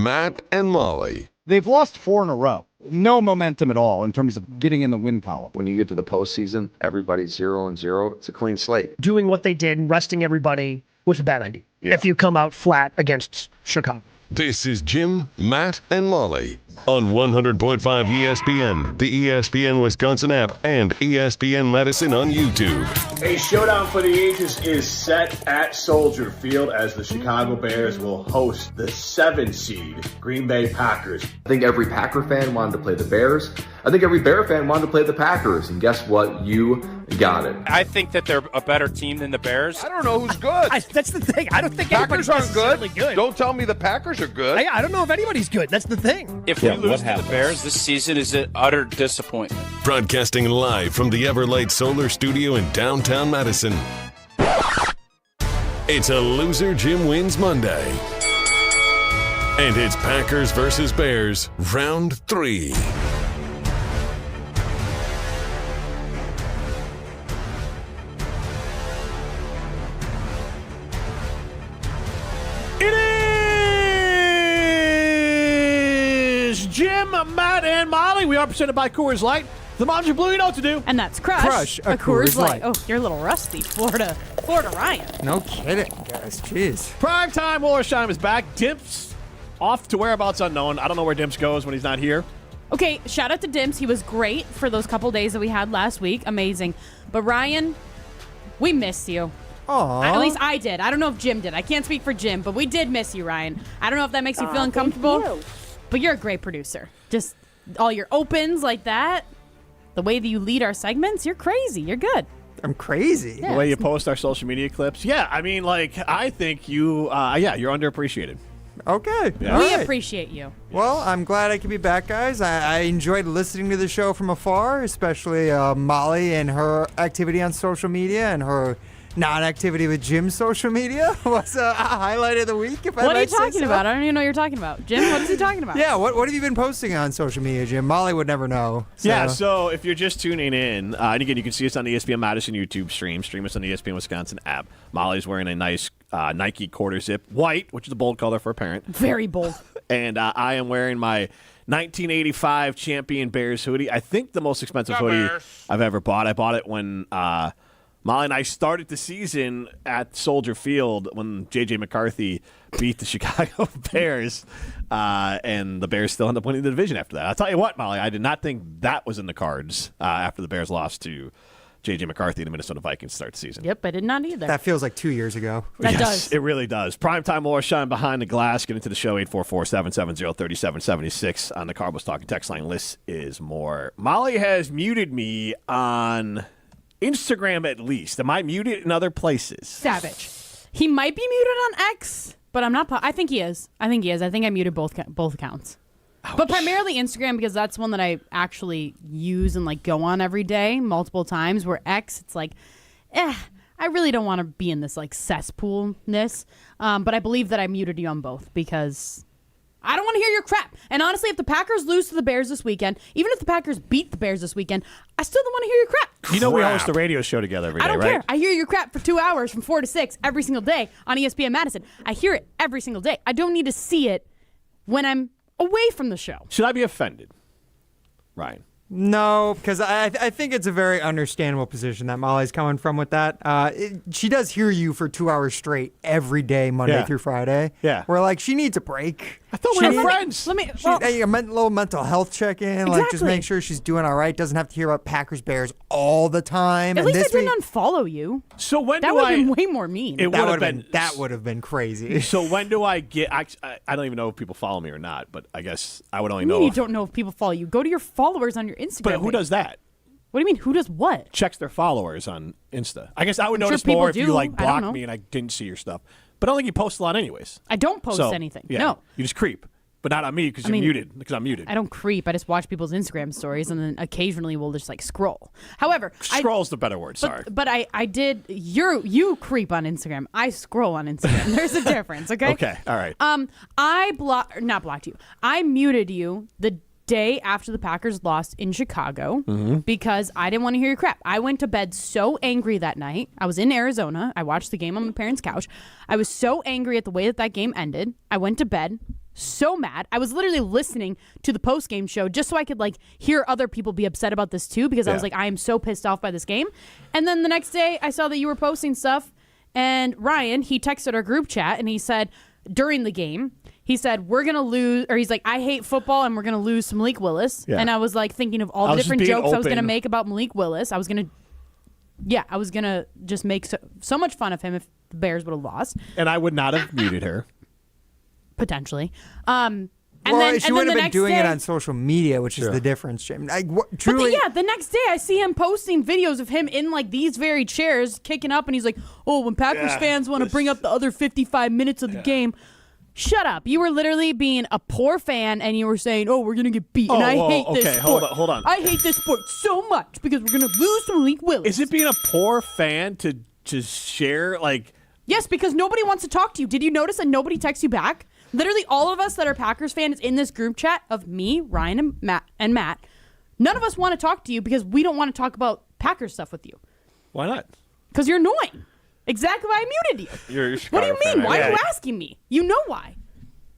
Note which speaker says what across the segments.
Speaker 1: Matt and Molly.
Speaker 2: They've lost 4 in a row. No momentum at all in terms of getting in the win column.
Speaker 3: When you get to the postseason, everybody's 0-0. It's a clean slate.
Speaker 4: Doing what they did, resting everybody, was a bad idea. Yeah. If you come out flat against Chicago.
Speaker 1: This is Jim, Matt, and Molly on 100.5 ESPN, the ESPN Wisconsin app, and ESPN Madison on YouTube.
Speaker 5: A showdown for the ages is set at Soldier Field as the Chicago Bears will host the 7-seed Green Bay Packers.
Speaker 3: I think every Packer fan wanted to play the Bears. I think every Bear fan wanted to play the Packers. And guess what? You got it.
Speaker 6: I think that they're a better team than the Bears.
Speaker 7: I don't know who's good.
Speaker 4: That's the thing. I don't think
Speaker 7: Packers aren't
Speaker 4: good.
Speaker 7: Don't tell me the Packers are good.
Speaker 4: I don't know if anybody's good. That's the thing.
Speaker 6: If we lose to the Bears, this season is an utter disappointment.
Speaker 1: Broadcasting live from the Everlight Solar Studio in downtown Madison. It's a Loser Jim Wins Monday. And it's Packers versus Bears, round 3.
Speaker 8: Jim, Matt, and Molly. We are presented by Coors Light. The Monster Blue, you know what to do.
Speaker 9: And that's Crush
Speaker 2: a Coors Light.
Speaker 9: Oh, you're a little rusty, Florida Ryan.
Speaker 2: No kidding, guys. Jeez.
Speaker 8: Primetime Wollersheim is back. Dimps off to whereabouts unknown. I don't know where Dimps goes when he's not here.
Speaker 9: Okay, shout out to Dimps. He was great for those couple days that we had last week. Amazing. But Ryan, we miss you.
Speaker 2: Aww.
Speaker 9: At least I did. I don't know if Jim did. I can't speak for Jim, but we did miss you, Ryan. I don't know if that makes you feel uncomfortable, but you're a great producer. Just all your opens like that, the way that you lead our segments, you're crazy. You're good.
Speaker 2: I'm crazy.
Speaker 9: Yeah.
Speaker 8: The way you post our social media clips. Yeah, I mean, I think you, you're underappreciated.
Speaker 2: Okay.
Speaker 8: Yeah.
Speaker 9: We appreciate you.
Speaker 2: Well, I'm glad I could be back, guys. I enjoyed listening to the show from afar, especially Molly and her activity on social media and her non-activity with Jim's social media was a highlight of the week, if I
Speaker 9: What are you
Speaker 2: might say
Speaker 9: talking
Speaker 2: so.
Speaker 9: about? I don't even know what you're talking about. Jim, what is he talking about?
Speaker 2: Yeah, what have you been posting on social media, Jim? Molly would never know. So.
Speaker 8: Yeah, so if you're just tuning in, and again, you can see us on the ESPN Madison YouTube stream us on the ESPN Wisconsin app. Molly's wearing a nice Nike quarter zip white, which is a bold color for a parent.
Speaker 9: Very bold.
Speaker 8: And I am wearing my 1985 Champion Bears hoodie. I think the most expensive hoodie I've ever bought. I bought it when Molly and I started the season at Soldier Field when J.J. McCarthy beat the Chicago Bears, and the Bears still ended up winning the division after that. I'll tell you what, Molly, I did not think that was in the cards after the Bears lost to J.J. McCarthy and the Minnesota Vikings to start the season.
Speaker 9: Yep, I did not either.
Speaker 2: That feels like 2 years ago.
Speaker 9: That
Speaker 8: Yes,
Speaker 9: does.
Speaker 8: it really does. Primetime Wollersheim behind the glass. Get into the show, 844-770-3776 on the Carbos Talking text line. List is more. Molly has muted me on Instagram at least. Am I muted in other places?
Speaker 9: Savage. He might be muted on X, but I'm not. I think he is. I think I muted both accounts.
Speaker 8: Ouch.
Speaker 9: But primarily Instagram because that's one that I actually use and go on every day multiple times. Where X, it's I really don't want to be in this cesspoolness. But I believe that I muted you on both because I don't want to hear your crap. And honestly, if the Packers lose to the Bears this weekend, even if the Packers beat the Bears this weekend, I still don't want to hear your crap.
Speaker 8: You know we host the radio show together every day,
Speaker 9: I don't
Speaker 8: right?
Speaker 9: care. I hear your crap for 2 hours from 4 to 6 every single day on ESPN Madison. I hear it every single day. I don't need to see it when I'm away from the show.
Speaker 8: Should I be offended, Ryan?
Speaker 2: No, because I think it's a very understandable position that Molly's coming from with that. She does hear you for 2 hours straight every day, Monday through Friday.
Speaker 8: Yeah.
Speaker 2: Where, she needs a break.
Speaker 8: I thought we were friends.
Speaker 9: Let me.
Speaker 2: A little mental health check-in. Just
Speaker 9: Exactly.
Speaker 2: make sure she's doing all right. Doesn't have to hear about Packers, Bears all the time.
Speaker 9: At
Speaker 2: and
Speaker 9: least I
Speaker 2: this week,
Speaker 9: didn't unfollow you.
Speaker 8: So when
Speaker 9: That
Speaker 8: do
Speaker 9: would
Speaker 8: I?
Speaker 9: have been way more mean.
Speaker 2: that would have been crazy.
Speaker 8: So when do I get? I don't even know if people follow me or not, but I guess I would only
Speaker 9: What do you
Speaker 8: know.
Speaker 9: mean you don't know if people follow you? Go to your followers on your Instagram.
Speaker 8: But who
Speaker 9: page.
Speaker 8: does that?
Speaker 9: What do you mean? Who does what?
Speaker 8: Checks their followers on Insta. I guess I would
Speaker 9: I'm sure
Speaker 8: notice
Speaker 9: people
Speaker 8: more if
Speaker 9: do.
Speaker 8: you
Speaker 9: I don't
Speaker 8: blocked
Speaker 9: know.
Speaker 8: me and I didn't see your stuff. But I don't think you post a lot anyways.
Speaker 9: I don't post
Speaker 8: So,
Speaker 9: anything.
Speaker 8: Yeah,
Speaker 9: No.
Speaker 8: you just creep. But not on me because you're muted. Because I'm muted.
Speaker 9: I don't creep. I just watch people's Instagram stories and then occasionally we'll just scroll. However,
Speaker 8: Scroll's the better word. Sorry.
Speaker 9: But I did. You creep on Instagram. I scroll on Instagram. There's a difference. Okay.
Speaker 8: Okay. All right.
Speaker 9: I not blocked you. I muted you the day after the Packers lost in Chicago because I didn't want to hear your crap. I went to bed so angry that night. I was in Arizona. I watched the game on my parents' couch. I was so angry at the way that game ended. I went to bed so mad. I was literally listening to the post-game show just so I could like hear other people be upset about this too, because I was like, I am so pissed off by this game. And then the next day I saw that you were posting stuff, and Ryan, he texted our group chat and he said during the game, he said, we're going to lose, or he's like, I hate football and we're going to lose to Malik Willis. And I was like thinking of all the different jokes I was going to make about Malik Willis. I was going to just make so much fun of him if the Bears would have lost.
Speaker 8: And I would not have muted her.
Speaker 9: Potentially.
Speaker 2: She wouldn't have been doing it on social media, which is the difference, Jim. Truly,
Speaker 9: the next day I see him posting videos of him in like these very chairs kicking up, and he's like, oh, when Packers fans want to bring up the other 55 minutes of the game. Shut up. You were literally being a poor fan, and you were saying, oh, we're going to get beat, and I hate this sport.
Speaker 8: Hold on.
Speaker 9: I hate this sport so much because we're going to lose to Malik Willis.
Speaker 8: Is it being a poor fan to share, like...
Speaker 9: Yes, because nobody wants to talk to you. Did you notice that nobody texts you back? Literally all of us that are Packers fans in this group chat of me, Ryan, and Matt, none of us want to talk to you because we don't want to talk about Packers stuff with you.
Speaker 8: Why not?
Speaker 9: Because you're annoying. Exactly why I muted you.
Speaker 7: You're
Speaker 9: what do you mean? Why are you asking me? You know why.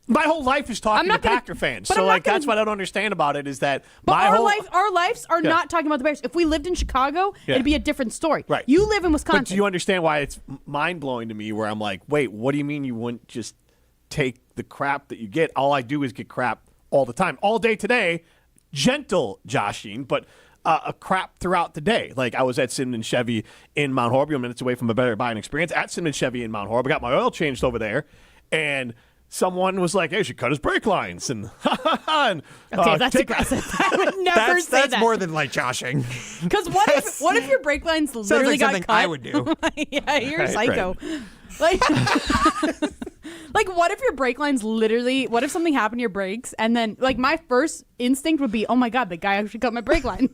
Speaker 8: My whole life is talking to Packer fans. So, that's what I don't understand about it is that our
Speaker 9: lives are not talking about the Bears. If we lived in Chicago, it'd be a different story.
Speaker 8: Right.
Speaker 9: You live in Wisconsin.
Speaker 8: But do you understand why it's mind-blowing to me where I'm like, wait, what do you mean you wouldn't just take the crap that you get? All I do is get crap all the time. All day today, gentle joshing, but a crap throughout the day. Like I was at Simon Chevy in Mount Horrible, minutes away from a better buying experience, at Simon Chevy in Mount Horrible. I got my oil changed over there, and someone was like, hey, you should cut his brake lines. And,
Speaker 9: okay, that's aggressive. I would never say that.
Speaker 2: That's more than like joshing.
Speaker 9: Because what if your brake lines literally got cut?
Speaker 2: I would do.
Speaker 9: Yeah, you're a psycho. Right. Like, what if your brake lines literally, what if something happened to your brakes and then, like, my first instinct would be, oh my God, the guy actually cut my brake lines.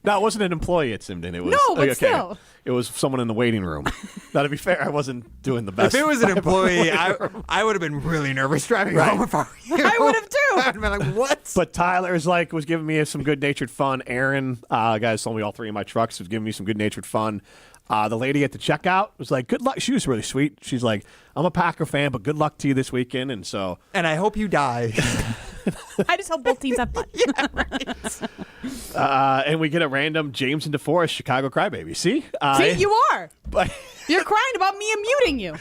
Speaker 8: No, it wasn't an employee at Simden. It was,
Speaker 9: still.
Speaker 8: It was someone in the waiting room. Now, to be fair, I wasn't doing the best.
Speaker 2: If it was an employee, I would have been really nervous driving home if I were you.
Speaker 9: I would have too.
Speaker 2: I would have been like, what?
Speaker 8: But Tyler was giving me some good-natured fun. Aaron, guys told me all three of my trucks, was giving me some good-natured fun. The lady at the checkout was like, good luck. She was really sweet. She's like, I'm a Packer fan, but good luck to you this weekend. And so.
Speaker 2: And I hope you die.
Speaker 9: I just hope both teams have fun.
Speaker 2: Yeah, right.
Speaker 8: And we get a random James and DeForest Chicago crybaby. See?
Speaker 9: See, you are. You're crying about me and muting you.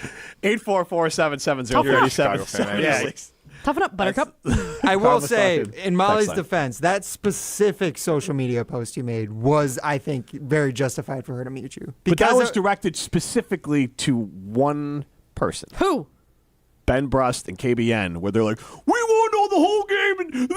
Speaker 8: 844-770-3776.
Speaker 9: Toughen up, Buttercup.
Speaker 2: I will say, in Molly's defense, that specific social media post you made was, I think, very justified for her to mute you.
Speaker 8: But that was directed specifically to one person.
Speaker 9: Who?
Speaker 8: Ben Brust and KBN, where they're like, we won the whole game, and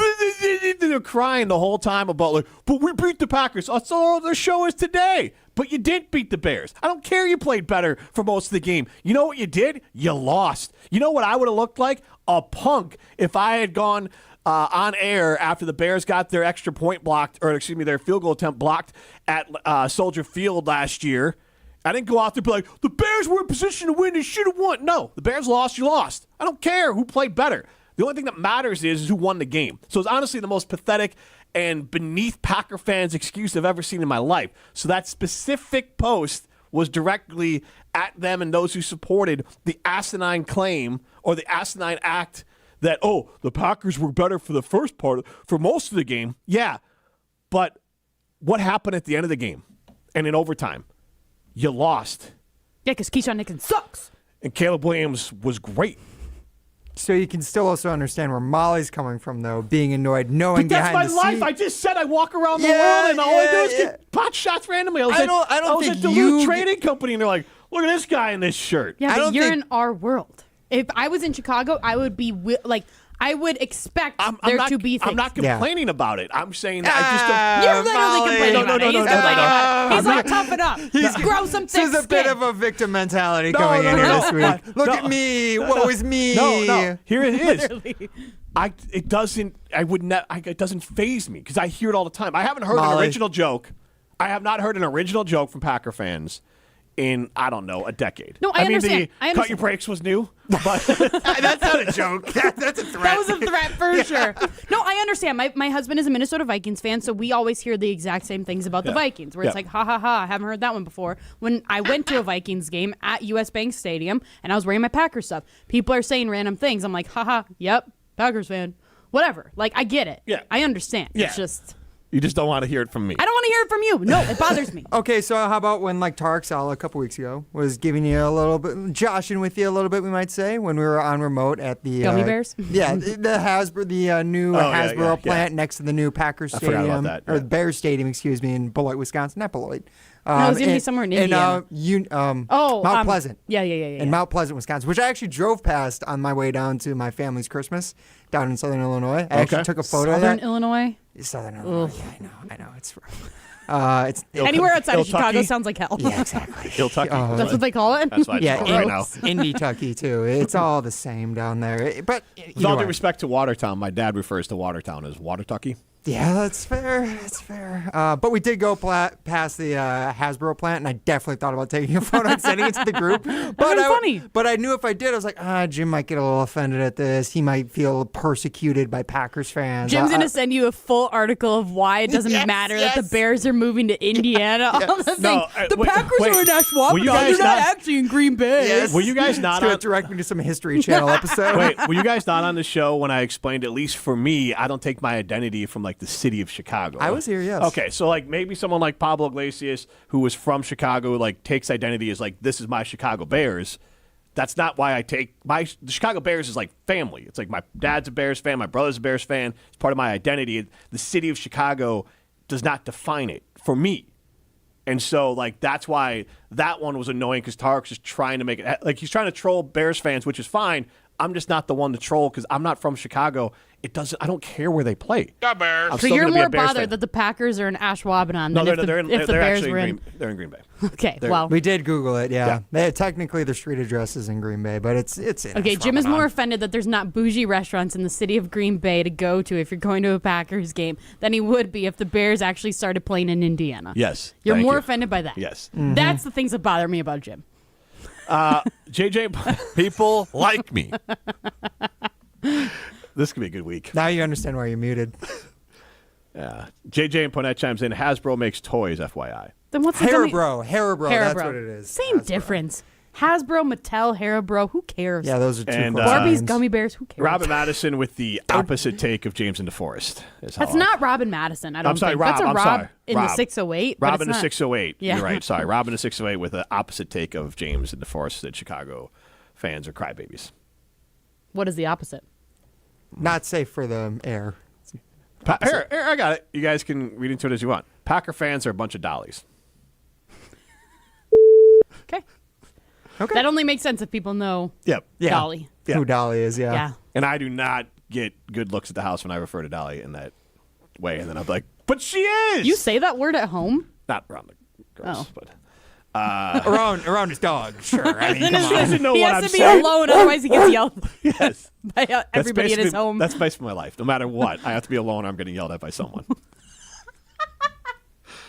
Speaker 8: they're crying the whole time about like, but we beat the Packers. That's all the show is today. But you did beat the Bears. I don't care you played better for most of the game. You know what you did? You lost. You know what I would have looked like? A punk if I had gone on air after the Bears got their extra point blocked, or excuse me, their field goal attempt blocked at Soldier Field last year. I didn't go out there and be like, the Bears were in position to win. They should have won. No, the Bears lost. You lost. I don't care who played better. The only thing that matters is who won the game. So it's honestly the most pathetic and beneath Packer fans' excuse I've ever seen in my life. So that specific post was directly at them and those who supported the asinine claim or the asinine act that, oh, the Packers were better for the first part, for most of the game. Yeah, but what happened at the end of the game and in overtime? You lost.
Speaker 9: Yeah, because Keyshawn Nixon sucks.
Speaker 8: And Caleb Williams was great.
Speaker 2: So you can still also understand where Molly's coming from, though, being annoyed, knowing
Speaker 8: but
Speaker 2: behind
Speaker 8: that's my life. I just said I walk around the world and all I do is get pot shots randomly. I was at the little trading company, and they're like, look at this guy in this shirt.
Speaker 9: Yeah, but you're in our world. If I was in Chicago, I would be I would expect there to be things.
Speaker 8: I'm not complaining about it. I'm saying that I just don't.
Speaker 9: You're literally complaining about it. He's like, toughen up. Grow some thick skin.
Speaker 2: This is a bit of a victim mentality coming in here this week. Look at me. Woe is me.
Speaker 8: No. Here it is. It doesn't faze me because I hear it all the time. I haven't heard an original joke. I have not heard an original joke from Packer fans in, I don't know, a decade.
Speaker 9: No, I understand.
Speaker 8: Cut your brakes was new, but
Speaker 2: that's not a joke. That's a threat.
Speaker 9: That was a threat for sure. No, I understand. My husband is a Minnesota Vikings fan, so we always hear the exact same things about the Vikings, where it's like, ha, ha, ha, I haven't heard that one before. When I went to a Vikings game at US Bank Stadium, and I was wearing my Packer stuff, people are saying random things. I'm like, ha, ha, yep. Packers fan. Whatever. Like, I get it.
Speaker 8: Yeah.
Speaker 9: I understand.
Speaker 8: Yeah.
Speaker 9: It's just,
Speaker 8: You just don't want to hear it from me.
Speaker 9: I don't want to hear it from you. No, it bothers me.
Speaker 2: Okay, so how about when like Tarek Sala a couple weeks ago was giving you a little bit, joshing with you a little bit, we might say, when we were on remote at the
Speaker 9: Gummy Bears?
Speaker 2: Yeah, the Hasbro, the new Hasbro plant next to the new Packers
Speaker 8: I forgot
Speaker 2: Stadium,
Speaker 8: about that,
Speaker 2: or the Bears Stadium, excuse me, in Beloit, Wisconsin, not Beloit.
Speaker 9: No, it was going to be somewhere in Indiana.
Speaker 2: Mount Pleasant.
Speaker 9: Yeah.
Speaker 2: In Mount Pleasant, Wisconsin, which I actually drove past on my way down to my family's Christmas down in Southern Illinois. I actually took a photo of that.
Speaker 9: Southern Illinois?
Speaker 2: Southern Illinois. Yeah, I know. It's rough. It's
Speaker 9: Anywhere outside of
Speaker 8: Iltucky?
Speaker 9: Chicago sounds like hell.
Speaker 2: yeah, exactly.
Speaker 8: Iltucky.
Speaker 9: That's what they call it?
Speaker 8: That's what I
Speaker 2: Yeah,
Speaker 8: just right now.
Speaker 2: Indy Tucky too. It's all the same down there. But
Speaker 8: With all due respect to Watertown, my dad refers to Watertown as Watertucky.
Speaker 2: yeah, that's fair. That's fair. But we did go past the Hasbro plant, and I definitely thought about taking a photo and sending it to the group. But
Speaker 9: funny.
Speaker 2: But I knew if I did, I was like, Jim might get a little offended at this. He might feel persecuted by Packers fans.
Speaker 9: Jim's going to send you a full article of why it doesn't
Speaker 2: Yes,
Speaker 9: matter that the
Speaker 2: yes.
Speaker 9: Bears are moving to Indiana. All the things. The
Speaker 8: wait,
Speaker 9: Packers
Speaker 8: wait.
Speaker 9: are in Ashwaubenon.
Speaker 8: Were you guys
Speaker 9: They're not
Speaker 8: not-
Speaker 9: actually in Green Bay.
Speaker 2: Yes.
Speaker 8: Were you guys
Speaker 2: It's
Speaker 8: not
Speaker 2: going
Speaker 8: on?
Speaker 2: to direct me to some History Channel episode.
Speaker 8: Wait, were you guys not on the show when I explained, at least for me, I don't take my identity from like the city of Chicago.
Speaker 2: I was here, yes.
Speaker 8: Okay, so like maybe someone like Pablo Iglesias, who was from Chicago, like takes identity as like, this is my Chicago Bears. That's not why I take the Chicago Bears is like family. It's like my dad's a Bears fan, my brother's a Bears fan. It's part of my identity. The city of Chicago does not define it for me. And so, like, that's why that one was annoying, because Tarek's just trying to make it, like, he's trying to troll Bears fans, which is fine. I'm just not the one to troll because I'm not from Chicago. I don't care where they play. I'm
Speaker 9: So
Speaker 8: still
Speaker 9: you're
Speaker 8: gonna be a
Speaker 9: more
Speaker 8: Bears
Speaker 9: bothered
Speaker 8: fan.
Speaker 9: that the Packers are in Ashwaubenon
Speaker 8: No,
Speaker 9: than
Speaker 8: they're
Speaker 9: if the Bears
Speaker 8: actually
Speaker 9: were in.
Speaker 8: They're in Green Bay.
Speaker 9: Okay,
Speaker 8: They're-
Speaker 9: well.
Speaker 2: We did Google it, yeah. Technically, the street address is in Green Bay, but it's in
Speaker 9: Okay, Jim is
Speaker 2: Ashwaubenon.
Speaker 9: more offended that there's not bougie restaurants in the city of Green Bay to go to if you're going to a Packers game than he would be if the Bears actually started playing in Indiana.
Speaker 8: Yes.
Speaker 9: You're
Speaker 8: thank
Speaker 9: more
Speaker 8: you.
Speaker 9: offended by that.
Speaker 8: Yes.
Speaker 9: That's the things that bother me about Jim.
Speaker 8: JJ,
Speaker 1: People like me.
Speaker 8: this could be a good week.
Speaker 2: Now you understand why you're muted.
Speaker 8: Yeah. JJ and Ponette chimes in. Hasbro makes toys, FYI.
Speaker 9: Then what's the gummy-
Speaker 2: Haribo, that's what it is.
Speaker 9: Same
Speaker 2: Hasbro.
Speaker 9: difference. Hasbro, Mattel, Haribo, who cares?
Speaker 2: Yeah, those are two
Speaker 8: And,
Speaker 2: close
Speaker 9: Barbie's
Speaker 2: lines.
Speaker 9: gummy bears, who cares?
Speaker 8: Robin Madison with the opposite take of James in DeForest.
Speaker 9: That's not Robin Madison. I don't
Speaker 8: I'm sorry,
Speaker 9: think.
Speaker 8: Rob.
Speaker 9: That's a
Speaker 8: I'm
Speaker 9: Rob
Speaker 8: sorry.
Speaker 9: in
Speaker 8: Rob.
Speaker 9: the 608. but
Speaker 8: Robin
Speaker 9: it's
Speaker 8: the
Speaker 9: not.
Speaker 8: 608.
Speaker 9: Yeah.
Speaker 8: You're right. Sorry. Robin the 608 with the opposite take of James in DeForest that Chicago fans are crybabies.
Speaker 9: What is the opposite?
Speaker 2: Not safe for the air.
Speaker 8: Here, I got it. You guys can read into it as you want. Packer fans are a bunch of dollies.
Speaker 9: Okay. That only makes sense if people know
Speaker 8: Yep.
Speaker 2: Yeah.
Speaker 9: Dolly.
Speaker 8: Yeah.
Speaker 2: Who Dolly is, yeah.
Speaker 9: Yeah.
Speaker 8: And I do not get good looks at the house when I refer to Dolly in that way. And then I'm like, but she is.
Speaker 9: You say that word at home?
Speaker 8: Not around the girls,
Speaker 9: Oh.
Speaker 8: but.
Speaker 2: Around his dog, sure. I mean,
Speaker 9: Then
Speaker 2: come
Speaker 9: it's-
Speaker 2: on.
Speaker 8: doesn't know
Speaker 9: he
Speaker 8: what
Speaker 9: has
Speaker 8: I'm
Speaker 9: to be
Speaker 8: saying.
Speaker 9: alone, otherwise he gets yelled
Speaker 8: Yes.
Speaker 9: by everybody in his
Speaker 8: basically-
Speaker 9: home.
Speaker 8: That's basically my life. No matter what, I have to be alone or I'm getting yelled at by someone.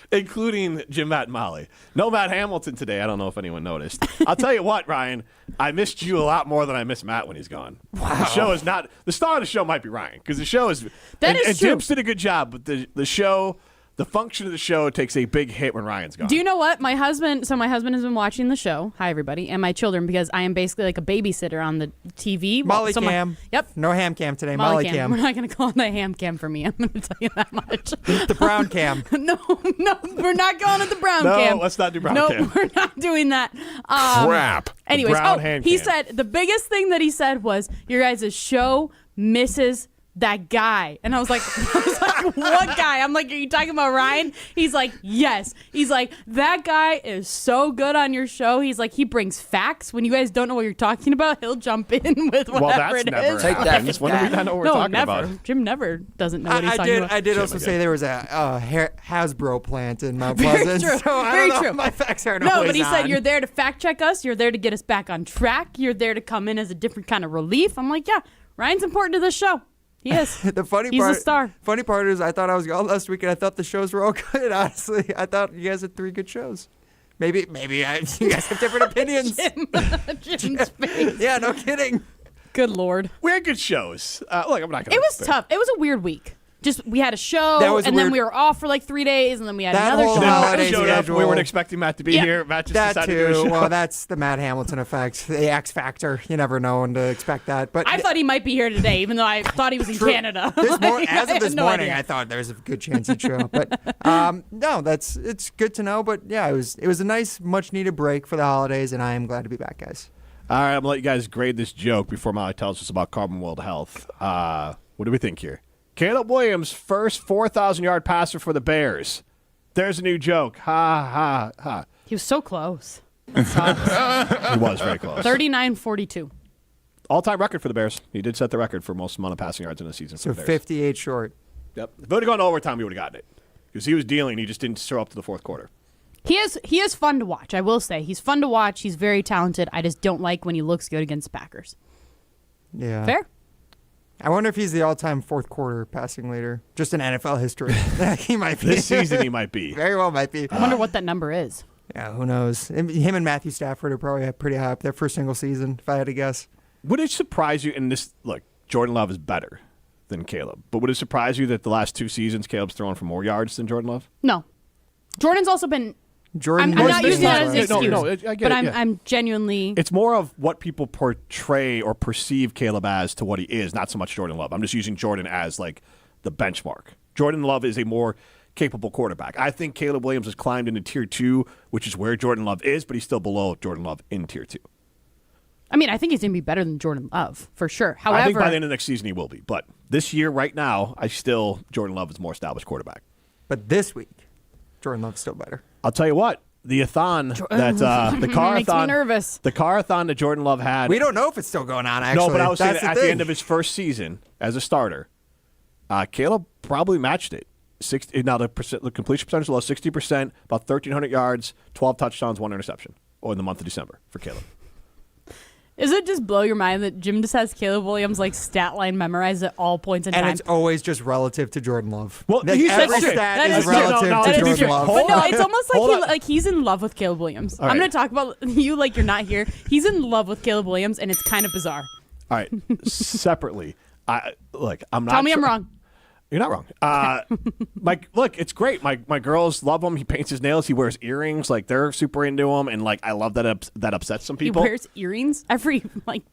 Speaker 8: Including Jim, Matt, and Molly. No Matt Hamilton today. I don't know if anyone noticed. I'll tell you what, Ryan. I missed you a lot more than I miss Matt when he's gone. Wow. The show is not... The star of the show might be Ryan, because the show is...
Speaker 9: That is
Speaker 8: and
Speaker 9: true.
Speaker 8: Jim's did a good job, but the show... The function of the show takes a big hit when Ryan's gone.
Speaker 9: Do you know what? My husband has been watching the show. Hi, everybody. And my children, because I am basically like a babysitter on the TV.
Speaker 2: Molly cam.
Speaker 9: Yep.
Speaker 2: No ham cam today.
Speaker 9: Molly
Speaker 2: Molly cam.
Speaker 9: We're not going to call it a ham cam for me. I'm going to tell you that much.
Speaker 2: The brown cam.
Speaker 9: No, we're not going with the brown
Speaker 8: No,
Speaker 9: cam.
Speaker 8: let's not do brown
Speaker 9: no,
Speaker 8: cam.
Speaker 9: we're not doing that.
Speaker 1: Crap.
Speaker 9: Anyways,
Speaker 8: brown hand
Speaker 9: he
Speaker 8: cam.
Speaker 9: said the biggest thing that he said was your guys' show misses that guy. And I was like, what guy? I'm like, are you talking about Ryan? He's like, yes. He's like, that guy is so good on your show. He's like, he brings facts. When you guys don't know what you're talking about, he'll jump in with whatever
Speaker 8: Well, that's
Speaker 9: it
Speaker 8: never
Speaker 9: is.
Speaker 3: Take that.
Speaker 8: happens. When do we not know what we're
Speaker 9: No,
Speaker 8: talking
Speaker 9: never.
Speaker 8: about?
Speaker 9: Jim never doesn't know what he's
Speaker 2: I
Speaker 9: talking
Speaker 2: did.
Speaker 9: about.
Speaker 2: I did
Speaker 8: Jim
Speaker 2: also
Speaker 8: again.
Speaker 2: say there was a Hasbro plant in Mount
Speaker 9: Very
Speaker 2: Pleasant.
Speaker 9: true.
Speaker 2: So I
Speaker 9: Very
Speaker 2: don't know.
Speaker 9: true.
Speaker 2: My facts aren't
Speaker 9: No,
Speaker 2: always
Speaker 9: but he said
Speaker 2: on.
Speaker 9: you're there to fact check us. You're there to get us back on track. You're there to come in as a different kind of relief. I'm like, yeah, Ryan's important to this show. He is.
Speaker 2: The funny
Speaker 9: He's
Speaker 2: part,
Speaker 9: a star.
Speaker 2: Funny part is, I thought I was gone last week, and I thought the shows were all good. Honestly, I thought you guys had 3 good shows. Maybe you guys have different opinions.
Speaker 9: Jim's face.
Speaker 2: Yeah, no kidding.
Speaker 9: Good Lord.
Speaker 8: We had good shows. Look, I'm not going to...
Speaker 9: It was tough. It was a weird week. we had a show,
Speaker 2: That was
Speaker 9: and
Speaker 2: weird.
Speaker 9: then we were off for like 3 days, and then we had
Speaker 2: That
Speaker 9: another
Speaker 2: whole
Speaker 9: show.
Speaker 2: holiday
Speaker 8: Matt showed up.
Speaker 2: schedule.
Speaker 8: We weren't expecting Matt to be
Speaker 9: Yeah.
Speaker 8: here. Matt just
Speaker 2: That
Speaker 8: decided to do a
Speaker 2: too.
Speaker 8: show.
Speaker 2: Well, that's the Matt Hamilton effect, the X factor. You never know when to expect that. But
Speaker 9: I thought he might be here today, even though I thought he was in Canada.
Speaker 2: as of
Speaker 9: I
Speaker 2: this
Speaker 9: had no
Speaker 2: morning,
Speaker 9: idea.
Speaker 2: I thought there was a good chance he'd show up. But no, it's good to know. But yeah, it was a nice, much needed break for the holidays, and I am glad to be back, guys.
Speaker 8: All right, I'm going to let you guys grade this joke before Molly tells us about Carbon World Health. What do we think here? Caleb Williams, first 4,000-yard passer for the Bears. There's a new joke. Ha, ha, ha.
Speaker 9: He was so close.
Speaker 8: He was very close.
Speaker 9: 39-42.
Speaker 8: All-time record for the Bears. He did set the record for most amount of passing yards in a season
Speaker 2: So
Speaker 8: for the Bears.
Speaker 2: 58 short.
Speaker 8: Yep. If it would have gone to overtime, he would have gotten it. Because he was dealing, he just didn't show up to the fourth quarter.
Speaker 9: He is fun to watch, I will say. He's fun to watch. He's very talented. I just don't like when he looks good against the Packers.
Speaker 2: Yeah.
Speaker 9: Fair?
Speaker 2: I wonder if he's the all-time fourth quarter passing leader, just in NFL history. He might be.
Speaker 8: This season, he might be.
Speaker 2: Very well might be.
Speaker 9: I wonder what that number is.
Speaker 2: Yeah, who knows? Him and Matthew Stafford are probably pretty high up there for a single season, if I had to guess.
Speaker 8: Would it surprise you, and this, look, Jordan Love is better than Caleb, but would it surprise you that the last 2 seasons Caleb's thrown for more yards than Jordan Love?
Speaker 9: No. Jordan's also been...
Speaker 2: Jordan,
Speaker 9: I'm not using that as an
Speaker 8: No,
Speaker 9: excuse.
Speaker 8: no, I get
Speaker 9: but
Speaker 8: it, yeah.
Speaker 9: I'm genuinely...
Speaker 8: It's more of what people portray or perceive Caleb as to what he is, not so much Jordan Love. I'm just using Jordan as like the benchmark. Jordan Love is a more capable quarterback. I think Caleb Williams has climbed into tier 2, which is where Jordan Love is, but he's still below Jordan Love in tier 2.
Speaker 9: I mean, I think he's going to be better than Jordan Love, for sure. However...
Speaker 8: I think by the end of next season he will be. But this year, right now, Jordan Love is more established quarterback.
Speaker 2: But this week, Jordan Love's still better.
Speaker 8: I'll tell you what. The car-a-thon
Speaker 9: Makes me nervous.
Speaker 8: The car-a-thon that Jordan Love had.
Speaker 2: We don't know if it's still going on, actually.
Speaker 8: No, but I was saying
Speaker 2: That's
Speaker 8: that at the end of his first season as a starter, Caleb probably matched it. Now the completion percentage is low, 60%, about 1,300 yards, 12 touchdowns, 1 interception, or in the month of December for Caleb.
Speaker 9: Does it just blow your mind that Jim just has Caleb Williams like stat line memorized at all points in time?
Speaker 2: And it's always just relative to Jordan Love.
Speaker 8: Well,
Speaker 2: Like,
Speaker 8: he's
Speaker 2: every
Speaker 8: true.
Speaker 2: stat
Speaker 9: That
Speaker 2: is
Speaker 9: is true.
Speaker 2: relative
Speaker 8: No,
Speaker 2: to
Speaker 8: that is
Speaker 2: Jordan
Speaker 8: true.
Speaker 2: Love.
Speaker 9: But no,
Speaker 8: Hold on.
Speaker 9: it's almost
Speaker 8: Hold on.
Speaker 9: like he's in love with Caleb Williams.
Speaker 8: All
Speaker 9: I'm
Speaker 8: right.
Speaker 9: going to talk about you like you're not here. He's in love with Caleb Williams, and it's kind of bizarre.
Speaker 8: All right, separately, I'm not.
Speaker 9: Tell me I'm wrong.
Speaker 8: You're not wrong. Look, it's great. My girls love him. He paints his nails. He wears earrings. Like they're super into him, and like I love that that upsets some people.
Speaker 9: He wears earrings. Every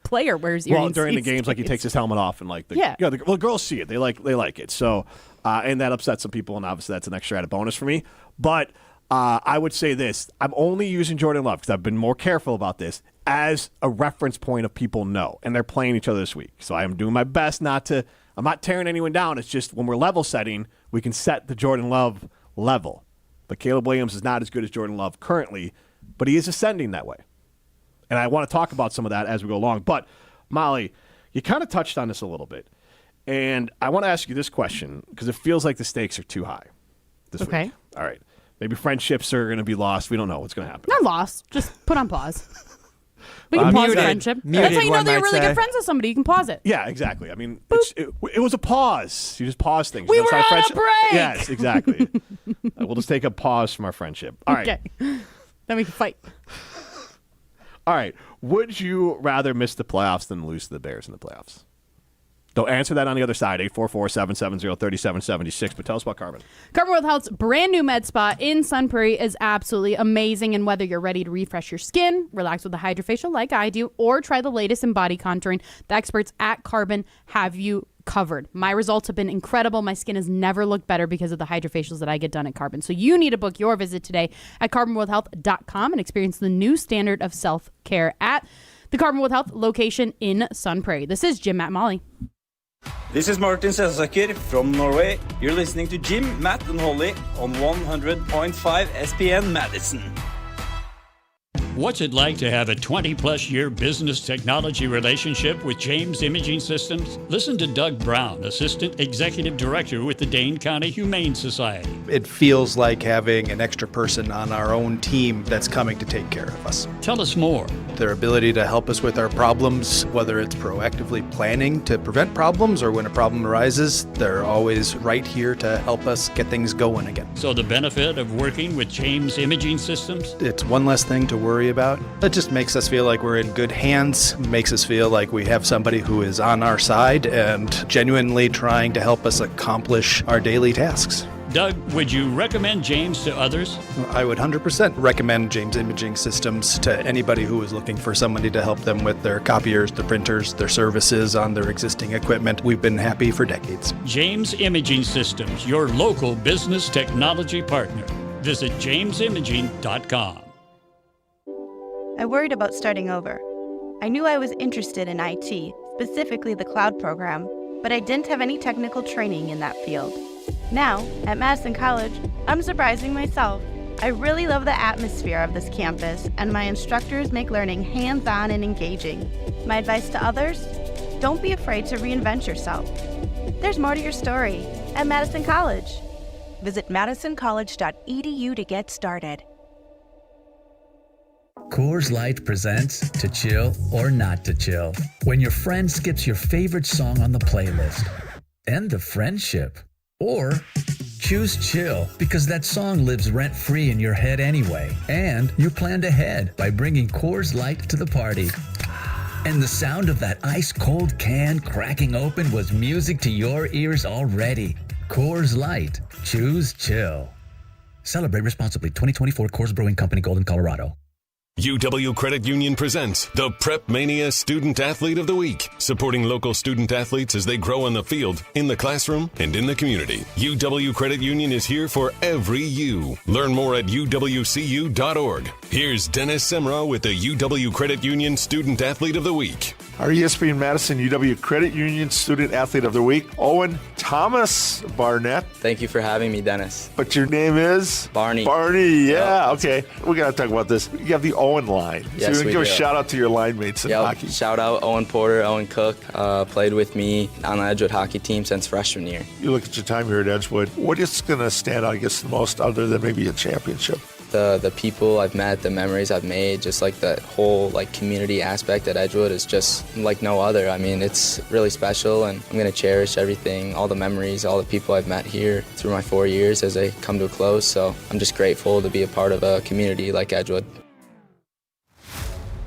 Speaker 9: player wears earrings.
Speaker 8: Well, during the
Speaker 9: these
Speaker 8: games, like he
Speaker 9: days.
Speaker 8: takes his helmet off, and like the girls see it. They like it. So, and that upsets some people, and obviously that's an extra added bonus for me. But I would say this: I'm only using Jordan Love because I've been more careful about this as a reference point of people know, and they're playing each other this week. So I am doing my best not to. I'm not tearing anyone down. It's just when we're level setting, we can set the Jordan Love level. But Caleb Williams is not as good as Jordan Love currently, but he is ascending that way. And I want to talk about some of that as we go along. But, Molly, you kind of touched on this a little bit. And I want to ask you this question because it feels like the stakes are too high this
Speaker 9: Okay.
Speaker 8: week. All right. Maybe friendships are going to be lost. We don't know what's going to happen.
Speaker 9: Not lost. Just put on pause. We can pause a
Speaker 2: Muted.
Speaker 9: friendship.
Speaker 2: Muted,
Speaker 9: That's how you know
Speaker 2: one
Speaker 9: that you're
Speaker 2: might
Speaker 9: really
Speaker 2: say.
Speaker 9: good friends with somebody. You can pause it.
Speaker 8: Yeah, exactly. I mean, it was a pause. You just pause things.
Speaker 9: We
Speaker 8: That's
Speaker 9: were
Speaker 8: our
Speaker 9: on a
Speaker 8: friendship.
Speaker 9: break!
Speaker 8: Yes, exactly. We'll just take a pause from our friendship. All right.
Speaker 9: Okay. Then we can fight.
Speaker 8: All right. Would you rather miss the playoffs than lose to the Bears in the playoffs? Don't answer that on the other side, 844-770-3776. But tell us about Carbon.
Speaker 9: Carbon World Health's brand new med spa in Sun Prairie is absolutely amazing. And whether you're ready to refresh your skin, relax with a hydrofacial like I do, or try the latest in body contouring, the experts at Carbon have you covered. My results have been incredible. My skin has never looked better because of the hydrofacials that I get done at Carbon. So you need to book your visit today at carbonworldhealth.com and experience the new standard of self-care at the Carbon World Health location in Sun Prairie. This is Jim, Matt, Molly.
Speaker 10: This is Martin Selsaker from Norway. You're listening to Jim, Matt and Holly on 100.5 ESPN Madison.
Speaker 11: What's it like to have a 20-plus year business technology relationship with James Imaging Systems? Listen to Doug Brown, Assistant Executive Director with the Dane County Humane Society.
Speaker 12: It feels like having an extra person on our own team that's coming to take care of us.
Speaker 11: Tell us more.
Speaker 12: Their ability to help us with our problems, whether it's proactively planning to prevent problems or when a problem arises, they're always right here to help us get things going again.
Speaker 11: So the benefit of working with James Imaging Systems?
Speaker 12: It's one less thing to worry worry about. It just makes us feel like we're in good hands, makes us feel like we have somebody who is on our side and genuinely trying to help us accomplish our daily tasks.
Speaker 11: Doug, would you recommend James to others?
Speaker 12: I would 100% recommend James Imaging Systems to anybody who is looking for somebody to help them with their copiers, their printers, their services on their existing equipment. We've been happy for decades.
Speaker 11: James Imaging Systems, your local business technology partner. Visit jamesimaging.com.
Speaker 13: I worried about starting over. I knew I was interested in IT, specifically the cloud program, but I didn't have any technical training in that field. Now, at Madison College, I'm surprising myself. I really love the atmosphere of this campus, and my instructors make learning hands-on and engaging. My advice to others? Don't be afraid to reinvent yourself. There's more to your story at Madison College. Visit madisoncollege.edu to get started.
Speaker 14: Coors Light presents To Chill or Not to Chill. When your friend skips your favorite song on the playlist. End the friendship. Or choose chill because that song lives rent-free in your head anyway. And you planned ahead by bringing Coors Light to the party. And the sound of that ice-cold can cracking open was music to your ears already. Coors Light. Choose chill. Celebrate responsibly. 2024 Coors Brewing Company, Golden, Colorado.
Speaker 1: UW Credit Union presents the Prep Mania Student Athlete of the Week, supporting local student athletes as they grow on the field, in the classroom, and in the community. UW Credit Union is here for every U. Learn more at uwcu.org. Here's Dennis Semrau with the UW Credit Union Student Athlete of the Week.
Speaker 15: Our ESPN Madison UW Credit Union Student Athlete of the Week, Owen Thomas Barnett.
Speaker 16: Thank you for having me, Dennis.
Speaker 15: But your name is?
Speaker 16: Barney.
Speaker 15: Barney, yeah, okay. We got to talk about this. You have the Owen line.
Speaker 16: Yes,
Speaker 15: so you can give a shout out to your line mates in hockey.
Speaker 16: Shout out Owen Porter, Owen Cook. Played with me on the Edgewood hockey team since freshman year.
Speaker 15: You look at your time here at Edgewood. What is going to stand out, I guess, the most other than maybe a championship?
Speaker 16: The people I've met, the memories I've made, just like the whole community aspect at Edgewood is just like no other. I mean, it's really special, and I'm going to cherish everything, all the memories, all the people I've met here through my 4 years as they come to a close. So I'm just grateful to be a part of a community like Edgewood.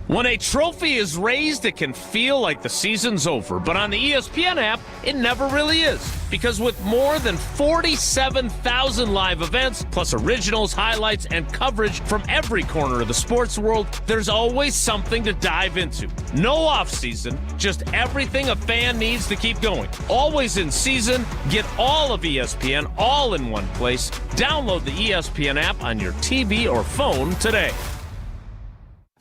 Speaker 17: When a trophy is raised, it can feel like the season's over. But on the ESPN app, it never really is. Because with more than 47,000 live events, plus originals, highlights, and coverage from every corner of the sports world, there's always something to dive into. No off-season, just everything a fan needs to keep going. Always in season, get all of ESPN all in one place. Download the ESPN app on your TV or phone today.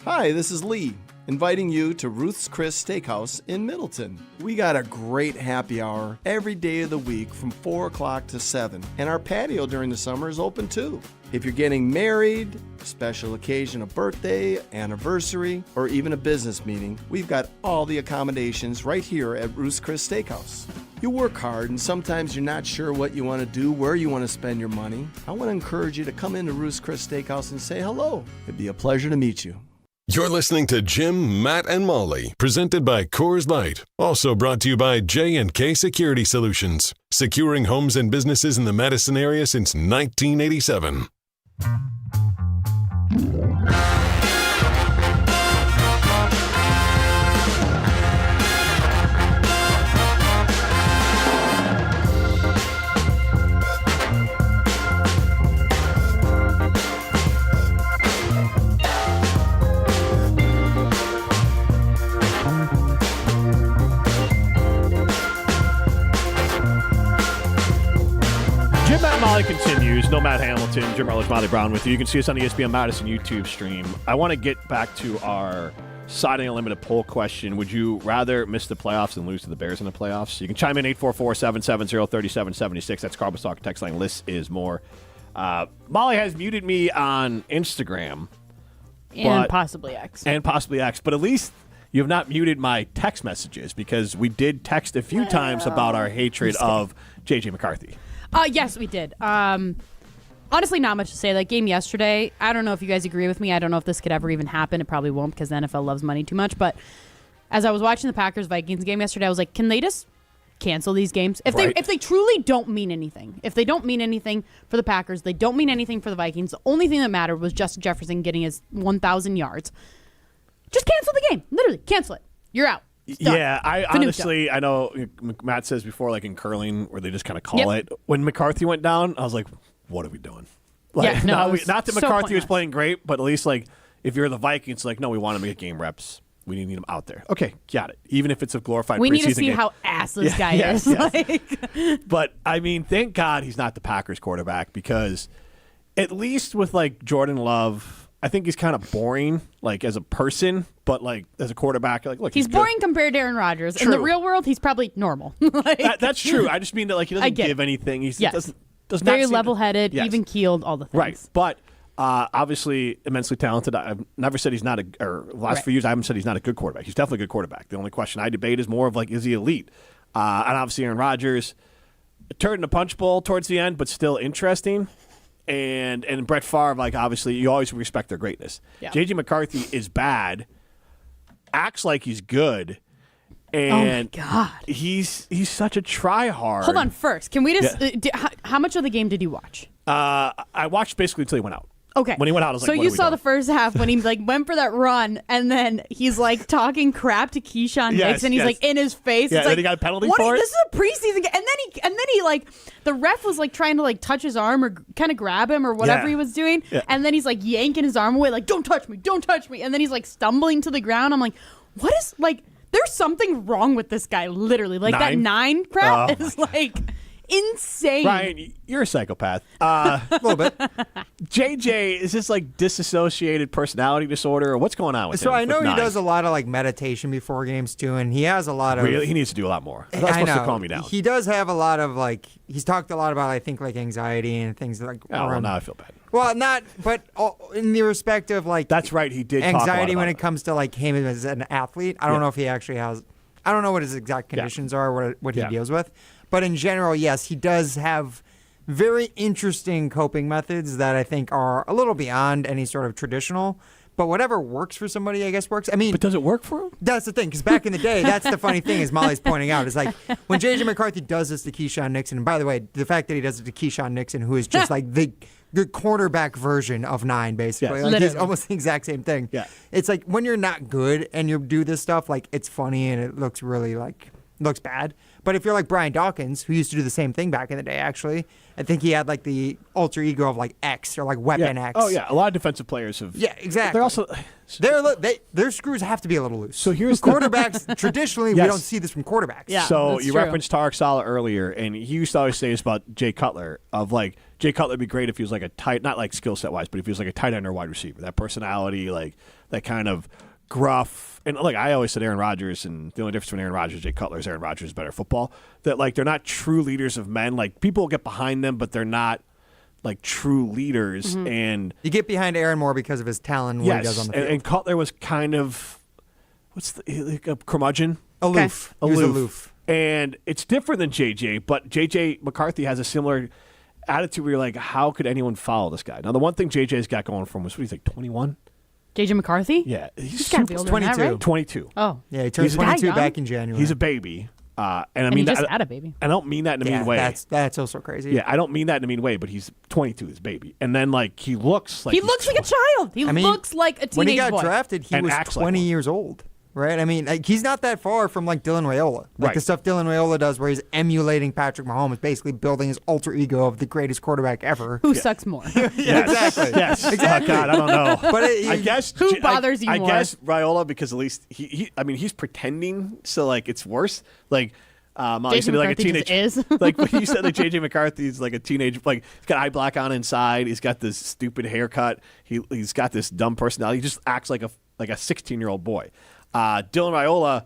Speaker 18: Hi, this is Lee, inviting you to Ruth's Chris Steakhouse in Middleton. We got a great happy hour every day of the week from 4 o'clock to 7, and our patio during the summer is open too. If you're getting married, special occasion, a birthday, anniversary, or even a business meeting, we've got all the accommodations right here at Ruth's Chris Steakhouse. You work hard and sometimes you're not sure what you want to do, where you want to spend your money. I want to encourage you to come into Ruth's Chris Steakhouse and say hello. It'd be a pleasure to meet you.
Speaker 1: You're listening to Jim, Matt, and Molly, presented by Coors Light. Also brought to you by J&K Security Solutions, securing homes and businesses in the Madison area since 1987.
Speaker 8: Jim, Matt, and Molly continues. No Matt Hamilton, Jim Ehrlich, Molly Brown with you. You can see us on the ESPN Madison YouTube stream. I want to get back to our Siding Unlimited poll question. Would you rather miss the playoffs than lose to the Bears in the playoffs? You can chime in 844-770-3776. That's Carbon Talk text line. List is more. Molly has muted me on Instagram.
Speaker 9: And possibly X.
Speaker 8: But at least you have not muted my text messages because we did text a few times about our hatred of J.J. McCarthy.
Speaker 9: Yes, we did. Honestly, not much to say. That game yesterday, I don't know if you guys agree with me. I don't know if this could ever even happen. It probably won't because the NFL loves money too much. But as I was watching the Packers-Vikings game yesterday, I was like, can they just cancel these games. If
Speaker 8: Right.
Speaker 9: they truly don't mean anything, if they don't mean anything for the Packers, they don't mean anything for the Vikings. The only thing that mattered was Justin Jefferson getting his 1,000 yards. Just cancel the game. Literally, cancel it. You're out. It's done.
Speaker 8: Yeah, I honestly, I know Matt says before, like in curling, where they just kind of call it. When McCarthy went down, I was like, what are we doing? Like, not that McCarthy was playing great, but at least like if you're the Vikings, like, no, we want him to get game reps. We need him out there. Okay, got it. Even if it's a glorified
Speaker 9: we
Speaker 8: preseason
Speaker 9: need to see
Speaker 8: game.
Speaker 9: how ass this guy is.
Speaker 8: Yes.
Speaker 9: Like,
Speaker 8: but, I mean, thank God he's not the Packers quarterback because at least with, like, Jordan Love, I think he's kind of boring, like, as a person, but, like, as a quarterback, like, look,
Speaker 9: he's boring compared to Aaron Rodgers.
Speaker 8: True.
Speaker 9: In the real world, he's probably normal. Like,
Speaker 8: that's true. I just mean that, like, he doesn't give anything. He does not
Speaker 9: very
Speaker 8: seem
Speaker 9: level-headed, even-keeled, all the things.
Speaker 8: Right, but obviously immensely talented. I've never said he's not the last few years I haven't said he's not a good quarterback. He's definitely a good quarterback. The only question I debate is more of like, is he elite? And obviously Aaron Rodgers turned in a punch bowl towards the end, but still interesting. And Brett Favre, like obviously you always respect their greatness.
Speaker 9: Yeah.
Speaker 8: J.J. McCarthy is bad, acts like he's good. And
Speaker 9: oh my God,
Speaker 8: he's such a try-hard.
Speaker 9: Hold on, first, can we just? How much of the game did you watch?
Speaker 8: I watched basically until he went out.
Speaker 9: Okay.
Speaker 8: When he went out, I was
Speaker 9: so
Speaker 8: like, what
Speaker 9: you
Speaker 8: are we
Speaker 9: saw
Speaker 8: doing?
Speaker 9: the first half when he like went for that run, and then he's like talking crap to Keyshawn Nix, and he's like in his face.
Speaker 8: Yeah,
Speaker 9: it's
Speaker 8: and
Speaker 9: like,
Speaker 8: then he got a penalty
Speaker 9: what
Speaker 8: for it?
Speaker 9: This is a preseason game, and then he like the ref was like trying to like touch his arm or kind of grab him or whatever he was doing, and then he's like yanking his arm away, like don't touch me, and then he's like stumbling to the ground. I'm like, what is like? There's something wrong with this guy, literally. Like that 9 crap is like insane.
Speaker 8: Ryan, you're a psychopath. A little bit. JJ, is this like disassociated personality disorder, or what's going on with him?
Speaker 2: So I know
Speaker 8: with
Speaker 2: he
Speaker 8: 9?
Speaker 2: does a lot of like meditation before games too, and he has a lot of.
Speaker 8: Really? He needs to do a lot more. That's supposed to calm me down.
Speaker 2: He does have a lot of like. He's talked a lot about I think like anxiety and things like.
Speaker 8: Oh, well, now I feel bad.
Speaker 2: Well, not, but in the respect of like.
Speaker 8: That's right. He did
Speaker 2: anxiety
Speaker 8: talk a lot
Speaker 2: when
Speaker 8: about
Speaker 2: it comes to like him as an athlete. I don't know if he actually has. I don't know what his exact conditions are, what he deals with, but in general, yes, he does have very interesting coping methods that I think are a little beyond any sort of traditional. But whatever works for somebody, I guess works. I mean,
Speaker 8: but does it work for him?
Speaker 2: That's the thing, because back in the day, that's the funny thing, as Molly's pointing out, is like when J.J. McCarthy does this to Keyshawn Nixon, and by the way, the fact that he does it to Keyshawn Nixon, who is just like the quarterback version of 9, basically.
Speaker 8: Yes.
Speaker 2: Like he's almost the exact same thing.
Speaker 8: Yeah.
Speaker 2: It's like when you're not good and you do this stuff, like it's funny and it looks really like looks bad. But if you're like Brian Dawkins, who used to do the same thing back in the day, actually, I think he had like the alter ego of like X or like Weapon X.
Speaker 8: Oh yeah, a lot of defensive players have.
Speaker 2: Yeah, exactly.
Speaker 8: They're also
Speaker 2: their screws have to be a little loose.
Speaker 8: So here's
Speaker 2: quarterbacks. Traditionally, we don't see this from quarterbacks.
Speaker 9: Yeah,
Speaker 8: so
Speaker 9: that's
Speaker 8: you
Speaker 9: true.
Speaker 8: referenced Tarek Saleh earlier, and he used to always say this about Jay Cutler of like Jay Cutler would be great if he was like a tight, not like skill set wise, but if he was like a tight end or wide receiver. That personality, like that kind of gruff. And like I always said, Aaron Rodgers, and the only difference between Aaron Rodgers and Jay Cutler is Aaron Rodgers is better at football. That like they're not true leaders of men. Like people will get behind them, but they're not like true leaders.
Speaker 2: Mm-hmm.
Speaker 8: And
Speaker 2: you get behind Aaron more because of his talent and what he does on the field.
Speaker 8: And Cutler was kind of like a curmudgeon,
Speaker 2: aloof. He was aloof.
Speaker 8: And it's different than JJ, but JJ McCarthy has a similar attitude where you're like, how could anyone follow this guy? Now the one thing JJ's got going for him was what do you think, 21?
Speaker 9: J.J. McCarthy?
Speaker 8: Yeah.
Speaker 9: He's got to be older than that, right?
Speaker 8: 22.
Speaker 9: Oh.
Speaker 2: Yeah, he turned 22 back in January.
Speaker 8: He's a baby. And I
Speaker 9: he
Speaker 8: mean
Speaker 9: just
Speaker 8: that,
Speaker 9: had a baby.
Speaker 8: I don't mean that in a mean way.
Speaker 2: That's also crazy.
Speaker 8: Yeah, I don't mean that in a mean way, but he's 22, his baby. And then, like, he looks like
Speaker 9: he looks like a child. He looks like a teenage boy.
Speaker 2: When he got drafted, he was 20 years old. Right? I mean, like, he's not that far from, like, Dylan Raiola. Like, the stuff Dylan Raiola does where he's emulating Patrick Mahomes, basically building his alter ego of the greatest quarterback ever.
Speaker 9: Who sucks more?
Speaker 2: Yeah, exactly.
Speaker 8: Yes.
Speaker 2: Exactly.
Speaker 8: Oh, God, I don't know.
Speaker 2: But
Speaker 8: I guess
Speaker 9: who bothers you
Speaker 8: I
Speaker 9: more?
Speaker 8: guess Raiola, because at least he's pretending, so, like, it's worse. Like, Molly said, like a teenage.
Speaker 9: Is.
Speaker 8: Like when you said, like J.J. McCarthy's like a teenage, like he's got eye black on inside. He's got this stupid haircut. He's got this dumb personality. He just acts like a 16-year-old boy. Dylan Raiola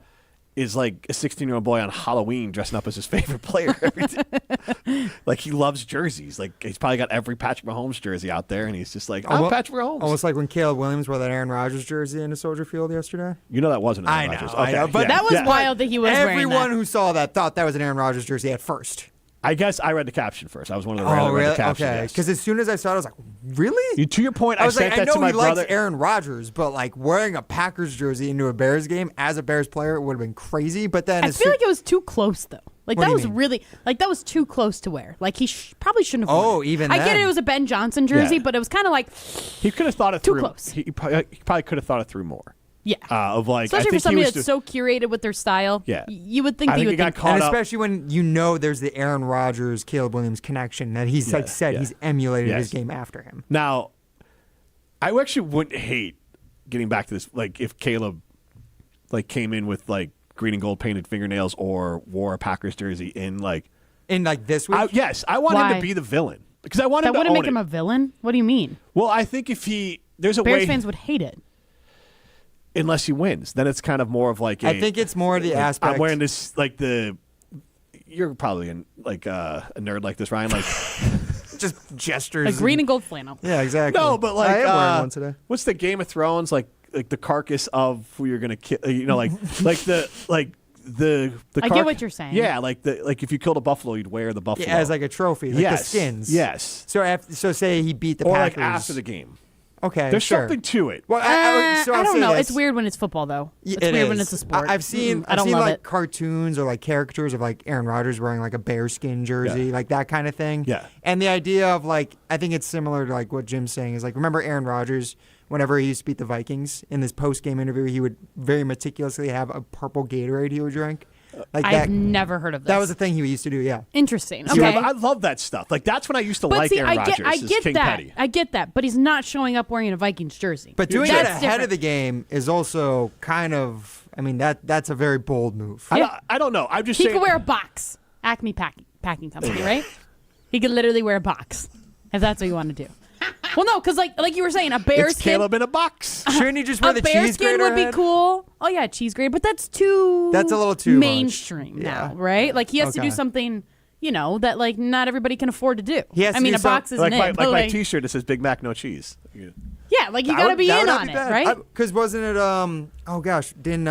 Speaker 8: is like a 16-year-old boy on Halloween dressing up as his favorite player every day. Like he loves jerseys. Like he's probably got every Patrick Mahomes jersey out there, and he's just like, I'm Patrick Mahomes.
Speaker 2: Almost like when Caleb Williams wore that Aaron Rodgers jersey into Soldier Field yesterday.
Speaker 8: You know that wasn't Aaron Rodgers. Okay.
Speaker 2: I know, but
Speaker 9: that was wild that he was wearing that.
Speaker 2: Everyone who saw that thought that was an Aaron Rodgers jersey at first.
Speaker 8: I guess I read the caption first. I was one of the rare that read the caption.
Speaker 2: Okay, because as soon as I saw it, I was like, really?
Speaker 8: To your point,
Speaker 2: I was
Speaker 8: sent
Speaker 2: like, I
Speaker 8: that
Speaker 2: know
Speaker 8: to my
Speaker 2: he
Speaker 8: brother.
Speaker 2: likes Aaron Rodgers, but like wearing a Packers jersey into a Bears game as a Bears player would have been crazy. But then
Speaker 9: I feel like it was too close though. Like,
Speaker 2: What
Speaker 9: that
Speaker 2: do you
Speaker 9: was
Speaker 2: mean?
Speaker 9: really, like, that was too close to wear. Like, he probably shouldn't have worn it.
Speaker 2: Even
Speaker 9: I get
Speaker 2: then.
Speaker 9: it was a Ben Johnson jersey,
Speaker 8: Yeah.
Speaker 9: but it was kind of like,
Speaker 8: He could have thought it
Speaker 9: Too
Speaker 8: through.
Speaker 9: close.
Speaker 8: He probably could have thought it through more.
Speaker 9: yeah.
Speaker 8: Of like, I
Speaker 9: Especially
Speaker 8: think
Speaker 9: for somebody
Speaker 8: he was
Speaker 9: that's so curated with their style.
Speaker 8: Yeah.
Speaker 9: You would think
Speaker 8: I
Speaker 9: that
Speaker 8: think
Speaker 9: you
Speaker 8: he
Speaker 9: would
Speaker 8: got
Speaker 9: think.
Speaker 8: caught
Speaker 2: And
Speaker 8: up.
Speaker 2: especially when you know there's the Aaron Rodgers, Caleb Williams connection that he's like said he's emulated his game after him.
Speaker 8: Now, I actually wouldn't hate getting back to this. Like, if Caleb like came in with like green and gold painted fingernails or wore a Packers jersey in
Speaker 2: this week.
Speaker 8: Yes, I want him
Speaker 9: Why?
Speaker 8: to be the villain because I want him
Speaker 9: That
Speaker 8: to
Speaker 9: wouldn't
Speaker 8: own
Speaker 9: make him
Speaker 8: it.
Speaker 9: a villain? What do you mean?
Speaker 8: Well, I think if there's a
Speaker 9: Bears
Speaker 8: way,
Speaker 9: fans would hate it.
Speaker 8: unless he wins, then it's kind of more of like
Speaker 2: I think it's more the aspect.
Speaker 8: I'm wearing this like the. You're probably a nerd like this, Ryan. Like
Speaker 2: just gestures.
Speaker 9: Like green and gold flannel.
Speaker 2: Yeah, exactly.
Speaker 8: no, but like
Speaker 2: I am wearing one today.
Speaker 8: what's the Game of Thrones like the carcass of who you're gonna kill? Like the.
Speaker 9: I get what you're saying.
Speaker 8: Yeah, like if you killed a buffalo, you'd wear the buffalo
Speaker 2: Yeah, as like a trophy, like
Speaker 8: yes,
Speaker 2: the skins.
Speaker 8: Yes.
Speaker 2: So say he beat the
Speaker 8: or
Speaker 2: Packers.
Speaker 8: like after the game.
Speaker 2: Okay,
Speaker 8: There's
Speaker 2: sure.
Speaker 8: something to it.
Speaker 2: Well,
Speaker 9: I
Speaker 2: I'll
Speaker 9: don't
Speaker 2: say
Speaker 9: know.
Speaker 2: this.
Speaker 9: It's weird when it's football, though. It's
Speaker 2: It
Speaker 9: weird when
Speaker 2: is.
Speaker 9: it's a sport.
Speaker 2: I've seen
Speaker 9: I don't love
Speaker 2: like
Speaker 9: it.
Speaker 2: cartoons or like caricatures of like Aaron Rodgers wearing like a bearskin jersey,
Speaker 8: Yeah.
Speaker 2: like that kind of thing.
Speaker 8: Yeah.
Speaker 2: And the idea of like, I think it's similar to like what Jim's saying is like, remember Aaron Rodgers, whenever he used to beat the Vikings in this post-game interview, he would very meticulously have a purple Gatorade he would drink. Like
Speaker 9: I've never heard of this.
Speaker 2: That was a thing he used to do, yeah.
Speaker 9: Interesting.
Speaker 8: See,
Speaker 9: Okay.
Speaker 8: I love that stuff. Like that's when I used to
Speaker 9: But
Speaker 8: like
Speaker 9: see,
Speaker 8: Aaron
Speaker 9: I
Speaker 8: Rodgers.
Speaker 9: get, I
Speaker 8: is
Speaker 9: get
Speaker 8: King
Speaker 9: that.
Speaker 8: Petty.
Speaker 9: I get that. But he's not showing up wearing a Vikings jersey.
Speaker 2: But doing
Speaker 9: That's
Speaker 2: it ahead
Speaker 9: different.
Speaker 2: of the game is also kind of, I mean, that's a very bold move.
Speaker 8: I don't know. I'm just
Speaker 9: He
Speaker 8: saying.
Speaker 9: could wear a box. Acme packing company, right? He could literally wear a box if that's what you want to do. Well, no, because like you were saying, a bearskin.
Speaker 8: It's Caleb in a box.
Speaker 2: Shouldn't he just wear the cheese
Speaker 9: bearskin
Speaker 2: grater
Speaker 9: would be
Speaker 2: ahead?
Speaker 9: cool. Oh yeah, cheese grater, but that's too.
Speaker 2: That's a little too much.
Speaker 9: mainstream
Speaker 2: Yeah.
Speaker 9: now, right? Like he has to
Speaker 2: Okay.
Speaker 9: do something, that like not everybody can afford to do.
Speaker 2: He has
Speaker 9: I
Speaker 2: to
Speaker 9: mean,
Speaker 2: do
Speaker 9: a box isn't
Speaker 8: like
Speaker 9: it?
Speaker 8: my
Speaker 9: but
Speaker 8: T-shirt that says Big Mac no cheese.
Speaker 9: yeah, like you gotta be in on it, right?
Speaker 2: Because wasn't it? Oh gosh, didn't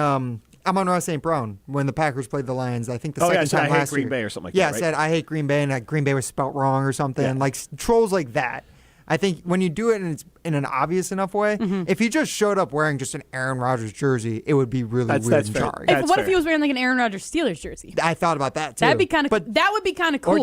Speaker 2: Amon-Ra St. Brown when the Packers played the Lions? I think the second
Speaker 8: said,
Speaker 2: time
Speaker 8: I hate
Speaker 2: last
Speaker 8: Green
Speaker 2: year.
Speaker 8: Bay or something like
Speaker 2: yeah,
Speaker 8: that, right?
Speaker 2: said I hate Green Bay and Green Bay was spelt wrong or something.
Speaker 8: Yeah.
Speaker 2: Like trolls like that. I think when you do it and it's in an obvious enough way, if he just showed up wearing just an Aaron Rodgers jersey, it would be really weird
Speaker 8: that's
Speaker 2: and
Speaker 8: fair.
Speaker 2: jarring.
Speaker 9: What if he was wearing like an Aaron Rodgers Steelers jersey?
Speaker 2: I thought about that too.
Speaker 9: That'd be kind of. That would be kind of cool.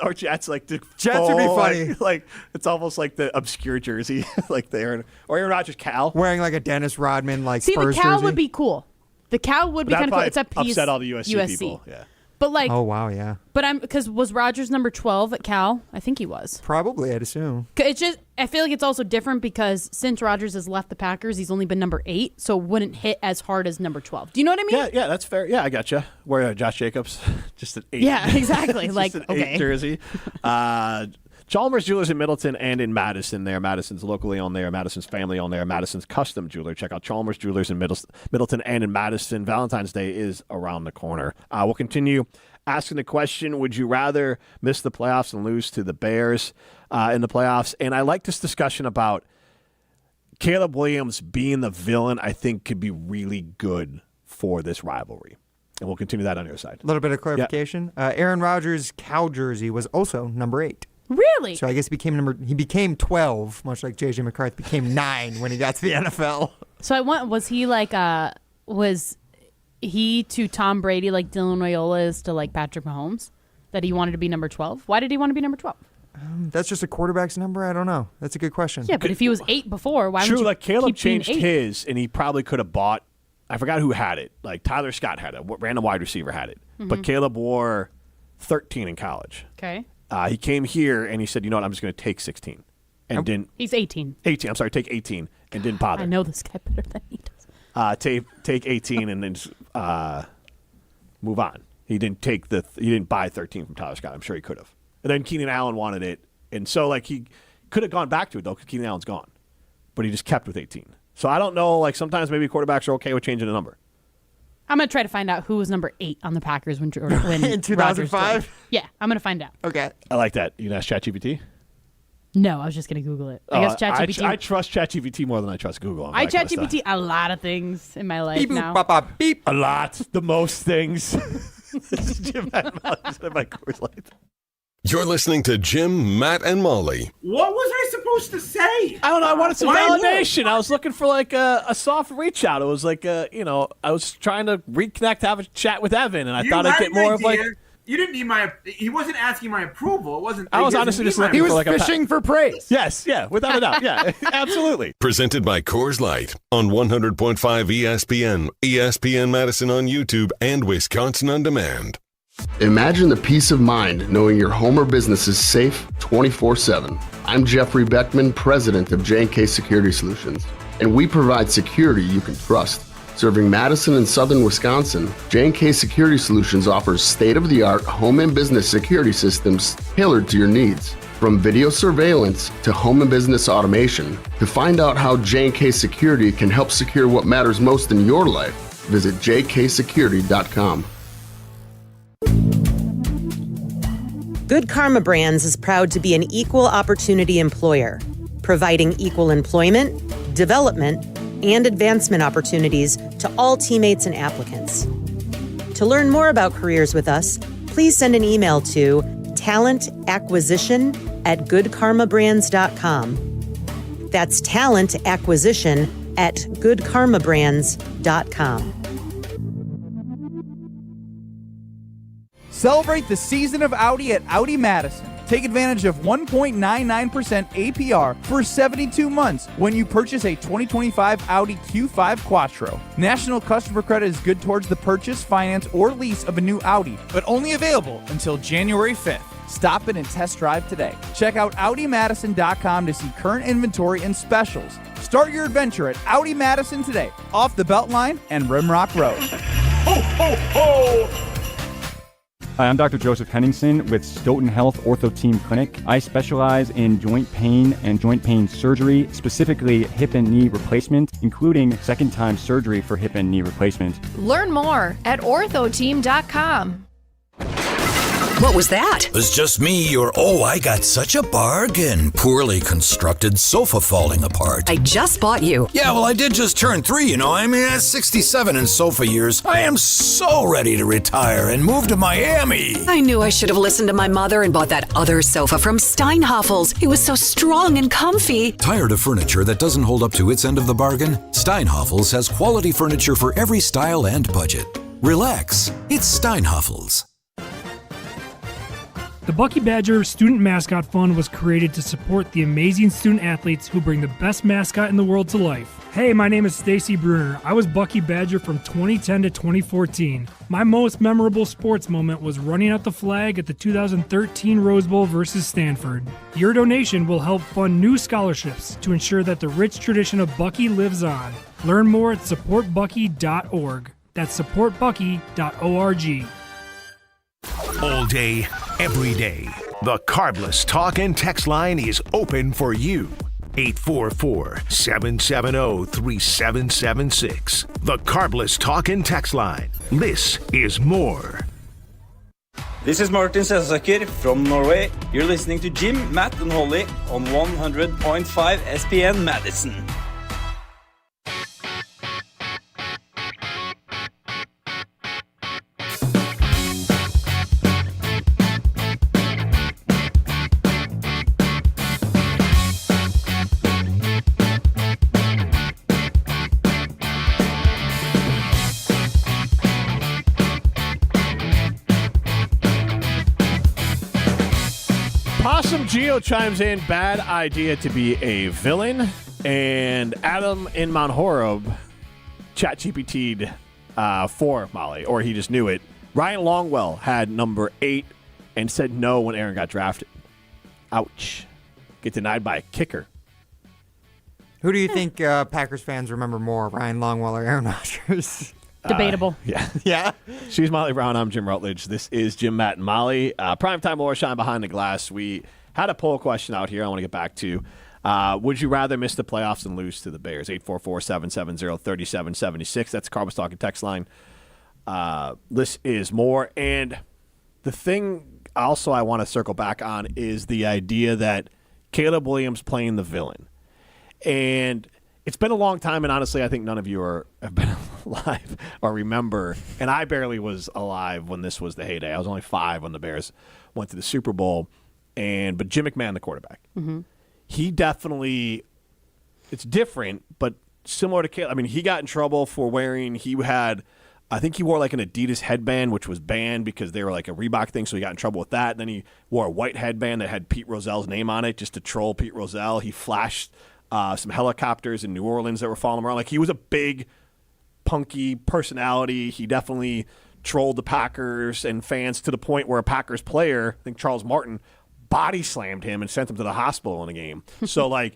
Speaker 8: Or Jets, like the
Speaker 2: Jets would be funny.
Speaker 8: Like it's almost like the obscure jersey, like the Aaron Rodgers cowl.
Speaker 2: Wearing like a Dennis Rodman like
Speaker 9: See,
Speaker 2: Spurs
Speaker 9: the cow
Speaker 2: jersey.
Speaker 9: would be cool. The cow would be
Speaker 8: That'd
Speaker 9: kind of cool.
Speaker 8: probably
Speaker 9: Except he's
Speaker 8: upset all the USC people. Yeah.
Speaker 9: But like,
Speaker 2: Oh wow, yeah.
Speaker 9: but because was Rodgers number 12 at Cal? I think he was.
Speaker 2: Probably, I'd assume.
Speaker 9: It's just I feel like it's also different because since Rodgers has left the Packers, he's only been number 8, so it wouldn't hit as hard as number 12. Do you know what I mean?
Speaker 8: Yeah, that's fair. Yeah, I gotcha. Where Josh Jacobs, just an 8.
Speaker 9: Yeah, exactly.
Speaker 8: Just
Speaker 9: Like,
Speaker 8: an
Speaker 9: okay.
Speaker 8: 8 jersey. Chalmers Jewelers in Middleton and in Madison there. Madison's locally owned there. Madison's family owned there. Madison's custom jeweler. Check out Chalmers Jewelers in Middleton and in Madison. Valentine's Day is around the corner. We'll continue asking the question, would you rather miss the playoffs and lose to the Bears in the playoffs? And I like this discussion about Caleb Williams being the villain. I think could be really good for this rivalry. And we'll continue that on your side.
Speaker 2: A little bit of clarification. Aaron Rodgers' cow jersey was also number 8.
Speaker 9: Really?
Speaker 2: So I guess he became 12, much like J.J. McCarthy became 9 when he got to the NFL.
Speaker 9: So was he like was he to Tom Brady like Dylan Raiola is to like Patrick Mahomes, that he wanted to be number 12? Why did he want to be number 12?
Speaker 2: That's just a quarterback's number? I don't know. That's a good question.
Speaker 9: Yeah, but if he was 8 before, why
Speaker 8: True,
Speaker 9: would you
Speaker 8: like Caleb
Speaker 9: keep being
Speaker 8: changed
Speaker 9: 8?
Speaker 8: his, and he probably could have bought. I forgot who had it. Like Tyler Scott had it. Random wide receiver had it. But Caleb wore 13 in college.
Speaker 9: Okay.
Speaker 8: He came here and he said, "You know what? I'm just going to take 16," and didn't.
Speaker 9: He's 18.
Speaker 8: 18. I'm sorry, take 18 and didn't bother.
Speaker 9: I know this guy better than he does.
Speaker 8: Take 18 and then move on. He didn't buy 13 from Tyler Scott. I'm sure he could have. And then Keenan Allen wanted it, and so like he could have gone back to it though, because Keenan Allen's gone, but he just kept with 18. So I don't know. Like sometimes maybe quarterbacks are okay with changing the number.
Speaker 9: I'm gonna try to find out who was number 8 on the Packers when
Speaker 2: In 2005?
Speaker 9: Yeah, I'm gonna find out.
Speaker 2: Okay.
Speaker 8: I like that. You can ask ChatGPT.
Speaker 9: No, I was just gonna Google it. I guess ChatGPT.
Speaker 8: I trust ChatGPT more than I trust Google. on
Speaker 9: I
Speaker 8: that kind of stuff.
Speaker 9: ChatGPT a lot of things in my life
Speaker 2: Beep, boop,
Speaker 9: now.
Speaker 2: bop, bop, beep.
Speaker 8: A lot. The most things. This is Jim Matt Molly by Coors Light.
Speaker 1: You're listening to Jim, Matt, and Molly.
Speaker 19: What was I supposed to say?
Speaker 8: I don't know. I wanted some
Speaker 19: Why
Speaker 8: validation. I was looking for like a soft reach out. It was like I was trying to reconnect, have a chat with Evan, and I thought I'd get more of like.
Speaker 19: You didn't need my. He wasn't asking my approval. It wasn't.
Speaker 8: I was honestly just looking for like
Speaker 2: fishing for praise.
Speaker 8: Yes, yeah, without a doubt. Yeah, absolutely.
Speaker 1: Presented by Coors Light on 100.5 ESPN, ESPN Madison on YouTube, and Wisconsin On Demand.
Speaker 20: Imagine the peace of mind knowing your home or business is safe 24/7. I'm Jeffrey Beckman, president of J&K Security Solutions, and we provide security you can trust. Serving Madison and southern Wisconsin, J&K Security Solutions offers state-of-the-art home and business security systems tailored to your needs. From video surveillance to home and business automation, to find out how J&K Security can help secure what matters most in your life, visit jksecurity.com.
Speaker 21: Good Karma Brands is proud to be an equal opportunity employer, providing equal employment, development, and advancement opportunities to all teammates and applicants. To learn more about careers with us, please send an email to talentacquisition@goodkarmabrands.com. That's talentacquisition@goodkarmabrands.com.
Speaker 22: Celebrate the season of Audi at Audi Madison. Take advantage of 1.99% APR for 72 months when you purchase a 2025 Audi Q5 Quattro. National customer credit is good towards the purchase, finance, or lease of a new Audi, but only available until January 5th. Stop in and test drive today. Check out AudiMadison.com to see current inventory and specials. Start your adventure at Audi Madison today, off the Beltline and Rimrock Road.
Speaker 19: Ho, ho, ho!
Speaker 23: Hi, I'm Dr. Joseph Henningsen with Stoughton Health Ortho Team Clinic. I specialize in joint pain and joint pain surgery, specifically hip and knee replacement, including second-time surgery for hip and knee replacement.
Speaker 24: Learn more at orthoteam.com.
Speaker 25: What was that? It was just me or, I got such a bargain. Poorly constructed sofa falling apart.
Speaker 24: I just bought you.
Speaker 25: Yeah, well, I did just turn 3, I mean, that's 67 in sofa years. I am so ready to retire and move to Miami.
Speaker 24: I knew I should have listened to my mother and bought that other sofa from Steinhafels. It was so strong and comfy.
Speaker 25: Tired of furniture that doesn't hold up to its end of the bargain? Steinhafels has quality furniture for every style and budget. Relax. It's Steinhafels.
Speaker 26: The Bucky Badger Student Mascot Fund was created to support the amazing student athletes who bring the best mascot in the world to life. Hey, my name is Stacy Bruner. I was Bucky Badger from 2010 to 2014. My most memorable sports moment was running out the flag at the 2013 Rose Bowl versus Stanford. Your donation will help fund new scholarships to ensure that the rich tradition of Bucky lives on. Learn more at supportbucky.org. That's supportbucky.org.
Speaker 27: All day, every day, the Carbless Talk and Text line is open for you. 844-770-3776. The Carbless Talk and Text line. This is more.
Speaker 10: This is Martin Selsaker from Norway. You're listening to Jim, Matt, and Holly on 100.5 ESPN Madison.
Speaker 8: Possum Geo chimes in, bad idea to be a villain. And Adam in Mount Horeb ChatGPT'd for Molly, or he just knew it. Ryan Longwell had number 8 and said no when Aaron got drafted. Ouch. Get denied by a kicker.
Speaker 2: Who do you think Packers fans remember more, Ryan Longwell or Aaron Rodgers?
Speaker 9: Debatable.
Speaker 8: Yeah.
Speaker 2: Yeah.
Speaker 8: She's Molly Brown. I'm Jim Rutledge. This is Jim, Matt, and Molly. Primetime Laura Shine Behind the Glass. We had a poll question out here I want to get back to. Would you rather miss the playoffs than lose to the Bears? 844-770-3776. That's Carlos Talking text line. This is more. And the thing also I want to circle back on is the idea that Caleb Williams playing the villain. And it's been a long time, and honestly, I think none of you have been alive or remember. And I barely was alive when this was the heyday. I was only 5 when the Bears went to the Super Bowl. But Jim McMahon, the quarterback, he definitely, it's different, but similar to Caleb. I mean, he got in trouble for he had I think he wore like an Adidas headband, which was banned because they were like a Reebok thing, so he got in trouble with that. And then he wore a white headband that had Pete Rozelle's name on it just to troll Pete Rozelle. He flashed some helicopters in New Orleans that were following him around. Like, he was a big, punky personality. He definitely trolled the Packers and fans to the point where a Packers player, I think Charles Martin, body slammed him and sent him to the hospital in a game. So, like,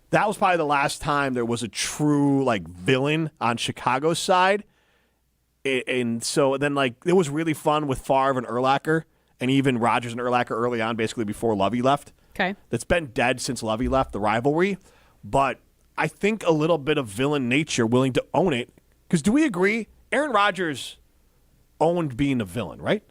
Speaker 8: that was probably the last time there was a true, like, villain on Chicago's side. And so then, like, it was really fun with Favre and Urlacher, and even Rodgers and Urlacher early on, basically before Lovey left.
Speaker 9: Okay.
Speaker 8: That's been dead since Lovey left, the rivalry. But I think a little bit of villain nature, willing to own it. Because do we agree? Aaron Rodgers owned being a villain, right?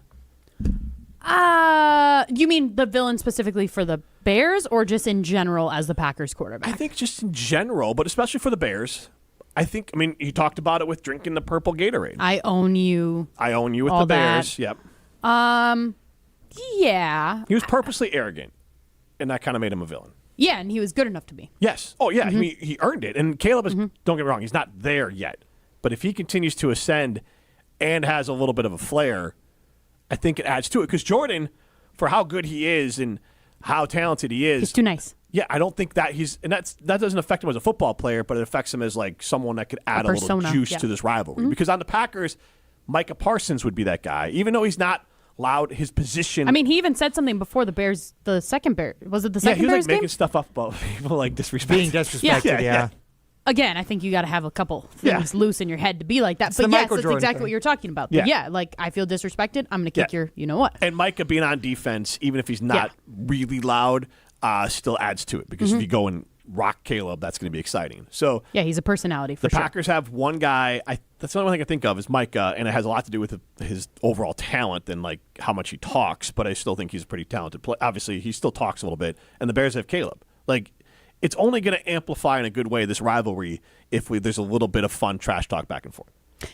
Speaker 9: You mean the villain specifically for the Bears, or just in general as the Packers quarterback?
Speaker 8: I think just in general, but especially for the Bears. I mean, he talked about it with drinking the purple Gatorade.
Speaker 9: I own you.
Speaker 8: I own you with the Bears. Yep.
Speaker 9: Yeah.
Speaker 8: He was purposely arrogant, and that kind of made him a villain.
Speaker 9: Yeah, and he was good enough to be.
Speaker 8: Yes. Oh, yeah. He earned it. And Caleb is, don't get me wrong, he's not there yet. But if he continues to ascend and has a little bit of a flair, I think it adds to it. Because Jordan, for how good he is and how talented he is,
Speaker 9: he's too nice.
Speaker 8: Yeah, I don't think that that doesn't affect him as a football player, but it affects him as like someone that could add a little juice to this rivalry. Because on the Packers, Micah Parsons would be that guy, even though he's not loud. His position.
Speaker 9: I mean, he even said something before the Bears, the second Bear. Was it the second
Speaker 8: Bears game? Yeah, he was
Speaker 9: Bears
Speaker 8: like making stuff up about people like disrespecting.
Speaker 2: Being disrespected, yeah.
Speaker 9: Again, I think you got to have a couple things loose in your head to be like that.
Speaker 2: It's
Speaker 9: but
Speaker 2: the
Speaker 9: yes,
Speaker 2: Michael
Speaker 9: that's
Speaker 2: Jordan
Speaker 9: exactly
Speaker 2: thing.
Speaker 9: what you're talking about.
Speaker 8: Yeah.
Speaker 9: Like, I feel disrespected, I'm going to kick your you-know-what.
Speaker 8: And Micah being on defense, even if he's not really loud, still adds to it. Because if you go and rock Caleb, that's going to be exciting. So
Speaker 9: yeah, he's a personality for
Speaker 8: the Packers have one guy. That's the only thing I can think of is Micah, and it has a lot to do with his overall talent than like how much he talks. But I still think he's a pretty talented player. Obviously, he still talks a little bit, and the Bears have Caleb. Like, it's only going to amplify in a good way this rivalry if there's a little bit of fun trash talk back and forth.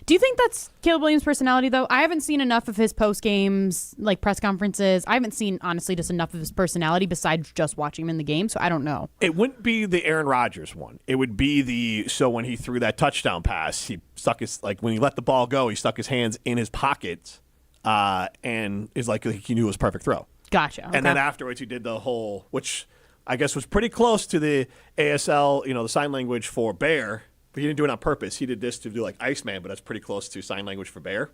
Speaker 9: Do you think that's Caleb Williams' personality, though? I haven't seen enough of his post-games, like press conferences. I haven't seen, honestly, just enough of his personality besides just watching him in the game, so I don't know.
Speaker 8: It wouldn't be the Aaron Rodgers one. It would be so when he threw that touchdown pass, he stuck when he let the ball go, he stuck his hands in his pockets and is like he knew it was a perfect throw.
Speaker 9: Gotcha. Okay.
Speaker 8: And then afterwards he did the whole, which I guess was pretty close to the ASL, the sign language for bear. But he didn't do it on purpose. He did this to do like Iceman, but that's pretty close to sign language for bear.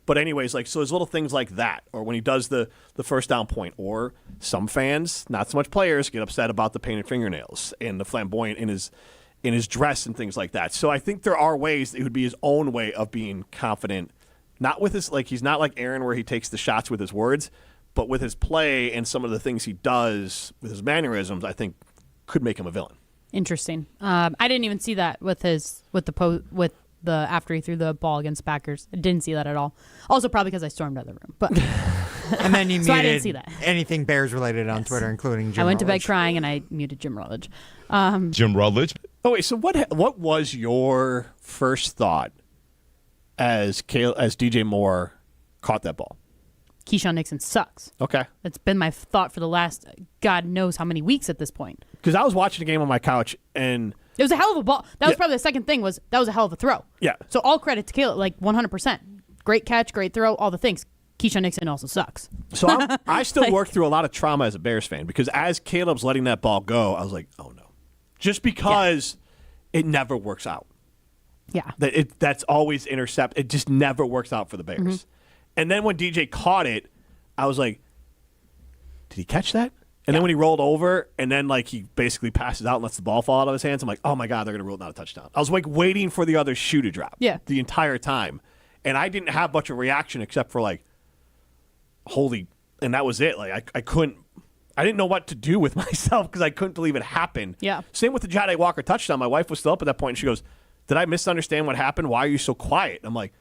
Speaker 8: But anyways, so there's little things like that. Or when he does the first down point. Or some fans, not so much players, get upset about the painted fingernails and the flamboyant in his dress and things like that. So I think there are ways that it would be his own way of being confident. Not with his, he's not like Aaron where he takes the shots with his words, but with his play and some of the things he does with his mannerisms, I think could make him a villain.
Speaker 9: Interesting. I didn't even see that with the after he threw the ball against Packers. I didn't see that at all. Also, probably because I stormed out of the room. But
Speaker 2: and then you
Speaker 9: so I
Speaker 2: muted
Speaker 9: didn't see that.
Speaker 2: Anything Bears related on Twitter, including Jim.
Speaker 9: I went to bed
Speaker 2: Rutledge.
Speaker 9: crying and I muted Jim Rutledge.
Speaker 3: Jim Rutledge.
Speaker 8: Oh wait, so what was your first thought as DJ Moore caught that ball?
Speaker 9: Keyshawn Nixon sucks.
Speaker 8: Okay.
Speaker 9: That's been my thought for the last God knows how many weeks at this point.
Speaker 8: Because I was watching the game on my couch and
Speaker 9: it was a hell of a ball. That was probably the second thing that was a hell of a throw.
Speaker 8: Yeah.
Speaker 9: So all credit to Caleb, 100%. Great catch, great throw, all the things. Keyshawn Nixon also sucks.
Speaker 8: So I still work through a lot of trauma as a Bears fan because as Caleb's letting that ball go, I was like, oh no. Just because it never works out.
Speaker 9: Yeah.
Speaker 8: That's always intercept. It just never works out for the Bears. Mm-hmm. And then when DJ caught it, I was like, did he catch that? And then when he rolled over and then he basically passes out and lets the ball fall out of his hands, I'm like, oh my God, they're going to rule it not a touchdown. I was waiting for the other shoe to drop the entire time. And I didn't have much of a reaction except for holy, and that was it. I didn't know what to do with myself because I couldn't believe it happened.
Speaker 9: Yeah.
Speaker 8: Same with the Jade Walker touchdown. My wife was still up at that point and she goes, did I misunderstand what happened? Why are you so quiet? I'm like,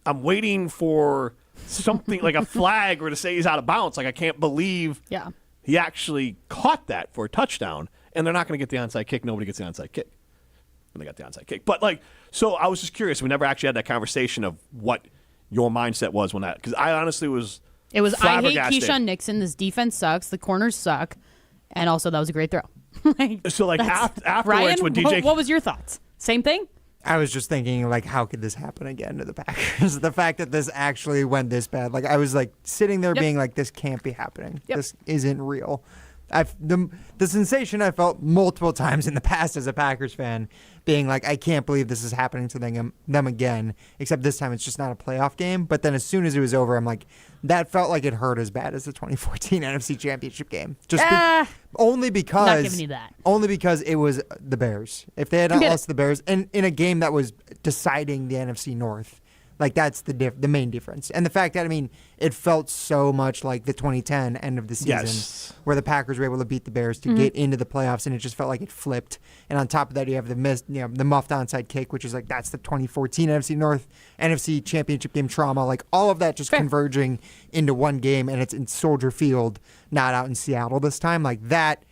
Speaker 8: I'm waiting for something like a flag or to say he's out of bounds. I can't believe he actually caught that for a touchdown, and they're not going to get the onside kick. Nobody gets the onside kick when they got the onside kick. But so I was just curious. We never actually had that conversation of what your mindset was when that, because I honestly was.
Speaker 9: It was I hate Keyshawn Nixon. This defense sucks. The corners suck, and also that was a great throw.
Speaker 8: So afterwards
Speaker 9: Ryan,
Speaker 8: when DJ,
Speaker 9: what was your thoughts? Same thing.
Speaker 2: I was just thinking, like, how could this happen again to the Packers? The fact that this actually went this bad. Like, I was, like, sitting there being like, this can't be happening. This isn't real. The sensation I felt multiple times in the past as a Packers fan, being like, I can't believe this is happening to them again, except this time it's just not a playoff game. But then as soon as it was over, I'm like, that felt like it hurt as bad as the 2014 NFC Championship game. Just only because
Speaker 9: not giving you that.
Speaker 2: Only because it was the Bears. If they had not lost the Bears, and in a game that was deciding the NFC North, like that's the main difference. And the fact that, I mean, it felt so much like the 2010 end of the season where the Packers were able to beat the Bears to get into the playoffs, and it just felt like it flipped. And on top of that, you have the muffed onside kick, which is like that's the 2014 NFC Championship game trauma. Like all of that just converging into one game, and it's in Soldier Field, not out in Seattle this time. Like that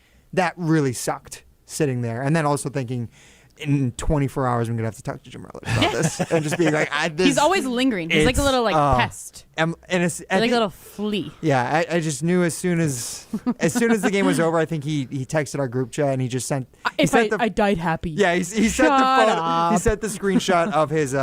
Speaker 2: really sucked sitting there. And then also thinking, in 24 hours, I'm going to have to talk to Jim Rutledge about this. And just being like,
Speaker 9: he's always lingering. He's like a little pest.
Speaker 2: And it's
Speaker 9: like a little flea.
Speaker 2: Yeah, I just knew as soon as the game was over, I think he texted our group chat and he just sent.
Speaker 9: I died happy.
Speaker 2: Yeah, he sent the photo. He sent the screenshot of his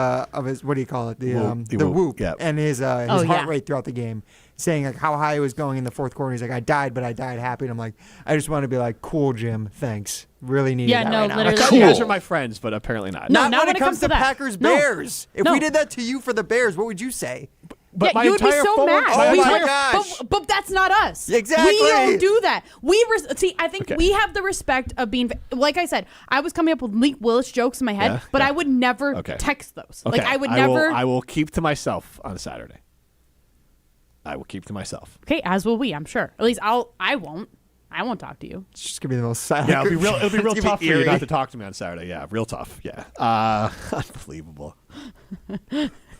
Speaker 2: what do you call it? The whoop and his heart rate throughout the game, saying like how high it was going in the fourth quarter. He's like, I died, but I died happy. And I'm like, I just want to be like, cool, Jim, thanks. Really needed that right now.
Speaker 8: I thought you guys are my friends, but apparently not.
Speaker 2: Not when it comes to Packers Bears. If we did that to you for the Bears, what would you say?
Speaker 9: But you would be so mad.
Speaker 2: Oh my gosh!
Speaker 9: But that's not us.
Speaker 2: Exactly.
Speaker 9: We don't do that. I think we have the respect of being. Like I said, I was coming up with Malik Willis jokes in my head, but I would never text those.
Speaker 8: Okay.
Speaker 9: Like I would never.
Speaker 8: I will keep to myself on Saturday. I will keep to myself.
Speaker 9: Okay, as will we. I'm sure. At least I won't. I won't talk to you.
Speaker 2: It's just gonna be the most silent.
Speaker 8: Yeah, it'll be real tough for you not to talk to me on Saturday. Yeah, real tough. Yeah, unbelievable.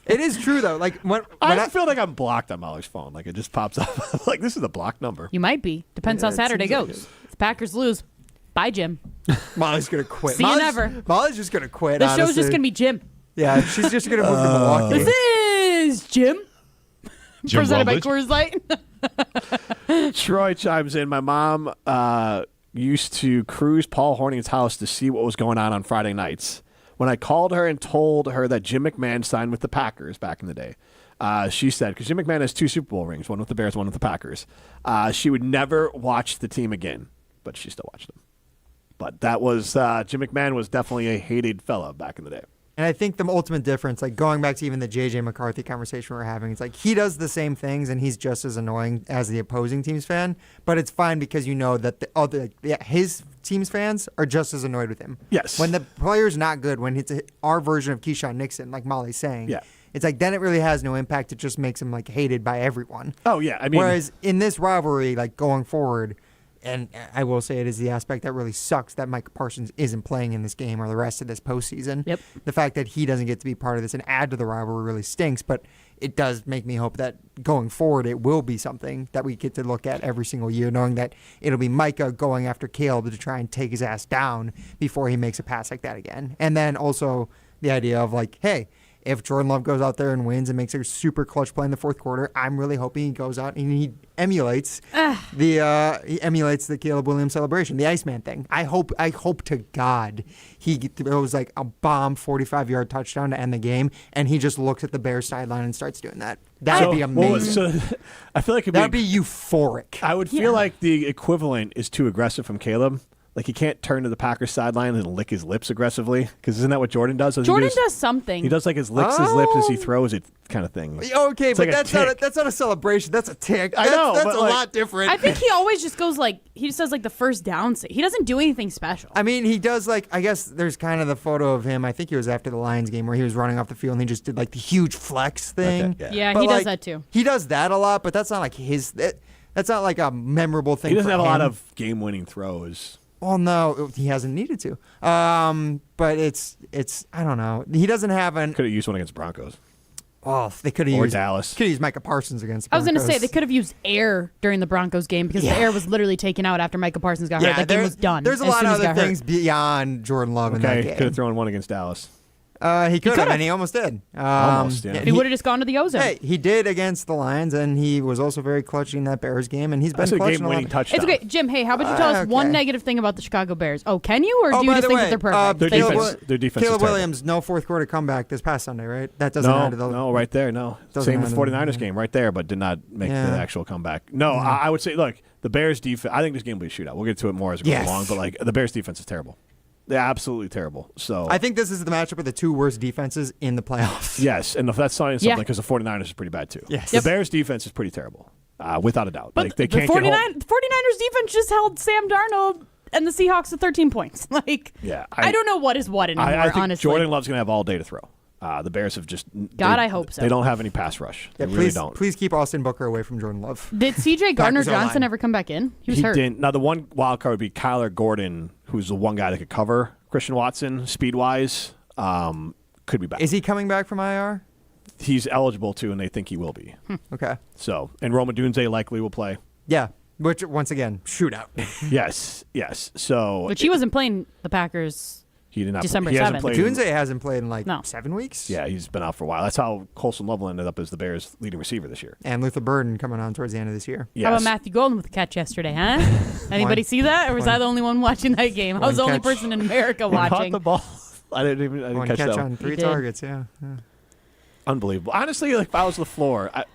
Speaker 2: It is true though. Like when
Speaker 8: I feel like I'm blocked on Molly's phone. Like it just pops up. Like this is a blocked number.
Speaker 9: You might be. Depends how Saturday goes. If the Packers lose, bye, Jim.
Speaker 2: Molly's gonna quit.
Speaker 9: See you never.
Speaker 2: Molly's just gonna quit.
Speaker 9: The show's just gonna be Jim.
Speaker 2: Yeah, she's just gonna move to Milwaukee.
Speaker 9: This is Jim. Presented by Coors Light.
Speaker 8: Troy chimes in. My mom used to cruise Paul Horning's house to see what was going on Friday nights. When I called her and told her that Jim McMahon signed with the Packers back in the day, she said, because Jim McMahon has 2 Super Bowl rings, one with the Bears, one with the Packers, she would never watch the team again, but she still watched them. But that was, Jim McMahon was definitely a hated fella back in the day.
Speaker 2: And I think the ultimate difference, like going back to even the J.J. McCarthy conversation we were having, it's like he does the same things and he's just as annoying as the opposing team's fan. But it's fine because you know that his team's fans are just as annoyed with him.
Speaker 8: Yes.
Speaker 2: When the player's not good, when it's our version of Keyshawn Nixon, like Molly's saying, it's like then it really has no impact. It just makes him like hated by everyone.
Speaker 8: Oh, yeah. I mean,
Speaker 2: whereas in this rivalry, like going forward, and I will say it is the aspect that really sucks that Micah Parsons isn't playing in this game or the rest of this postseason.
Speaker 9: Yep.
Speaker 2: The fact that he doesn't get to be part of this and add to the rivalry really stinks, but it does make me hope that going forward it will be something that we get to look at every single year, knowing that it'll be Micah going after Caleb to try and take his ass down before he makes a pass like that again. And then also the idea of like, hey, if Jordan Love goes out there and wins and makes a super clutch play in the fourth quarter, I'm really hoping he goes out and he emulates the Caleb Williams celebration, the Iceman thing. I hope to God he throws like a bomb 45-yard touchdown to end the game, and he just looks at the Bears sideline and starts doing that. That'd be amazing.
Speaker 8: I feel like
Speaker 2: that'd be euphoric.
Speaker 8: I would feel like the equivalent is too aggressive from Caleb. Like, he can't turn to the Packers sideline and lick his lips aggressively, because isn't that what Jordan does?
Speaker 9: Jordan does something.
Speaker 8: He does like licks his lips as he throws it, kind of thing.
Speaker 2: Okay, but that's not a celebration. That's a tick.
Speaker 8: I know,
Speaker 2: that's a lot different.
Speaker 9: I think he always just goes he just does like the first down. He doesn't do anything special.
Speaker 2: I mean, he does I guess there's kind of the photo of him. I think it was after the Lions game where he was running off the field and he just did like the huge flex thing.
Speaker 9: Okay, yeah, he does that too.
Speaker 2: He does that a lot, but that's not like that's not like a memorable thing.
Speaker 8: He doesn't
Speaker 2: for
Speaker 8: have
Speaker 2: him.
Speaker 8: a lot of game-winning throws.
Speaker 2: Well, no, he hasn't needed to. But it's I don't know. He doesn't have an.
Speaker 8: Could have used one against Broncos.
Speaker 2: Oh, they could have
Speaker 8: used
Speaker 2: Dallas. Could have used Micah Parsons against the
Speaker 9: I was
Speaker 2: Broncos.
Speaker 9: going to say they could have used air during the Broncos game because the air was literally taken out after Micah Parsons got hurt. That game was done.
Speaker 2: There's a lot of other things beyond Jordan Love in that game.
Speaker 8: Could have thrown one against Dallas.
Speaker 2: He could have, and he almost did.
Speaker 8: Almost, yeah.
Speaker 9: He would have just gone to the ozone.
Speaker 2: Hey, he did against the Lions, and he was also very clutch in that Bears game, and he's been clutch in a
Speaker 8: game-winning touchdown.
Speaker 9: It's okay. Jim, hey, how about you tell us one negative thing about the Chicago Bears? Oh, can you, or do you just think that they're perfect?
Speaker 8: Their defense is
Speaker 2: Caleb
Speaker 8: terrible.
Speaker 2: Williams, no fourth quarter comeback this past Sunday, right? That doesn't matter.
Speaker 8: No, right there, no. Same with 49ers game, right there, but did not make the actual comeback. No, I would say, look, the Bears defense, I think this game will be a shootout. We'll get to it more as we go along, but the Bears defense is terrible. They're absolutely terrible. So
Speaker 2: I think this is the matchup of the two worst defenses in the playoffs.
Speaker 8: Yes, and that's saying something because the 49ers is pretty bad too.
Speaker 2: Yes.
Speaker 8: The Bears defense is pretty terrible, without a doubt.
Speaker 9: But
Speaker 8: they
Speaker 9: the
Speaker 8: can't
Speaker 9: 49ers defense just held Sam Darnold and the Seahawks to 13 points. I don't know what is what anymore,
Speaker 8: I think
Speaker 9: honestly.
Speaker 8: Jordan Love's going to have all day to throw. The Bears have just...
Speaker 9: I hope so.
Speaker 8: They don't have any pass rush.
Speaker 2: Yeah,
Speaker 8: they really don't.
Speaker 2: Please keep Austin Booker away from Jordan Love.
Speaker 9: Did C.J. Gardner-Johnson ever come back in? He was hurt.
Speaker 8: Didn't. Now, the one wild card would be Kyler Gordon, who's the one guy that could cover Christian Watson speed-wise. Could be back.
Speaker 2: Is he coming back from IR?
Speaker 8: He's eligible to, and they think he will be.
Speaker 2: Okay.
Speaker 8: So, and Roma Dunze likely will play.
Speaker 2: Yeah, which, once again, shootout.
Speaker 8: Yes. So,
Speaker 9: But he wasn't playing the Packers...
Speaker 8: He did not.
Speaker 9: December
Speaker 8: he
Speaker 9: 7th.
Speaker 2: Dunze hasn't played in 7 weeks.
Speaker 8: Yeah, he's been out for a while. That's how Colson Lovell ended up as the Bears' leading receiver this year.
Speaker 2: And Luther Burden coming on towards the end of this year.
Speaker 8: Yes.
Speaker 9: How about Matthew Golden with the catch yesterday, huh? Anybody see that? Or was I the only one watching that game? I was the only person in America watching.
Speaker 8: Caught the ball. I didn't
Speaker 2: One
Speaker 8: catch
Speaker 2: catch
Speaker 8: that
Speaker 2: on 3 targets, yeah.
Speaker 8: Unbelievable. Honestly, if I was LaFleur,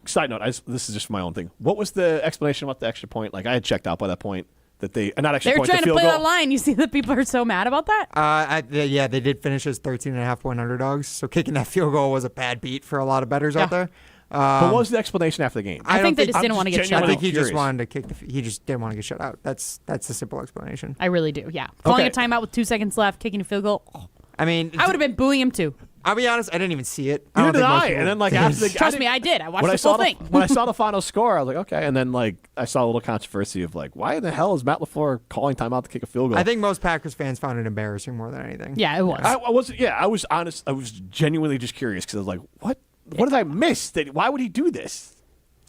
Speaker 8: side note, this is just my own thing. What was the explanation about the extra point? I had checked out by that point. That they not extra
Speaker 9: They're
Speaker 8: point,
Speaker 9: trying
Speaker 8: the
Speaker 9: to
Speaker 8: field
Speaker 9: play
Speaker 8: goal.
Speaker 9: that line. You see that people are so mad about that?
Speaker 2: Yeah, they did finish as 13.5-point underdogs. So kicking that field goal was a bad beat for a lot of bettors out there.
Speaker 8: But what was the explanation after the game?
Speaker 9: I think they just didn't want to get shut out.
Speaker 2: I think he just wanted to kick. He just didn't want to get shut out. That's the simple explanation.
Speaker 9: I really do. Yeah, calling a timeout with 2 seconds left, kicking a field goal.
Speaker 2: I mean,
Speaker 9: I would have been booing him too.
Speaker 2: I'll be honest, I didn't even see it.
Speaker 8: Neither did I. And then after the
Speaker 9: Trust me, I did. I watched the full thing.
Speaker 8: When I saw the final score, I was like, okay. And then I saw a little controversy of why the hell is Matt LaFleur calling timeout to kick a field goal?
Speaker 2: I think most Packers fans found it embarrassing more than anything.
Speaker 9: Yeah, it was.
Speaker 8: I was honest. I was genuinely just curious because I was like, what did I miss? Why would he do this?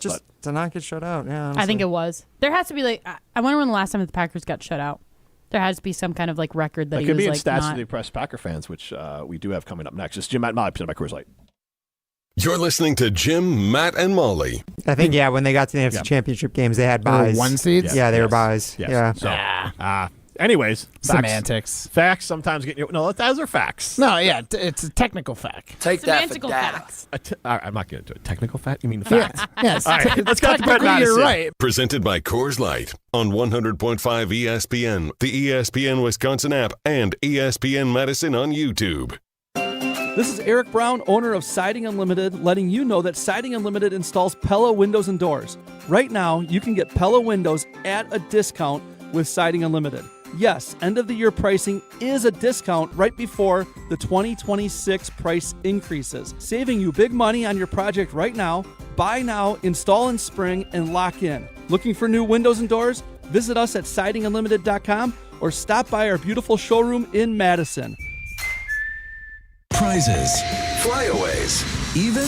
Speaker 2: Just to not get shut out. Yeah, honestly.
Speaker 9: I think it was. There has to be I wonder when the last time that the Packers got shut out. There has to be some kind of record that he
Speaker 8: could
Speaker 9: was
Speaker 8: be in stats
Speaker 9: not.
Speaker 8: to the oppressed Packer fans, which we do have coming up next. It's Jim, Matt, and Molly, presented by Coors Light.
Speaker 1: You're listening to Jim, Matt, and Molly.
Speaker 2: I think when they got to the NFC Championship games, they had buys.
Speaker 3: 1 seeds.
Speaker 2: Yeah, they were buys.
Speaker 8: Yes.
Speaker 2: Yeah.
Speaker 8: So, anyways,
Speaker 3: semantics.
Speaker 8: Facts sometimes get you. No, those are facts.
Speaker 3: No, yeah, it's a technical fact.
Speaker 4: Take
Speaker 9: Semantical facts.
Speaker 8: I'm not getting into it. Technical fact? You mean the facts?
Speaker 3: Yes.
Speaker 8: All right, let's go to Brett Madison.
Speaker 3: You're right.
Speaker 1: Presented by Coors Light on 100.5 ESPN, the ESPN Wisconsin app, and ESPN Madison on YouTube.
Speaker 5: This is Eric Brown, owner of Siding Unlimited, letting you know that Siding Unlimited installs Pella windows and doors. Right now, you can get Pella windows at a discount with Siding Unlimited. Yes, end-of-the-year pricing is a discount right before the 2026 price increases, saving you big money on your project right now. Buy now, install in spring, and lock in. Looking for new windows and doors? Visit us at sidingunlimited.com or stop by our beautiful showroom in Madison.
Speaker 6: Prizes, flyaways, even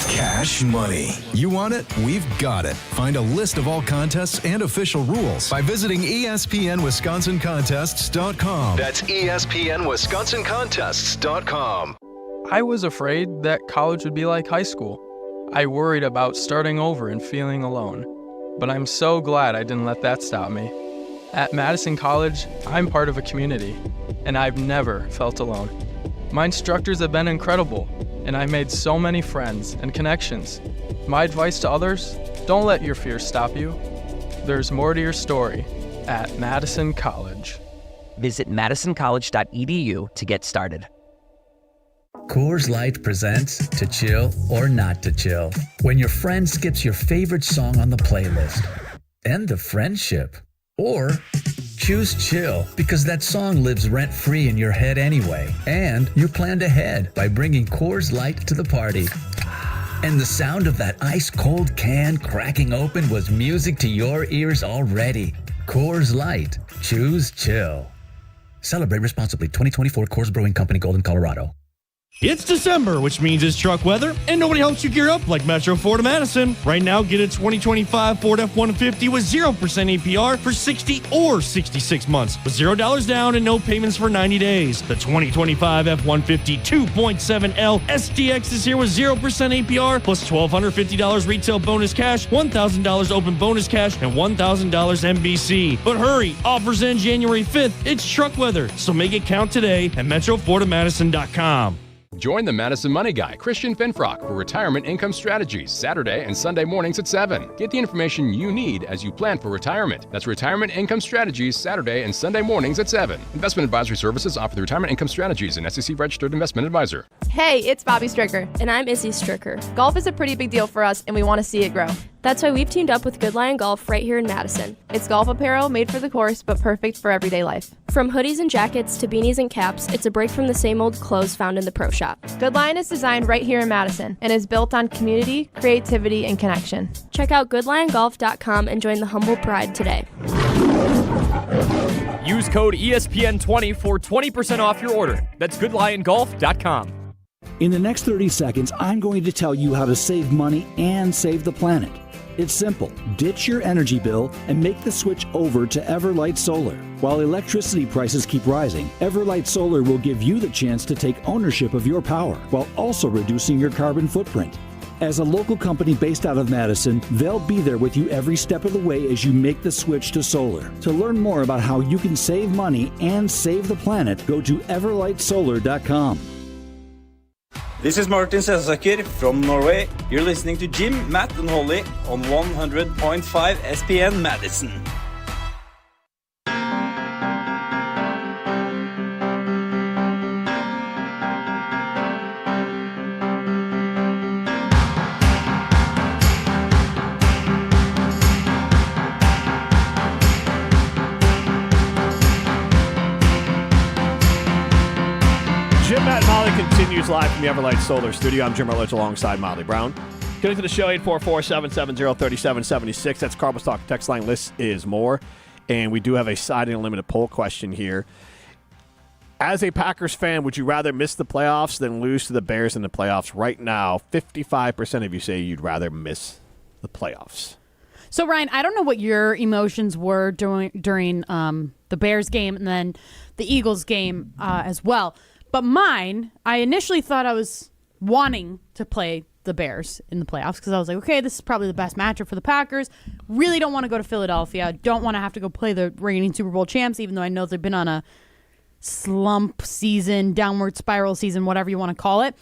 Speaker 6: cash money. You want it? We've got it. Find a list of all contests and official rules by visiting ESPNWisconsinContests.com. That's ESPNWisconsinContests.com.
Speaker 7: I was afraid that college would be like high school. I worried about starting over and feeling alone. But I'm so glad I didn't let that stop me. At Madison College, I'm part of a community, and I've never felt alone. My instructors have been incredible, and I've made so many friends and connections. My advice to others, don't let your fears stop you. There's more to your story at Madison College.
Speaker 11: Visit madisoncollege.edu to get started.
Speaker 14: Coors Light presents To Chill or Not to Chill. When your friend skips your favorite song on the playlist. End the friendship. Or choose chill because that song lives rent-free in your head anyway. And you planned ahead by bringing Coors Light to the party. And the sound of that ice-cold can cracking open was music to your ears already. Coors Light. Choose chill. Celebrate responsibly. 2024 Coors Brewing Company, Golden, Colorado.
Speaker 4: It's December, which means it's truck weather, and nobody helps you gear up like Metro Ford of Madison. Right now, get a 2025 Ford F-150 with 0% APR for 60 or 66 months, with $0 down and no payments for 90 days. The 2025 F-150 2.7L STX is here with 0% APR plus $1,250 retail bonus cash, $1,000 open bonus cash, and $1,000 MBC. But hurry, offers end January 5th. It's truck weather, so make it count today at MetroFordofMadison.com.
Speaker 12: Join the Madison Money Guy, Christian Finfrock, for Retirement Income Strategies, Saturday and Sunday mornings at 7. Get the information you need as you plan for retirement. That's Retirement Income Strategies, Saturday and Sunday mornings at 7. Investment advisory services offered through Retirement Income Strategies, an SEC-registered investment advisor.
Speaker 13: Hey, it's Bobby Stricker. And I'm Izzy Stricker. Golf is a pretty big deal for us, and we want to see it grow. That's why we've teamed up with Good Lion Golf right here in Madison. It's golf apparel made for the course, but perfect for everyday life. From hoodies and jackets to beanies and caps, it's a break from the same old clothes found in the pro shop.
Speaker 15: Good Lion is designed right here in Madison and is built on community, creativity, and connection.
Speaker 13: Check out goodliongolf.com and join the humble pride today.
Speaker 16: Use code ESPN20 for 20% off your order. That's goodliongolf.com.
Speaker 14: In the next 30 seconds, I'm going to tell you how to save money and save the planet. It's simple. Ditch your energy bill and make the switch over to Everlight Solar. While electricity prices keep rising, Everlight Solar will give you the chance to take ownership of your power while also reducing your carbon footprint. As a local company based out of Madison, they'll be there with you every step of the way as you make the switch to solar. To learn more about how you can save money and save the planet, go to everlightsolar.com.
Speaker 10: This is Martin Selsaker from Norway. You're listening to Jim, Matt, and Holly on 100.5 ESPN Madison.
Speaker 8: Jim, Matt, and Molly continues live from the Everlight Solar Studio. I'm Jim Rutledge alongside Molly Brown. Getting to the show, 844-770-3776. That's Carbos Talk. Text line list is more. And we do have a Siding Unlimited poll question here. As a Packers fan, would you rather miss the playoffs than lose to the Bears in the playoffs? Right now, 55% of you say you'd rather miss the playoffs.
Speaker 9: So, Ryan, I don't know what your emotions were during the Bears game and then the Eagles game as well. But mine, I initially thought I was wanting to play the Bears in the playoffs because I was like, okay, this is probably the best matchup for the Packers. Really don't want to go to Philadelphia. Don't want to have to go play the reigning Super Bowl champs, even though I know they've been on a slump season, downward spiral season, whatever you want to call it.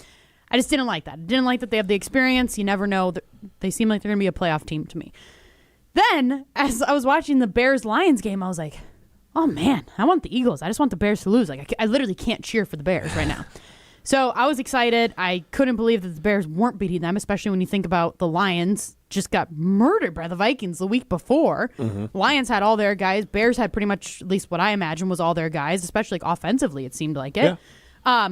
Speaker 9: I just didn't like that. I didn't like that they have the experience. You never know. They seem like they're going to be a playoff team to me. Then, as I was watching the Bears-Lions game, I was like, oh, man, I want the Eagles. I just want the Bears to lose. Like I literally can't cheer for the Bears right now. So I was excited. I couldn't believe that the Bears weren't beating them, especially when you think about the Lions just got murdered by the Vikings the week before. Mm-hmm. Lions had all their guys. Bears had pretty much, at least what I imagine, was all their guys, especially like offensively, it seemed like it. Yeah.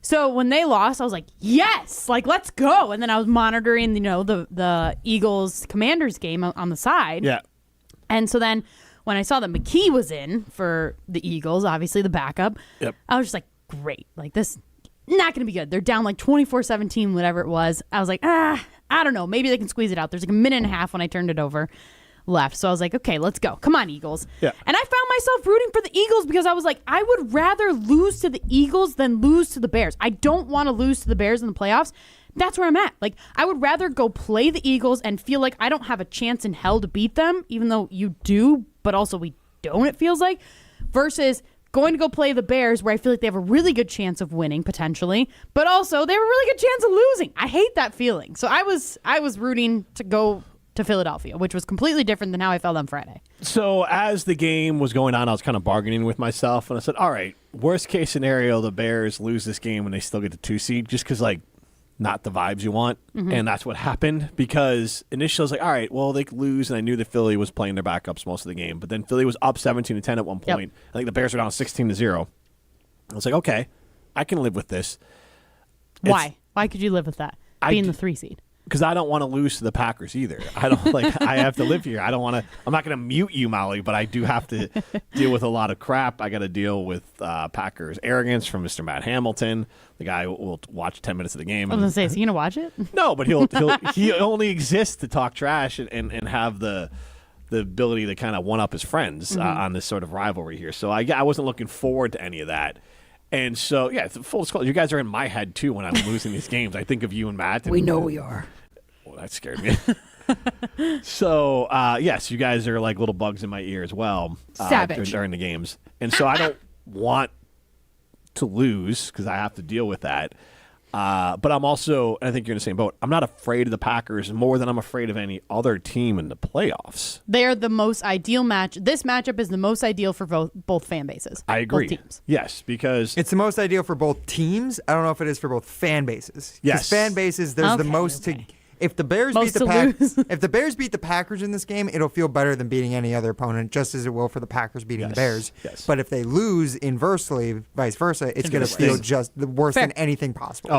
Speaker 9: So when they lost, I was like, yes, like let's go. And then I was monitoring, the Eagles-Commanders game on the side.
Speaker 8: Yeah.
Speaker 9: And so then when I saw that McKee was in for the Eagles, obviously the backup, I was just like, great. Like this, not going to be good. They're down like 24-17, whatever it was. I was like, I don't know. Maybe they can squeeze it out. There's like a minute and a half when I turned it over left. So I was like, okay, let's go. Come on, Eagles. Yeah. And I found myself rooting for the Eagles because I was like, I would rather lose to the Eagles than lose to the Bears. I don't want to lose to the Bears in the playoffs. That's where I'm at. Like, I would rather go play the Eagles and feel like I don't have a chance in hell to beat them, even though you do, but also we don't, it feels like, versus going to go play the Bears where I feel like they have a really good chance of winning, potentially, but also they have a really good chance of losing. I hate that feeling. So I was rooting to go to Philadelphia, which was completely different than how I felt on Friday.
Speaker 8: So as the game was going on, I was kind of bargaining with myself, and I said, all right, worst case scenario, the Bears lose this game and they still get the 2 seed, just because, like, not the vibes you want. Mm-hmm. And that's what happened, because initially I was like, all right, well, they could lose, and I knew that Philly was playing their backups most of the game, but then Philly was up 17-10 at one point. Yep. I think the Bears were down 16-0. I was like, okay, I can live with this.
Speaker 9: Why? Why could you live with that? Being the 3 seed.
Speaker 8: because I don't want to lose to the Packers either. I don't I have to live here. I don't want to. I'm not going to mute you, Molly, but I do have to deal with a lot of crap. I got to deal with Packers arrogance from Mr. Matt Hamilton. The guy will watch 10 minutes of the game.
Speaker 9: I was gonna say, is he gonna watch it?
Speaker 8: No, but he only exists to talk trash and have the ability to kind of one up his friends on this sort of rivalry here. So I wasn't looking forward to any of that. And so, yeah, full disclosure, you guys are in my head, too, when I'm losing these games. I think of you and Matt.
Speaker 24: We know we are.
Speaker 8: Well, that scared me. So, yes, you guys are like little bugs in my ear as well during the games. And so I don't want to lose because I have to deal with that. But I'm also, and I think you're in the same boat, I'm not afraid of the Packers more than I'm afraid of any other team in the playoffs.
Speaker 9: They're the most ideal match. This matchup is the most ideal for both fan bases.
Speaker 8: I agree.
Speaker 9: Both teams.
Speaker 8: Yes, because
Speaker 2: it's the most ideal for both teams. I don't know if it is for both fan bases.
Speaker 8: Yes.
Speaker 2: Fan bases, there's the most to. If the Bears beat the Packers in this game, it'll feel better than beating any other opponent, just as it will for the Packers beating the Bears.
Speaker 8: Yes.
Speaker 2: But if they lose inversely, vice versa, it's going to feel just worse than anything possible.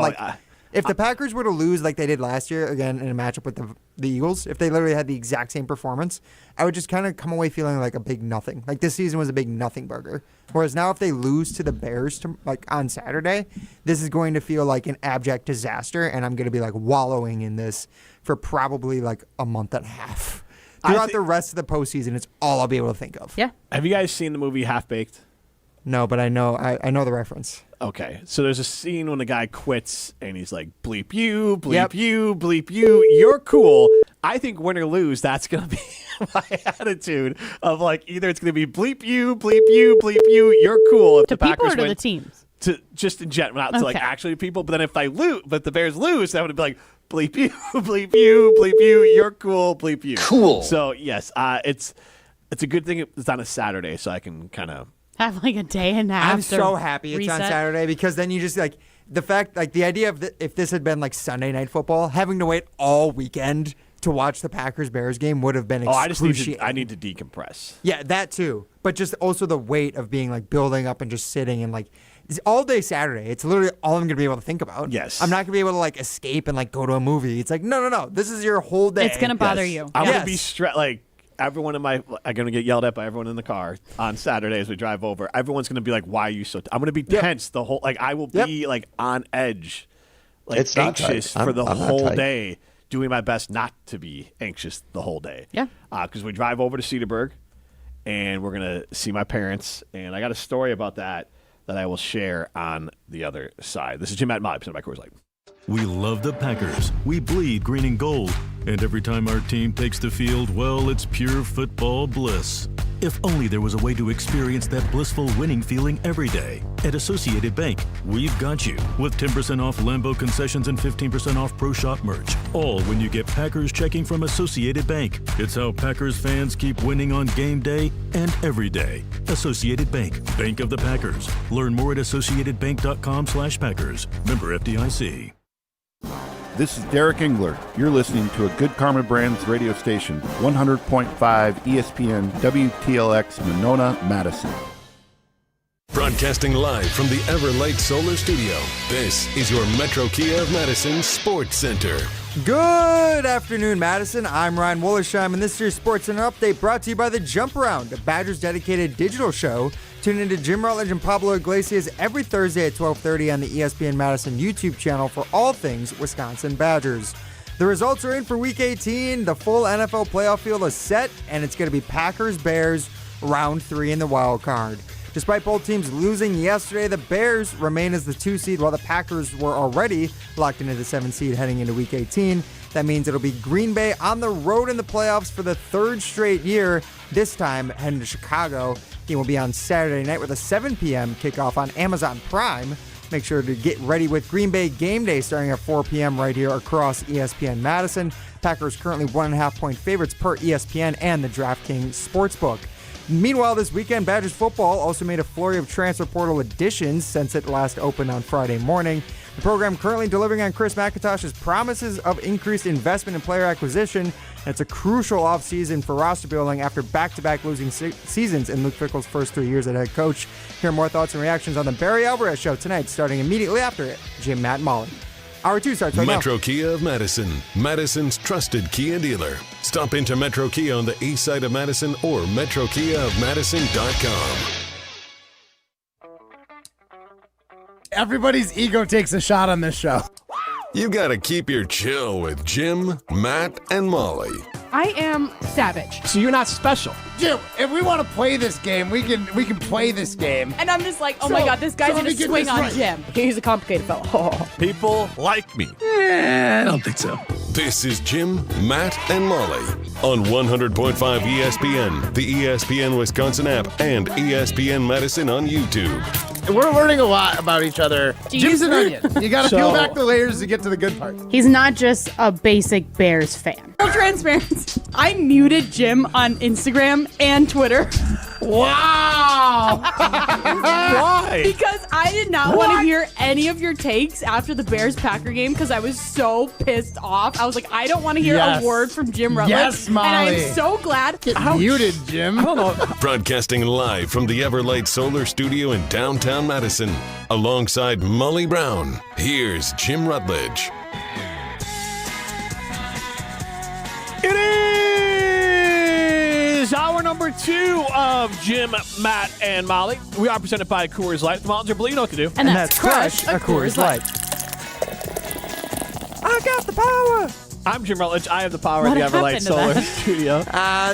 Speaker 2: If the Packers were to lose like they did last year, again, in a matchup with the Eagles, if they literally had the exact same performance, I would just kind of come away feeling like a big nothing. Like this season was a big nothing burger. Whereas now if they lose to the Bears on Saturday, this is going to feel like an abject disaster, and I'm going to be like wallowing in this for probably like a month and a half. Throughout the rest of the postseason, it's all I'll be able to think of.
Speaker 9: Yeah.
Speaker 8: Have you guys seen the movie Half-Baked?
Speaker 2: No, but I know the reference.
Speaker 8: Okay, so there's a scene when the guy quits and he's like, bleep you, bleep you, bleep you. You're cool. I think win or lose, that's going to be my attitude of like either it's going to be bleep you, bleep you, bleep you. You're cool. If
Speaker 9: to
Speaker 8: the
Speaker 9: people
Speaker 8: Packers
Speaker 9: or to
Speaker 8: win,
Speaker 9: the teams?
Speaker 8: To just in general, not to like actually people. But then if the Bears lose, that would be like bleep you, bleep you, bleep you. You're cool, bleep you.
Speaker 24: Cool.
Speaker 8: So yes, it's a good thing it's on a Saturday, so I can kind of
Speaker 9: have like a day and a half.
Speaker 2: I'm so happy it's on Saturday because then you just like the fact, like the idea of if this had been like Sunday Night Football, having to wait all weekend to watch the Packers-Bears game would have been excruciating.
Speaker 8: I need to decompress.
Speaker 2: Yeah, that too. But just also the weight of being like building up and just sitting and like it's all day Saturday. It's literally all I'm going to be able to think about.
Speaker 8: Yes.
Speaker 2: I'm not going to be able to like escape and like go to a movie. It's like, no. This is your whole day.
Speaker 9: It's going to bother you.
Speaker 8: I'm going to be stressed. Like, everyone I'm going to get yelled at by everyone in the car on Saturday as we drive over. Everyone's going to be like, "Why are you so?" I'm going to be tense the whole. Like I will be like on edge, like
Speaker 17: it's
Speaker 8: anxious for the whole day, doing my best not to be anxious the whole day.
Speaker 9: Yeah.
Speaker 8: Because we drive over to Cedarburg, and we're going to see my parents, and I got a story about that I will share on the other side. This is Jim Matt Molly, presented by Coors Light.
Speaker 18: We love the Packers. We bleed green and gold. And every time our team takes the field, well, it's pure football bliss. If only there was a way to experience that blissful winning feeling every day. At Associated Bank, we've got you. With 10% off Lambeau concessions and 15% off Pro Shop merch. All when you get Packers checking from Associated Bank. It's how Packers fans keep winning on game day and every day. Associated Bank. Bank of the Packers. Learn more at associatedbank.com/Packers. Member FDIC.
Speaker 19: This is Derek Engler. You're listening to a Good Karma Brands radio station, 100.5 ESPN WTLX Monona, Madison.
Speaker 1: Broadcasting live from the Everlight Solar Studio, this is your Metro Kia of Madison Sports Center.
Speaker 2: Good afternoon, Madison. I'm Ryan Wollersheim, and this is your Sports Center update brought to you by The Jump Around, a Badgers-dedicated digital show. Tune into Jim Rutledge and Pablo Iglesias every Thursday at 12:30 on the ESPN Madison YouTube channel for all things Wisconsin Badgers. The results are in for Week 18. The full NFL playoff field is set, and it's going to be Packers-Bears Round 3 in the wild card. Despite both teams losing yesterday, the Bears remain as the 2 seed while the Packers were already locked into the 7 seed heading into Week 18. That means it'll be Green Bay on the road in the playoffs for the 3rd straight year, this time heading to Chicago. The game will be on Saturday night with a 7 p.m. kickoff on Amazon Prime. Make sure to get ready with Green Bay Game Day starting at 4 p.m. right here across ESPN Madison. Packers currently 1.5-point favorites per ESPN and the DraftKings Sportsbook. Meanwhile, this weekend, Badgers football also made a flurry of transfer portal additions since it last opened on Friday morning. The program currently delivering on Chris McIntosh's promises of increased investment in player acquisition, and it's a crucial offseason for roster building after back-to-back losing seasons in Luke Fickell's first 3 years as head coach. Hear more thoughts and reactions on the Barry Alvarez Show tonight, starting immediately after it. Jim, Matt, and Molly. Hour 2 starts right
Speaker 1: Metro Kia of Madison, Madison's trusted Kia dealer. Stop into Metro Kia on the east side of Madison or metrokiaofmadison.com.
Speaker 3: Everybody's ego takes a shot on this show.
Speaker 1: You gotta keep your chill with Jim, Matt, and Molly.
Speaker 17: I am savage.
Speaker 3: So you're not special. Jim, if we want to play this game, we can play this game.
Speaker 17: And I'm just like, oh my God, this guy's going to swing on Jim. He's a complicated fellow.
Speaker 8: People like me.
Speaker 3: I don't think so.
Speaker 1: This is Jim, Matt, and Molly on 100.5 ESPN, the ESPN Wisconsin app, and ESPN Madison on YouTube.
Speaker 3: We're learning a lot about each other. Jim's an onion. You got to peel back the layers to get to the good part.
Speaker 9: He's not just a basic Bears fan.
Speaker 17: Full transparency. I muted Jim on Instagram and Twitter.
Speaker 3: Wow!
Speaker 8: Why?
Speaker 17: Because I did not want to hear any of your takes after the Bears-Packer game because I was so pissed off. I was like, I don't want to hear a word from Jim Rutledge.
Speaker 3: Yes, Molly.
Speaker 17: And I am so glad.
Speaker 3: Get muted, Jim.
Speaker 8: I don't know.
Speaker 1: Broadcasting live from the Everlight Solar Studio in downtown Madison, alongside Molly Brown, here's Jim Rutledge.
Speaker 8: It is hour number 2 of Jim, Matt, and Molly. We are presented by Coors Light. The Mountains are blue. You know what to do.
Speaker 17: And that's Crush a Coors Light.
Speaker 2: I got the power.
Speaker 8: I'm Jim Rutledge. I have the power of the Everlight Solar Studio.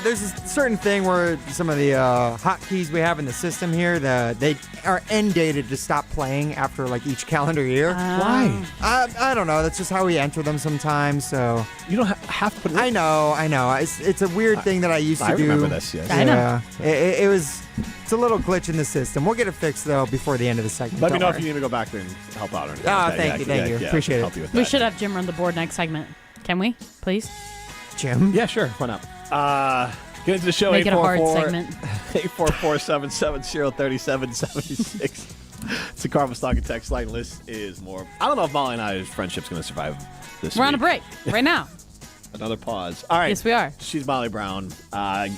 Speaker 2: There's a certain thing where some of the hotkeys we have in the system here, they are end dated to stop playing after like each calendar year.
Speaker 8: Why?
Speaker 2: I don't know. That's just how we enter them sometimes. So
Speaker 8: you don't have to put it in.
Speaker 2: I know. It's a weird thing that I used to do.
Speaker 8: I remember this, yes.
Speaker 2: I know. It's a little glitch in the system. We'll get it fixed, though, before the end of the segment.
Speaker 8: Let me know if you need to go back there and help out or anything.
Speaker 2: Oh, thank you. Appreciate it.
Speaker 9: We should have Jim run the board next segment. Can we, please?
Speaker 2: Jim?
Speaker 8: Yeah, sure. Why not? Get into the show.
Speaker 9: Make it a hard segment.
Speaker 8: 844-770-3776. It's the Carvel Stock and Text line. List is more. I don't know if Molly and I's friendship's going to survive this
Speaker 9: We're
Speaker 8: week.
Speaker 9: on a break right now.
Speaker 8: Another pause. All right.
Speaker 9: Yes, we are.
Speaker 8: She's Molly Brown. Our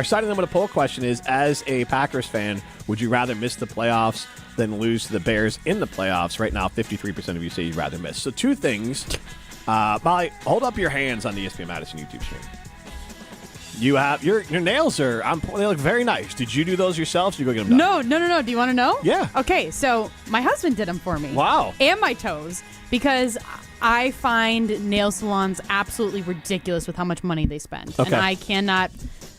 Speaker 8: Siding Them with a Poll question is, as a Packers fan, would you rather miss the playoffs than lose to the Bears in the playoffs? Right now, 53% of you say you'd rather miss. So 2 things. Molly, hold up your hands on the ESPN Madison YouTube stream. You have your nails they look very nice. Did you do those yourself? Did you go get them done?
Speaker 9: No. Do you want to know?
Speaker 8: Yeah.
Speaker 9: Okay, so my husband did them for me.
Speaker 8: Wow.
Speaker 9: And my toes, because I find nail salons absolutely ridiculous with how much money they spend.
Speaker 8: Okay.
Speaker 9: And I cannot,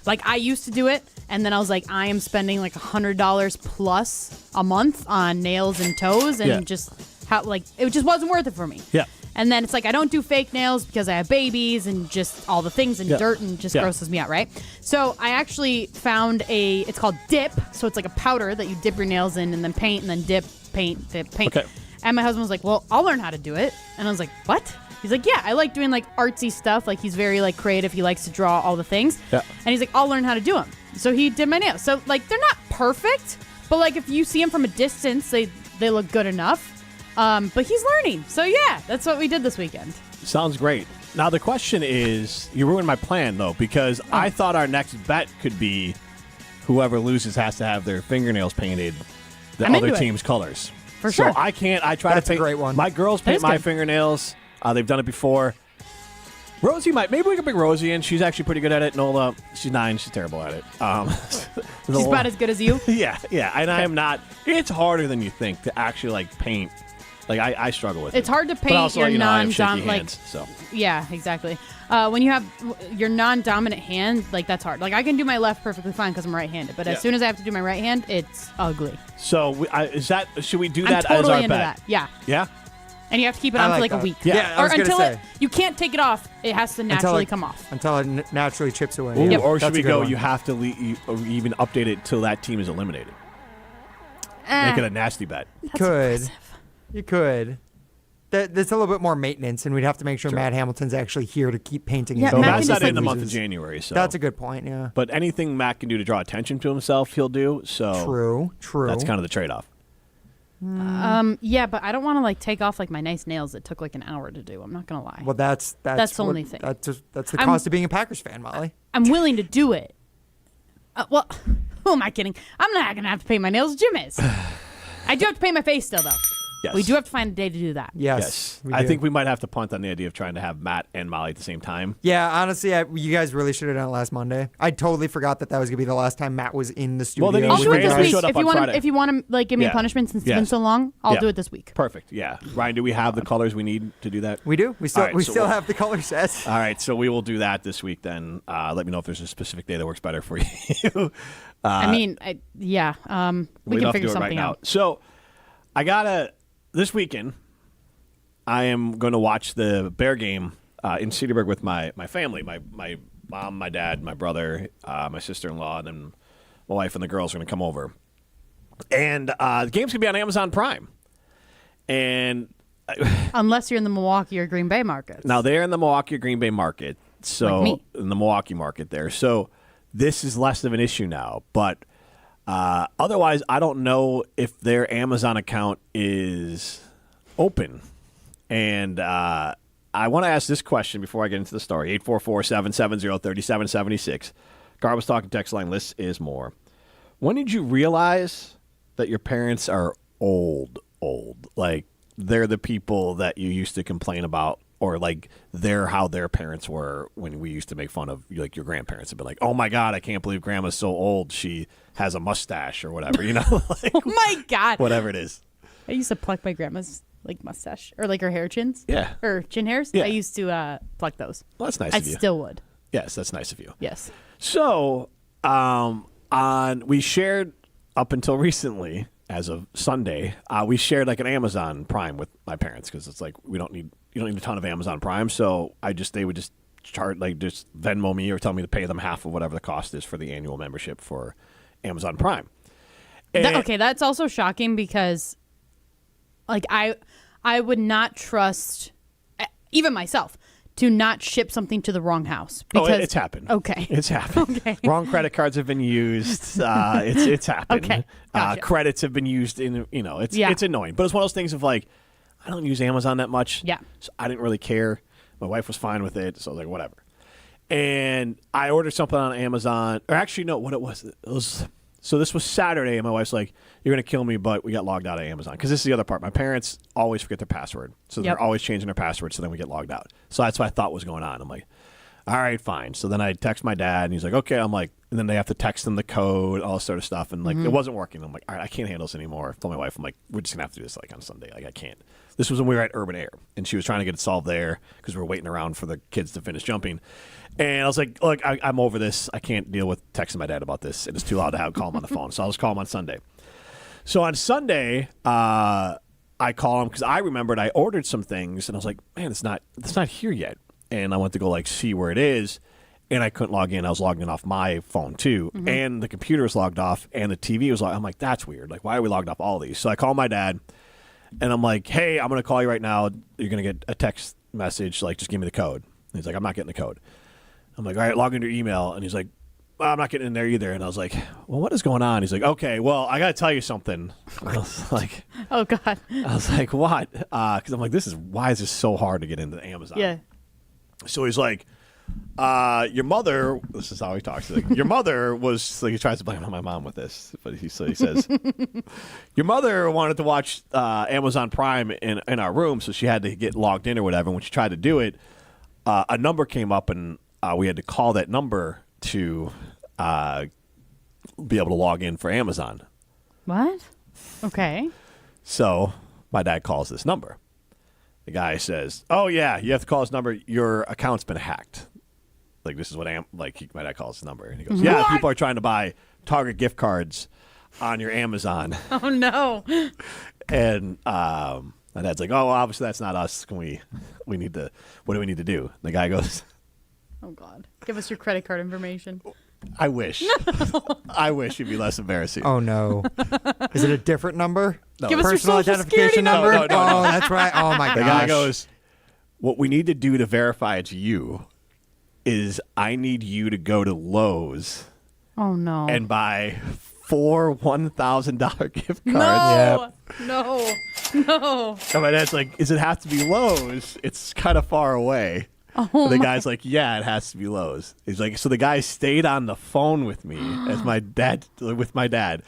Speaker 9: I used to do it, and then I was like, I am spending like $100 plus a month on nails and toes, and it just wasn't worth it for me.
Speaker 8: Yeah.
Speaker 9: And then it's like I don't do fake nails because I have babies and just all the things and dirt and just grosses me out, right? So I actually found it's called dip. So it's like a powder that you dip your nails in and then paint and then dip, paint, dip, paint.
Speaker 8: Okay.
Speaker 9: And my husband was like, well, I'll learn how to do it. And I was like, what? He's like, yeah, I like doing like artsy stuff. Like he's very like creative. He likes to draw all the things. Yeah. And he's like, I'll learn how to do them. So he did my nails. So like they're not perfect, but like if you see them from a distance, they look good enough. But he's learning. So, yeah, that's what we did this weekend.
Speaker 8: Sounds great. Now, the question is, you ruined my plan, though, because I thought our next bet could be whoever loses has to have their fingernails painted the other team's colors.
Speaker 9: For sure.
Speaker 8: So I can't. I try to paint.
Speaker 2: That's a great one.
Speaker 8: My girls paint my fingernails. They've done it before. Rosie might. Maybe we can bring Rosie in. She's actually pretty good at it. Nola, she's 9. She's terrible at it.
Speaker 9: She's about as good as you?
Speaker 8: Yeah. And I am not. It's harder than you think to actually, paint. I struggle with it.
Speaker 9: It's hard to paint
Speaker 8: also,
Speaker 9: your
Speaker 8: non-dominant.
Speaker 9: Yeah, exactly. When you have your non-dominant hand, that's hard. I can do my left perfectly fine because I'm right-handed, but as soon as I have to do my right hand, it's ugly.
Speaker 8: So should we do that
Speaker 9: I'm totally
Speaker 8: as our
Speaker 9: into
Speaker 8: bet?
Speaker 9: that. Yeah.
Speaker 8: Yeah?
Speaker 9: And you have to keep it on for a week.
Speaker 2: Yeah, I was
Speaker 9: or until
Speaker 2: gonna say.
Speaker 9: you can't take it off. It has to naturally come off.
Speaker 2: Until it naturally chips away.
Speaker 8: Ooh,
Speaker 2: Yep.
Speaker 8: or should
Speaker 2: That's
Speaker 8: we
Speaker 2: a good
Speaker 8: go,
Speaker 2: one.
Speaker 8: you have to even update it till that team is eliminated? Make it a nasty bet.
Speaker 2: You could. That's a little bit more maintenance, and we'd have to make sure Matt Hamilton's actually here to keep painting.
Speaker 8: So Matt's not in the month of January. So
Speaker 2: that's a good point. Yeah.
Speaker 8: But anything Matt can do to draw attention to himself, he'll do. So
Speaker 2: true.
Speaker 8: That's kind of the trade-off.
Speaker 9: Yeah, but I don't want to take off my nice nails that took an hour to do. I'm not gonna lie.
Speaker 2: Well, that's
Speaker 9: the only thing.
Speaker 2: That's the cost of being a Packers fan, Molly.
Speaker 9: I'm willing to do it. Well, who am I kidding? I'm not gonna have to paint my nails. Jim is. I do have to paint my face still, though.
Speaker 8: Yes.
Speaker 9: We do have to find a day to do that.
Speaker 2: Yes.
Speaker 8: I think we might have to punt on the idea of trying to have Matt and Molly at the same time.
Speaker 2: Yeah, honestly, you guys really should have done it last Monday. I totally forgot that was going to be the last time Matt was in the studio.
Speaker 8: Well, then
Speaker 9: I'll do it this week.
Speaker 8: showed up on Friday.
Speaker 9: If you want to give me a punishment since it's been so long, I'll do it this week.
Speaker 8: Perfect. Yeah. Ryan, do we have the colors we need to do that?
Speaker 2: We do. We still have the color sets.
Speaker 8: All right, so we will do that this week then. Let me know if there's a specific day that works better for you.
Speaker 9: We can figure something out.
Speaker 8: So this weekend, I am going to watch the Bear game in Cedarburg with my family, my mom, my dad, my brother, my sister-in-law, and then my wife and the girls are going to come over. And the game's going to be on Amazon Prime. And
Speaker 9: unless you're in the Milwaukee or Green Bay markets.
Speaker 8: Now, they're in the Milwaukee or Green Bay market. So in the Milwaukee market there. So this is less of an issue now. But otherwise, I don't know if their Amazon account is open. And I want to ask this question before I get into the story. 844-770-3776. Garbage Talking text line list is more. When did you realize that your parents are old? Like, they're the people that you used to complain about, or like they're how their parents were when we used to make fun of, like, your grandparents and be like, oh my God, I can't believe grandma's so old. She has a mustache or whatever, you know? Like,
Speaker 9: oh my God.
Speaker 8: Whatever it is.
Speaker 9: I used to pluck my grandma's mustache or like her hair chins.
Speaker 8: Yeah.
Speaker 9: Or chin hairs.
Speaker 8: Yeah.
Speaker 9: I used to pluck those.
Speaker 8: Well, that's nice of you.
Speaker 9: I still would.
Speaker 8: Yes, that's nice of you.
Speaker 9: Yes.
Speaker 8: So, we shared up until recently, as of Sunday, we shared like an Amazon Prime with my parents because it's like you don't need a ton of Amazon Prime. So they would just charge, like, just Venmo me or tell me to pay them half of whatever the cost is for the annual membership for Amazon Prime.
Speaker 9: That's also shocking because, like, I would not trust even myself to not ship something to the wrong house. Because,
Speaker 8: it's happened.
Speaker 9: Okay.
Speaker 8: It's happened.
Speaker 9: Okay.
Speaker 8: Wrong credit cards have been used. It's happened.
Speaker 9: Okay. Gotcha.
Speaker 8: Credits have been used it's annoying. But it's one of those things of like, I don't use Amazon that much.
Speaker 9: Yeah.
Speaker 8: So I didn't really care. My wife was fine with it. So I was like, whatever. And I ordered something on Amazon. Or actually, no, what it was. So this was Saturday, and my wife's like, you're going to kill me, but we got logged out of Amazon. Because this is the other part. My parents always forget their password. So they're always changing their password, so then we get logged out. So that's what I thought was going on. I'm like, all right, fine. So then I text my dad, and he's like, okay. I'm like, and then they have to text them the code, all this sort of stuff. And, like, it wasn't working. I'm like, all right, I can't handle this anymore. I told my wife, I'm like, we're just going to have to do this, like, on Sunday. Like, I can't. This was when we were at Urban Air, and she was trying to get it solved there because we were waiting around for the kids to finish jumping. And I was like, look, I'm over this. I can't deal with texting my dad about this. It's too loud to call him on the phone. So I'll just call him on Sunday. So on Sunday, I call him because I remembered I ordered some things, and I was like, man, it's not here yet. And I went to go, like, see where it is, and I couldn't log in. I was logging in off my phone too, and the computer was logged off, and the TV was logged. I'm like, that's weird. Like, why are we logged off all these? So I call my dad, and I'm like, hey, I'm going to call you right now. You're going to get a text message, like, just give me the code. And he's like, I'm not getting the code. I'm like, all right, log into your email. And he's like, well, I'm not getting in there either. And I was like, well, what is going on? He's like, okay, well, I got to tell you something. I was like,
Speaker 9: oh, God.
Speaker 8: I was like, what? Because I'm like, why is this so hard to get into Amazon?
Speaker 9: Yeah.
Speaker 8: So he's like, your mother, this is how he talks. Like, your mother was, like, he tries to blame my mom with this, but he says, your mother wanted to watch Amazon Prime in our room, so she had to get logged in or whatever. When she tried to do it, a number came up, and we had to call that number to be able to log in for Amazon.
Speaker 9: What? Okay.
Speaker 8: So my dad calls this number. The guy says, oh, yeah, you have to call this number. Your account's been hacked. Like, this is what my dad calls his number. And he goes, yeah,
Speaker 9: What?
Speaker 8: people are trying to buy Target gift cards on your Amazon.
Speaker 9: Oh, no.
Speaker 8: And my dad's like, oh, well, obviously that's not us. What do we need to do? And the guy goes,
Speaker 9: oh, God. Give us your credit card information.
Speaker 8: I wish. No. I wish it'd be less embarrassing.
Speaker 2: Oh, no. Is it a different number?
Speaker 8: No.
Speaker 9: Give us your
Speaker 2: Personal
Speaker 9: social
Speaker 2: identification
Speaker 9: security number.
Speaker 2: number?
Speaker 8: No.
Speaker 2: Oh, that's right. Oh, my gosh.
Speaker 8: The guy goes, what we need to do to verify it's you is I need you to go to Lowe's
Speaker 9: Oh, no.
Speaker 8: and buy 4 $1,000 gift cards.
Speaker 9: No. No.
Speaker 8: And my dad's like, does it have to be Lowe's? It's kind of far away.
Speaker 9: Oh
Speaker 8: the
Speaker 9: my-
Speaker 8: guy's like, yeah, it has to be Lowe's. He's like, so the guy stayed on the phone with me with my dad.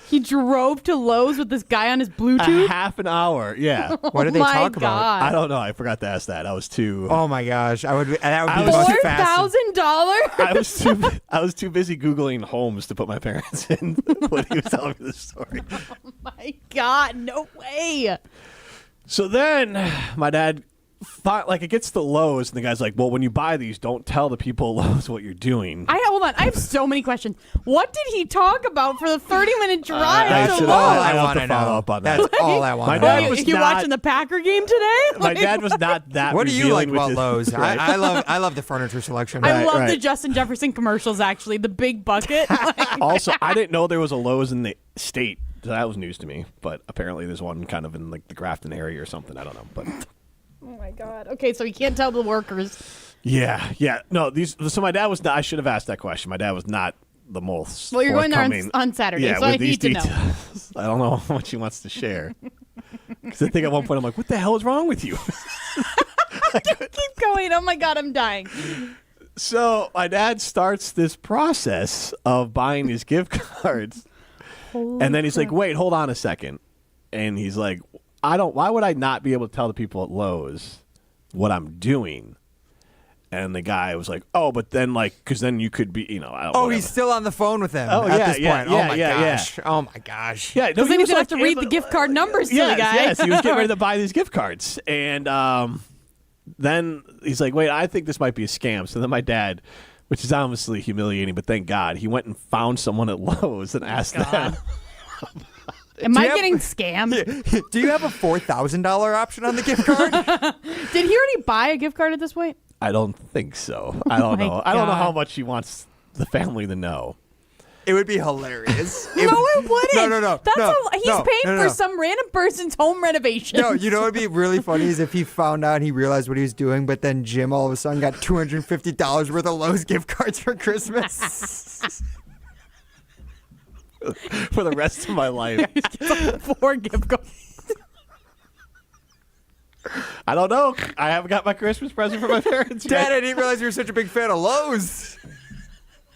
Speaker 9: He drove to Lowe's with this guy on his Bluetooth?
Speaker 8: A half an hour, yeah.
Speaker 2: What did they
Speaker 9: my
Speaker 2: talk about?
Speaker 9: God.
Speaker 8: I don't know. I forgot to ask that. I was too.
Speaker 2: Oh my gosh, that would be the most fascinating.
Speaker 9: $4,000?
Speaker 8: I was too busy Googling homes to put my parents in when he was telling me this story.
Speaker 9: Oh my God, no way.
Speaker 8: So then my dad, it gets to Lowe's, and the guy's like, well, when you buy these, don't tell the people at Lowe's what you're doing.
Speaker 9: Hold on. I have so many questions. What did he talk about for the 30-minute drive
Speaker 8: That's
Speaker 9: to
Speaker 8: all
Speaker 9: Lowe's?
Speaker 8: I want to follow up on that.
Speaker 2: That's all I want.
Speaker 8: My
Speaker 2: to know.
Speaker 8: dad was
Speaker 9: You
Speaker 8: not,
Speaker 9: watching the Packer game today?
Speaker 8: My dad was not that.
Speaker 2: What do you like
Speaker 8: revealing with
Speaker 2: about
Speaker 8: his-
Speaker 2: Lowe's?
Speaker 8: Right.
Speaker 2: I love the furniture selection.
Speaker 9: I love the
Speaker 8: right.
Speaker 9: Justin Jefferson commercials, actually. The big bucket.
Speaker 8: Also, I didn't know there was a Lowe's in the state. So that was news to me. But apparently, there's one kind of in the Grafton area or something. I don't know. But
Speaker 9: Oh, my God. Okay, so you can't tell the workers.
Speaker 8: yeah. No, so my dad was not. I should have asked that question. My dad was not the most.
Speaker 9: Well, you're going there
Speaker 8: forthcoming.
Speaker 9: on Saturday,
Speaker 8: Yeah,
Speaker 9: so I
Speaker 8: with these
Speaker 9: need to know.
Speaker 8: details. I don't know how much he wants to share. Because I think at one point I'm like, what the hell is wrong with you?
Speaker 9: Keep going. Oh, my God, I'm dying.
Speaker 8: So my dad starts this process of buying these gift cards. And then he's like, wait, hold on a second. And he's like, why would I not be able to tell the people at Lowe's what I'm doing? And the guy was like, oh, but then because then you could be, whatever.
Speaker 2: he's still on the phone with them
Speaker 8: Oh,
Speaker 2: at
Speaker 8: yeah,
Speaker 2: this
Speaker 8: yeah,
Speaker 2: point.
Speaker 8: yeah,
Speaker 2: oh my
Speaker 8: yeah,
Speaker 2: gosh.
Speaker 8: yeah.
Speaker 2: Oh my gosh.
Speaker 8: Yeah,
Speaker 9: Because then he's going to have to read the gift card numbers to the guy.
Speaker 8: Yes, he was getting ready to buy these gift cards. And then he's like, wait, I think this might be a scam. So then my dad, which is obviously humiliating, but thank God, he went and found someone at Lowe's and asked them.
Speaker 9: Am I getting scammed?
Speaker 2: Do you have a $4,000 option on the gift card?
Speaker 9: Did he already buy a gift card at this point?
Speaker 8: I don't think so. I don't know. I don't know how much he wants the family to know.
Speaker 2: It would be hilarious.
Speaker 9: No, it wouldn't.
Speaker 2: No.
Speaker 9: He's paying for some random person's home renovation.
Speaker 2: No, you know what would be really funny is if he found out he realized what he was doing, but then Jim all of a sudden got $250 worth of Lowe's gift cards for Christmas.
Speaker 8: For the rest of my life.
Speaker 9: 4 gift cards.
Speaker 8: I don't know. I haven't got my Christmas present for my parents yet.
Speaker 2: Dad, I didn't realize you were such a big fan of Lowe's.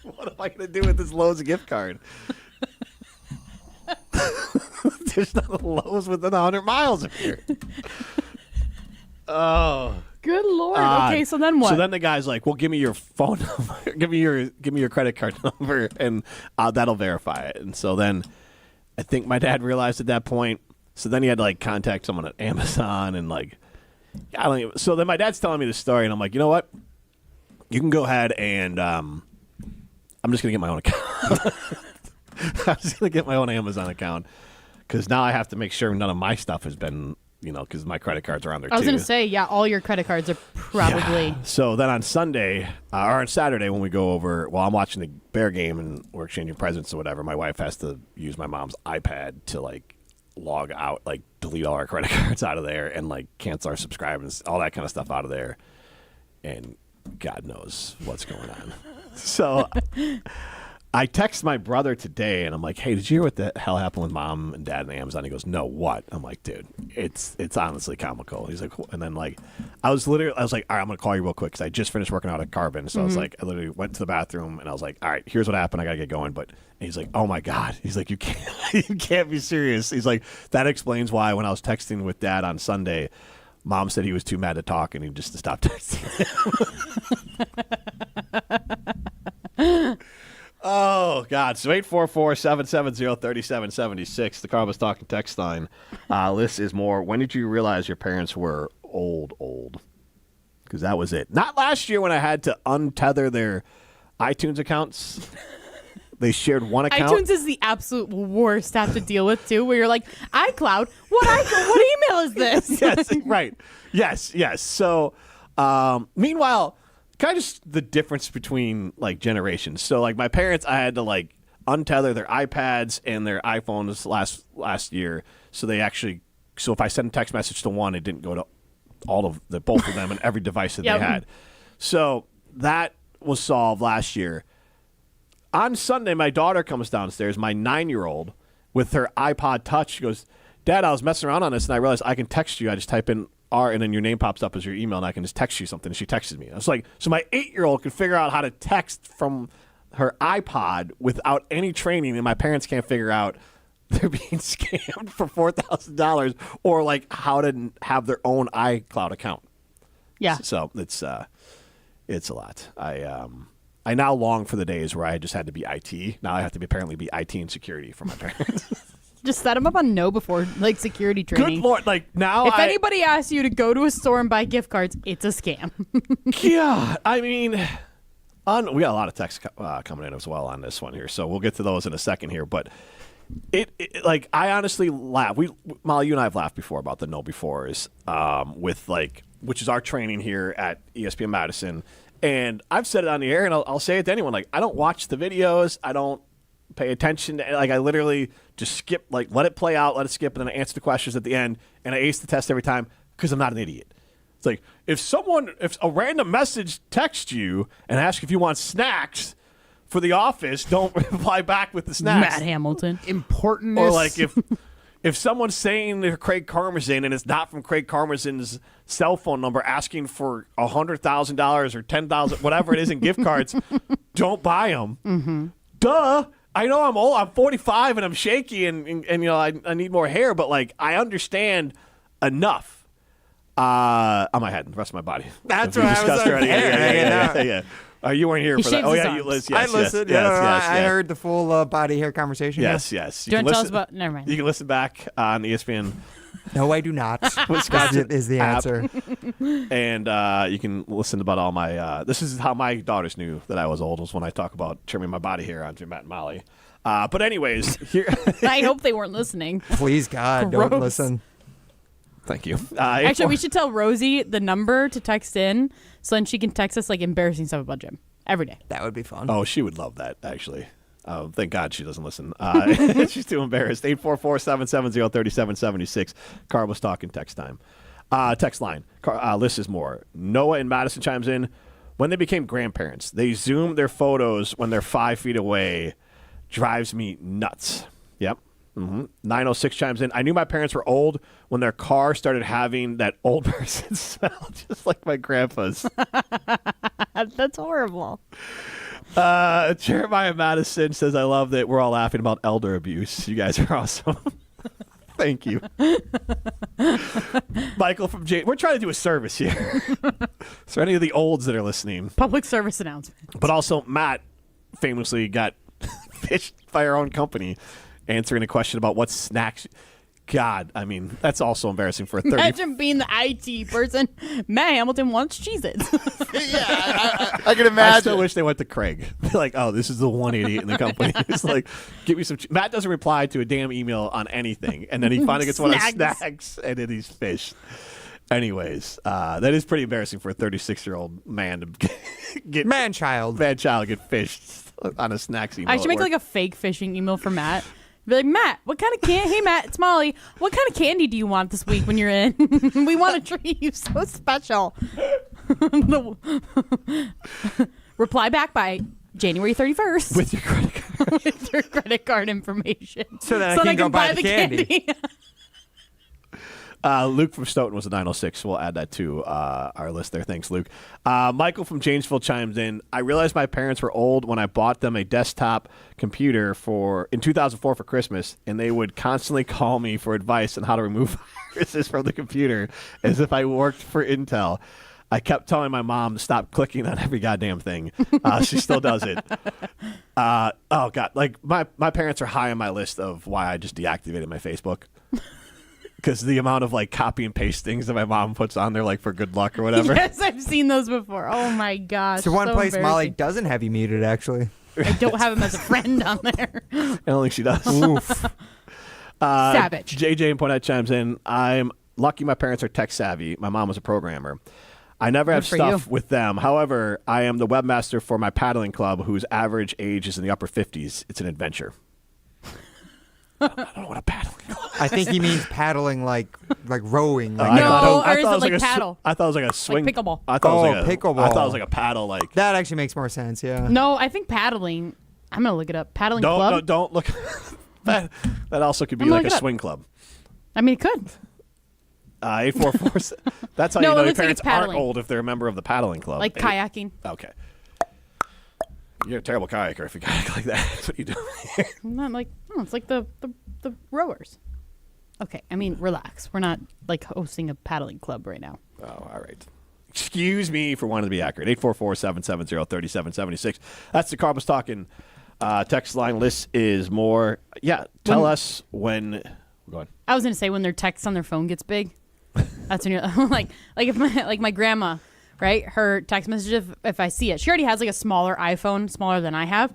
Speaker 8: What am I going to do with this Lowe's gift card? There's not a Lowe's within 100 miles of here. Oh.
Speaker 9: Good Lord. Okay, so then what?
Speaker 8: So then the guy's like, well, give me your phone number. give me your credit card number, and that'll verify it. And so then I think my dad realized at that point. So then he had to contact someone at Amazon and so then my dad's telling me the story, and I'm like, you know what? You can go ahead and I'm just going to get my own account. I'm just going to get my own Amazon account because now I have to make sure none of my stuff has been, because my credit cards are on there too.
Speaker 9: I was going to say, yeah, all your credit cards are probably.
Speaker 8: Yeah. So then on Sunday or on Saturday when we go over, I'm watching the Bear game and we're exchanging presents or whatever, my wife has to use my mom's iPad to log out, delete all our credit cards out of there and cancel our subscribers, all that kind of stuff out of there. And God knows what's going on. So I text my brother today and I'm like, hey, did you hear what the hell happened with Mom and Dad and Amazon? He goes, no, what? I'm like, dude, it's honestly comical. He's like, and then I was like, all right, I'm going to call you real quick because I just finished working out at Carbon. So I was like, I literally went to the bathroom and I was like, all right, here's what happened. I got to get going. But he's like, oh my God. He's like, you can't be serious. He's like, that explains why when I was texting with Dad on Sunday, Mom said he was too mad to talk and he just stopped texting him. Oh, God. So 844-770-3776, the Carbus Talking text line. This is more, when did you realize your parents were old? Because that was it. Not last year when I had to untether their iTunes accounts. They shared one account.
Speaker 9: iTunes is the absolute worst to have to deal with, too, where you're like, iCloud? What email is this?
Speaker 8: Yes, right. Yes. So, meanwhile, kind of just the difference between generations. So my parents, I had to untether their iPads and their iPhones last year. So they actually, if I sent a text message to one, it didn't go to both of them and every device that they had. So that was solved last year. On Sunday, my daughter comes downstairs, my 9-year-old, with her iPod Touch. She goes, Dad, I was messing around on this and I realized I can text you. I just type in R, and then your name pops up as your email, and I can just text you something. And she texted me. I was like, so my 8-year-old could figure out how to text from her iPod without any training, and my parents can't figure out they're being scammed for $4,000 or like how to have their own iCloud account.
Speaker 9: Yeah.
Speaker 8: So it's a lot. I now long for the days where I just had to be IT. Now I have to apparently be IT and security for my parents.
Speaker 9: Just set them up on no before like security training.
Speaker 8: Good Lord. Like now
Speaker 9: if anybody asks you to go to a store and buy gift cards, it's a scam.
Speaker 8: Yeah. I mean, we got a lot of texts coming in as well on this one here. So we'll get to those in a second here. But it like I honestly laugh. Molly, you and I have laughed before about the no befores with like, which is our training here at ESPN Madison. And I've said it on the air, and I'll say it to anyone. Like, I don't watch the videos. I don't pay attention. Like, I literally just skip, like, let it play out, let it skip, and then I answer the questions at the end, and I ace the test every time because I'm not an idiot. It's like, if a random message texts you and asks if you want snacks for the office, don't reply back with the snacks.
Speaker 9: Matt Hamilton.
Speaker 3: Importantness.
Speaker 8: Or, like, if someone's saying they're Craig Karmazin and it's not from Craig Karmazin's cell phone number asking for $100,000 or $10,000, whatever it is in gift cards, don't buy them.
Speaker 9: Mm-hmm.
Speaker 8: Duh. I know I'm old. I'm 45 and I'm shaky and you know I need more hair, but like I understand enough on my head and the rest of my body.
Speaker 2: That's what I was like.
Speaker 8: Yeah. You weren't here for that. Oh yeah, you listened. Yes,
Speaker 2: I listened.
Speaker 8: Yes,
Speaker 2: I heard the full body hair conversation.
Speaker 8: Yes.
Speaker 9: Do you want to tell us about? Never mind.
Speaker 8: You can listen back on ESPN.
Speaker 2: No, I do not.
Speaker 8: Wisconsin
Speaker 2: is the answer.
Speaker 8: And you can listen about all my. This is how my daughters knew that I was old, was when I talk about trimming my body hair on Jim, Matt, and Molly. But anyways, here.
Speaker 9: I hope they weren't listening.
Speaker 2: Please God,
Speaker 9: Gross.
Speaker 2: don't listen.
Speaker 8: Thank you.
Speaker 9: Actually, we should tell Rosie the number to text in, so then she can text us like embarrassing stuff about Jim every day.
Speaker 2: That would be fun.
Speaker 8: Oh, she would love that, actually. Thank God she doesn't listen. She's too embarrassed. 844-770-3776. Carl was talking text time. Text line. List is more. Noah in Madison chimes in. When they became grandparents, they zoomed their photos when they're 5 feet away. Drives me nuts. Yep. 906 chimes in. I knew my parents were old when their car started having that old person smell, just like my grandpa's.
Speaker 9: That's horrible.
Speaker 8: Jeremiah Madison says, I love that we're all laughing about elder abuse. You guys are awesome. Thank you. Michael from J. We're trying to do a service here. So any of the olds that are listening.
Speaker 9: Public service announcement.
Speaker 8: But also Matt famously got fished by our own company answering a question about what snacks. God, I mean, that's also embarrassing for a 30.
Speaker 9: Imagine being the IT person. Matt Hamilton wants Cheez-Its.
Speaker 3: I can imagine.
Speaker 8: I still wish they went to Craig. They're like, oh, this is the one idiot in the company. It's like, give me some. Matt doesn't reply to a damn email on anything. And then he finally gets one of snacks, and then he's fished. Anyways, that is pretty embarrassing for a 36-year-old man to get.
Speaker 2: Man-child
Speaker 8: get fished on a snacks email.
Speaker 9: I should make like a fake phishing email for Matt. Be like, Matt, what kind of Hey, Matt, it's Molly. What kind of candy do you want this week when you're in? We want to treat you so special. Reply back by January 31st.
Speaker 8: With your credit card.
Speaker 9: With your credit card information.
Speaker 2: So that I can go buy the candy.
Speaker 8: Luke from Stoughton was a 906. We'll add that to our list there. Thanks, Luke. Michael from Janesville chimes in. I realized my parents were old when I bought them a desktop computer in 2004 for Christmas, and they would constantly call me for advice on how to remove viruses from the computer as if I worked for Intel. I kept telling my mom to stop clicking on every goddamn thing. She still does it. Oh, God. Like, my parents are high on my list of why I just deactivated my Facebook. Because the amount of like copy and paste things that my mom puts on there, like for good luck or whatever.
Speaker 9: Yes, I've seen those before. Oh my gosh.
Speaker 2: It's the one place Molly doesn't have you muted, actually.
Speaker 9: I don't have him as a friend on there.
Speaker 8: I don't think she does.
Speaker 2: Oof.
Speaker 9: Savage.
Speaker 8: JJ in Poinette chimes in. I'm lucky my parents are tech savvy. My mom was a programmer. I never have stuff with them. However, I am the webmaster for my paddling club whose average age is in the upper 50s. It's an adventure. I don't know what a paddling club is.
Speaker 2: I think he means paddling like rowing.
Speaker 9: Or is it like paddle?
Speaker 8: I thought it was like a swing.
Speaker 9: Like pickleball.
Speaker 8: I thought it was
Speaker 2: pickleball.
Speaker 8: I thought it was like a paddle. Like
Speaker 2: that actually makes more sense. Yeah.
Speaker 9: No, I think paddling. I'm gonna look it up. Paddling club.
Speaker 8: No, don't look. That also could be like a swing club.
Speaker 9: I mean, it could.
Speaker 8: 844. That's how
Speaker 9: No,
Speaker 8: you
Speaker 9: it
Speaker 8: know your
Speaker 9: looks like
Speaker 8: parents
Speaker 9: it's
Speaker 8: aren't
Speaker 9: paddling.
Speaker 8: old if they're a member of the paddling club.
Speaker 9: Like kayaking.
Speaker 8: Okay. You're a terrible kayaker if you kayak like that. That's what you do.
Speaker 9: I'm not like, it's like the rowers. Okay, I mean, relax. We're not like hosting a paddling club right now.
Speaker 8: Oh, all right. Excuse me for wanting to be accurate. 844-770-3776. That's the Carbs Talking text line. List is more. Yeah, tell us when. Go on.
Speaker 9: I was gonna say when their text on their phone gets big. That's when you're like if my grandma, right? Her text message, if I see it, she already has like a smaller iPhone, smaller than I have.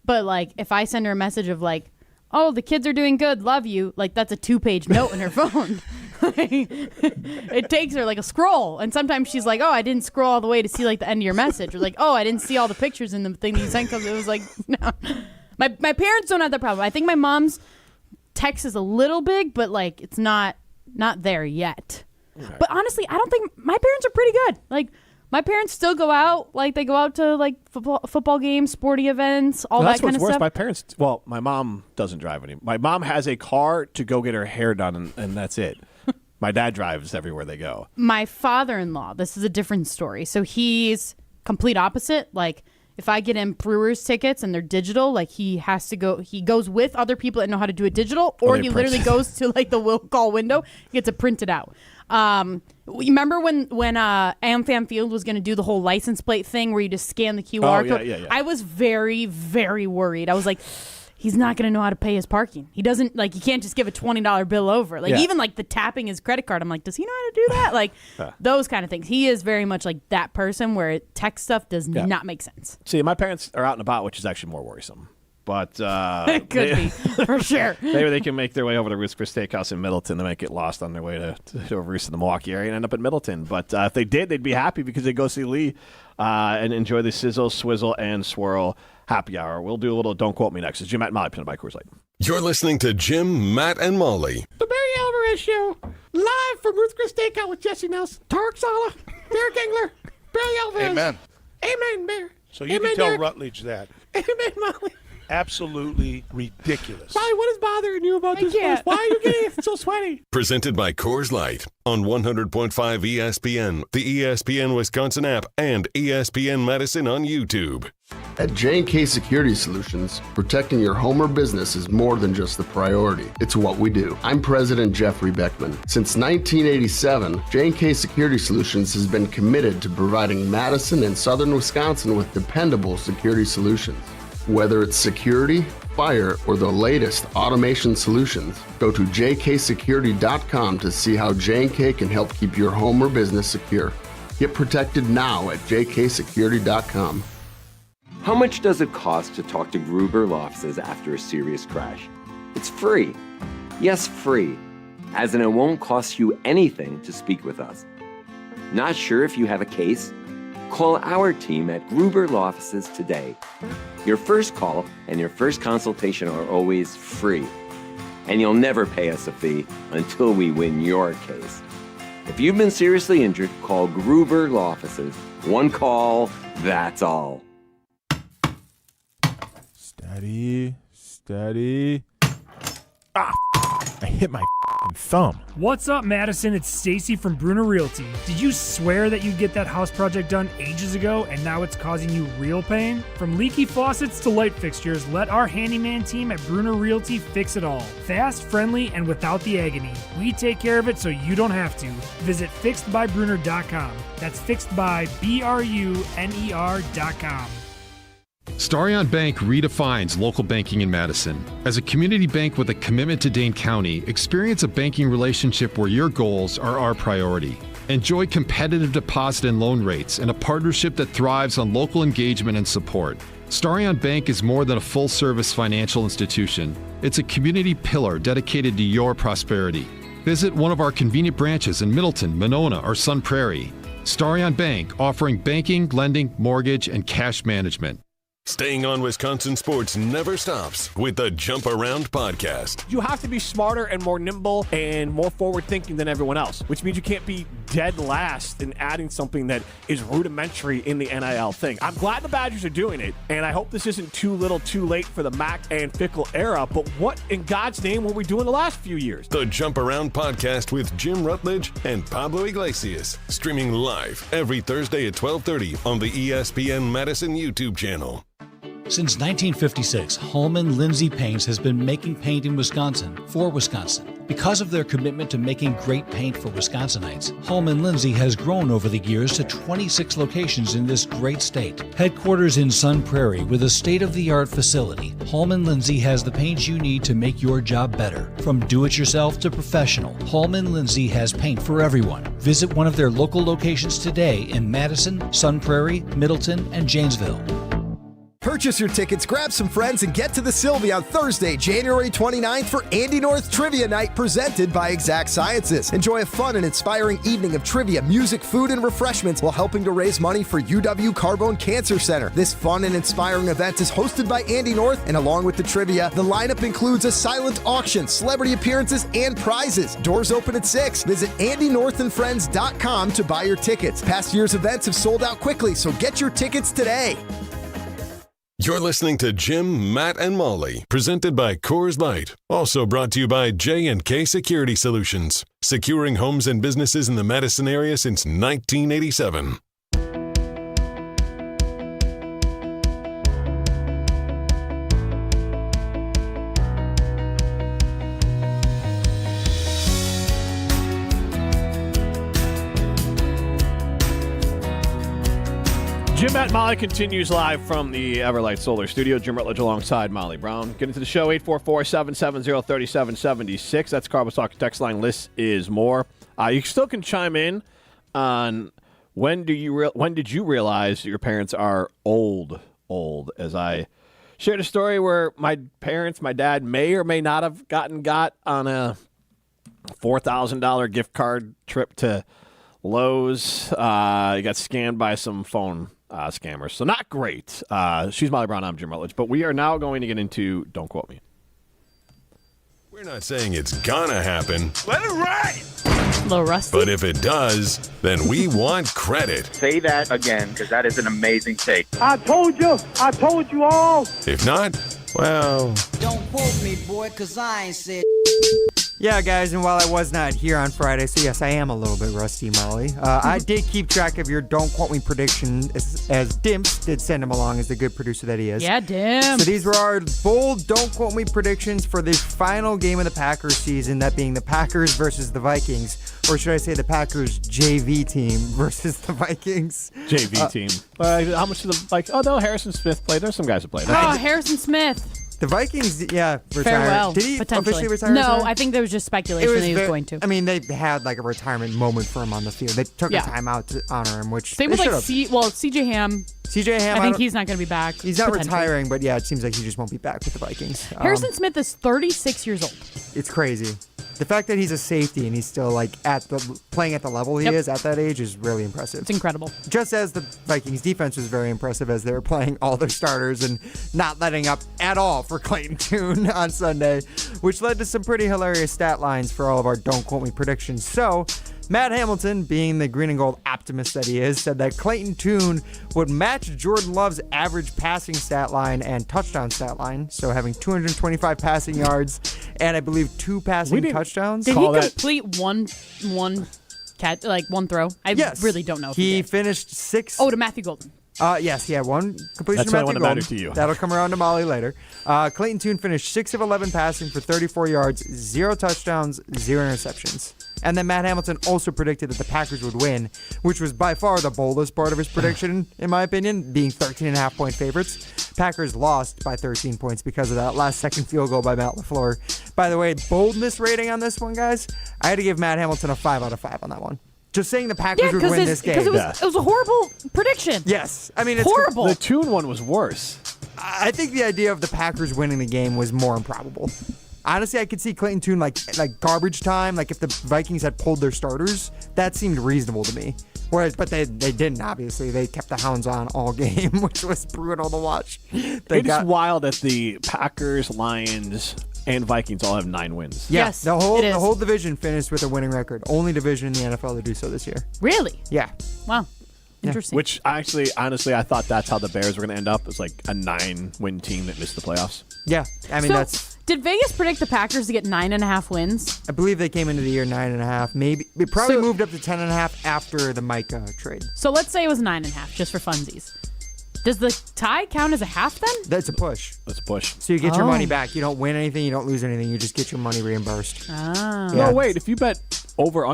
Speaker 9: But like if I send her a message of like, oh, the kids are doing good, love you, like that's a 2-page note in her phone. It takes her like a scroll, and sometimes she's like, oh, I didn't scroll all the way to see like the end of your message, or like, oh, I didn't see all the pictures in the thing that you sent, because it was like, no. My parents don't have that problem. I think my mom's text is a little big, but like it's not there yet. Right. But honestly, I don't think my parents are pretty good. Like my parents still go out, like they go out to like football games, sporting events, all that kind of stuff.
Speaker 8: My parents, well, my mom doesn't drive anymore. My mom has a car to go get her hair done, and that's it. My dad drives everywhere they go.
Speaker 9: My father-in-law, this is a different story. So he's complete opposite. Like if I get him Brewers tickets and they're digital, like he has to go. He goes with other people that know how to do it digital, or he literally goes to like the will call window, gets it printed out. Remember when AmFam Field was going to do the whole license plate thing where you just scan the QR code?
Speaker 8: Yeah.
Speaker 9: I was very, very worried. I was like, he's not going to know how to pay his parking. He doesn't, like, you can't just give a $20 bill over. Like, even like the tapping his credit card, I'm like, does he know how to do that? Like, those kind of things. He is very much like that person where tech stuff does not make sense.
Speaker 8: See, my parents are out and about, which is actually more worrisome. But
Speaker 9: it could be, for sure.
Speaker 8: Maybe they can make their way over to Roost Chris Steakhouse in Middleton. They might get lost on their way to Roost in the Milwaukee area and end up in Middleton. But if they did, they'd be happy because they'd go see Lee and enjoy the Sizzle, Swizzle, and Swirl happy hour. We'll do a little Don't Quote Me next. It's Jim, Matt, and Molly, presented by Coors Light.
Speaker 1: You're listening to Jim, Matt, and Molly.
Speaker 3: The Barry Alvarez Show, live from Ruth Chris Steakhouse with Jesse Nelson, Tarek Sala, Derek Engler, Barry Alvarez.
Speaker 20: Amen.
Speaker 3: Amen, Barry.
Speaker 20: So you
Speaker 3: Amen,
Speaker 20: can tell
Speaker 3: Derek.
Speaker 20: Rutledge that.
Speaker 3: Amen, Molly.
Speaker 20: Absolutely ridiculous.
Speaker 3: Molly, what is bothering you about this voice? Why are you getting so sweaty?
Speaker 1: Presented by Coors Light on 100.5 ESPN, the ESPN Wisconsin app, and ESPN Madison on YouTube.
Speaker 21: At J&K Security Solutions, protecting your home or business is more than just the priority. It's what we do. I'm President Jeffrey Beckman. Since 1987, J&K Security Solutions has been committed to providing Madison and Southern Wisconsin with dependable security solutions. Whether it's security, fire, or the latest automation solutions, go to jksecurity.com to see how J&K can help keep your home or business secure. Get protected now at jksecurity.com.
Speaker 22: How much does it cost to talk to Gruber Law Offices after a serious crash? It's free. Yes, free. As in, it won't cost you anything to speak with us. Not sure if you have a case? Call our team at Gruber Law Offices today. Your first call and your first consultation are always free. And you'll never pay us a fee until we win your case. If you've been seriously injured, call Gruber Law Offices. One call, that's all.
Speaker 23: Steady. Ah, I hit my thumb.
Speaker 25: What's up, Madison? It's Stacy from Bruner Realty. Did you swear that you'd get that house project done ages ago and now it's causing you real pain? From leaky faucets to light fixtures, let our handyman team at Bruner Realty fix it all. Fast, friendly, and without the agony. We take care of it so you don't have to. Visit fixedbybruner.com. That's fixedbybruner.com.
Speaker 26: Starion Bank redefines local banking in Madison. As a community bank with a commitment to Dane County, experience a banking relationship where your goals are our priority. Enjoy competitive deposit and loan rates and a partnership that thrives on local engagement and support. Starion Bank is more than a full-service financial institution. It's a community pillar dedicated to your prosperity. Visit one of our convenient branches in Middleton, Monona, or Sun Prairie. Starion Bank, offering banking, lending, mortgage, and cash management.
Speaker 1: Staying on Wisconsin sports never stops with the Jump Around podcast.
Speaker 8: You have to be smarter and more nimble and more forward-thinking than everyone else, which means you can't be dead last in adding something that is rudimentary in the NIL thing. I'm glad the Badgers are doing it, and I hope this isn't too little too late for the Mac and Fickle era, but what in God's name were we doing the last few years?
Speaker 1: The Jump Around Podcast with Jim Rutledge and Pablo Iglesias. Streaming live every Thursday at 12:30 on the ESPN Madison YouTube channel.
Speaker 4: Since 1956, Holman Lindsay Paints has been making paint in Wisconsin for Wisconsin. Because of their commitment to making great paint for Wisconsinites, Holman Lindsay has grown over the years to 26 locations in this great state. Headquarters in Sun Prairie with a state-of-the-art facility, Holman Lindsay has the paint you need to make your job better. From do-it-yourself to professional, Holman Lindsay has paint for everyone. Visit one of their local locations today in Madison, Sun Prairie, Middleton, and Janesville.
Speaker 5: Purchase your tickets, grab some friends, and get to the Sylvie on Thursday, January 29th for Andy North Trivia Night presented by Exact Sciences. Enjoy a fun and inspiring evening of trivia, music, food, and refreshments while helping to raise money for UW Carbone Cancer Center. This fun and inspiring event is hosted by Andy North, and along with the trivia, the lineup includes a silent auction, celebrity appearances, and prizes. Doors open at 6. Visit AndyNorthAndFriends.com to buy your tickets. Past year's events have sold out quickly, so get your tickets today.
Speaker 1: You're listening to Jim, Matt, and Molly, presented by Coors Light. Also brought to you by J&K Security Solutions, securing homes and businesses in the Madison area since 1987.
Speaker 8: Jim, Matt, Molly continues live from the Everlight Solar Studio. Jim Rutledge alongside Molly Brown. Get into the show, 844-770-3776. That's Carbos Talk text line. List is more. You still can chime in on when did you realize your parents are old, as I shared a story where my dad may or may not have got on a $4,000 gift card trip to Lowe's. He got scammed by some phone scammers. So not great. She's Molly Brown. I'm Jim Rutledge. But we are now going to get into Don't Quote Me.
Speaker 1: We're not saying it's gonna happen.
Speaker 3: Let it ride!
Speaker 9: A little rusty.
Speaker 1: But if it does, then we want credit.
Speaker 6: Say that again, because that is an amazing take.
Speaker 3: I told you all.
Speaker 1: If not, well...
Speaker 7: Don't quote me, boy, because I ain't said...
Speaker 2: Yeah, guys, and while I was not here on Friday, so yes, I am a little bit rusty, Molly. I did keep track of your Don't Quote Me prediction as Dimps did send him along as the good producer that he is.
Speaker 9: Yeah, Dimps.
Speaker 2: So these were our bold Don't Quote Me predictions for the final game of the Packers season, that being the Packers versus the Vikings. Or should I say the Packers JV team versus the Vikings.
Speaker 8: JV team. How much did the Vikings... Oh, no, Harrison Smith played. There's some guys who played.
Speaker 9: Oh, Harrison Smith.
Speaker 2: The Vikings, retired.
Speaker 9: Farewell,
Speaker 2: Did he
Speaker 9: potentially.
Speaker 2: officially retire?
Speaker 9: No, I think there was just speculation that he was going to.
Speaker 2: I mean, they had like a retirement moment for him on the field. They took a timeout to honor him, which
Speaker 9: Same with CJ Ham.
Speaker 2: CJ Ham,
Speaker 9: I think he's not going to be back.
Speaker 2: He's not retiring, but yeah, it seems like he just won't be back with the Vikings.
Speaker 9: Harrison Smith is 36 years old.
Speaker 2: It's crazy. The fact that he's a safety and he's still like playing at the level he is at that age is really impressive.
Speaker 9: It's incredible.
Speaker 2: Just as the Vikings defense was very impressive as they were playing all their starters and not letting up at all for Clayton Tune on Sunday, which led to some pretty hilarious stat lines for all of our Don't Quote Me predictions. So Matt Hamilton, being the green and gold optimist that he is, said that Clayton Tune would match Jordan Love's average passing stat line and touchdown stat line, so having 225 passing yards and I believe 2 passing touchdowns.
Speaker 9: Did he complete one throw? I really don't know if he did.
Speaker 2: Finished 6.
Speaker 9: Oh, to Matthew Golden.
Speaker 2: Yes, he had one completion
Speaker 8: That's
Speaker 2: to Matthew
Speaker 8: what
Speaker 2: Golden.
Speaker 8: matter to you.
Speaker 2: That'll come around to Molly later. Clayton Tune finished 6 of 11 passing for 34 yards, 0 touchdowns, 0 interceptions. And then Matt Hamilton also predicted that the Packers would win, which was by far the boldest part of his prediction, in my opinion, being 13.5-point favorites. Packers lost by 13 points because of that last-second field goal by Matt LaFleur. By the way, boldness rating on this one, guys, I had to give Matt Hamilton a 5 out of 5 on that one. Just saying the Packers would win this game.
Speaker 9: Because it was a horrible prediction.
Speaker 2: Yes. I mean, it's
Speaker 9: horrible.
Speaker 8: The Tune one was worse.
Speaker 2: I think the idea of the Packers winning the game was more improbable. Honestly, I could see Clayton Tune like garbage time. Like if the Vikings had pulled their starters, that seemed reasonable to me. But they didn't, obviously. They kept the hounds on all game, which was brutal to watch.
Speaker 8: It is wild that the Packers-Lions and Vikings all have 9 wins.
Speaker 2: Yeah,
Speaker 9: Yes,
Speaker 2: the
Speaker 9: it is.
Speaker 2: whole division finished with a winning record. Only division in the NFL to do so this year.
Speaker 9: Really?
Speaker 2: Yeah.
Speaker 9: Wow. Interesting.
Speaker 8: Which honestly, I thought that's how the Bears were going to end up. It was like a 9-win team that missed the playoffs.
Speaker 2: Yeah, I mean,
Speaker 9: Did Vegas predict the Packers to get 9.5 wins?
Speaker 2: I believe they came into the year 9.5. Maybe it probably moved up to 10.5 after the Micah trade.
Speaker 9: So let's say it was 9.5, just for funsies. Does the tie count as a half then?
Speaker 2: That's a push.
Speaker 8: That's a push.
Speaker 2: So you get your money back. You don't win anything. You don't lose anything. You just get your money reimbursed.
Speaker 9: Ah.
Speaker 2: Yeah.
Speaker 8: No, wait. If you bet over,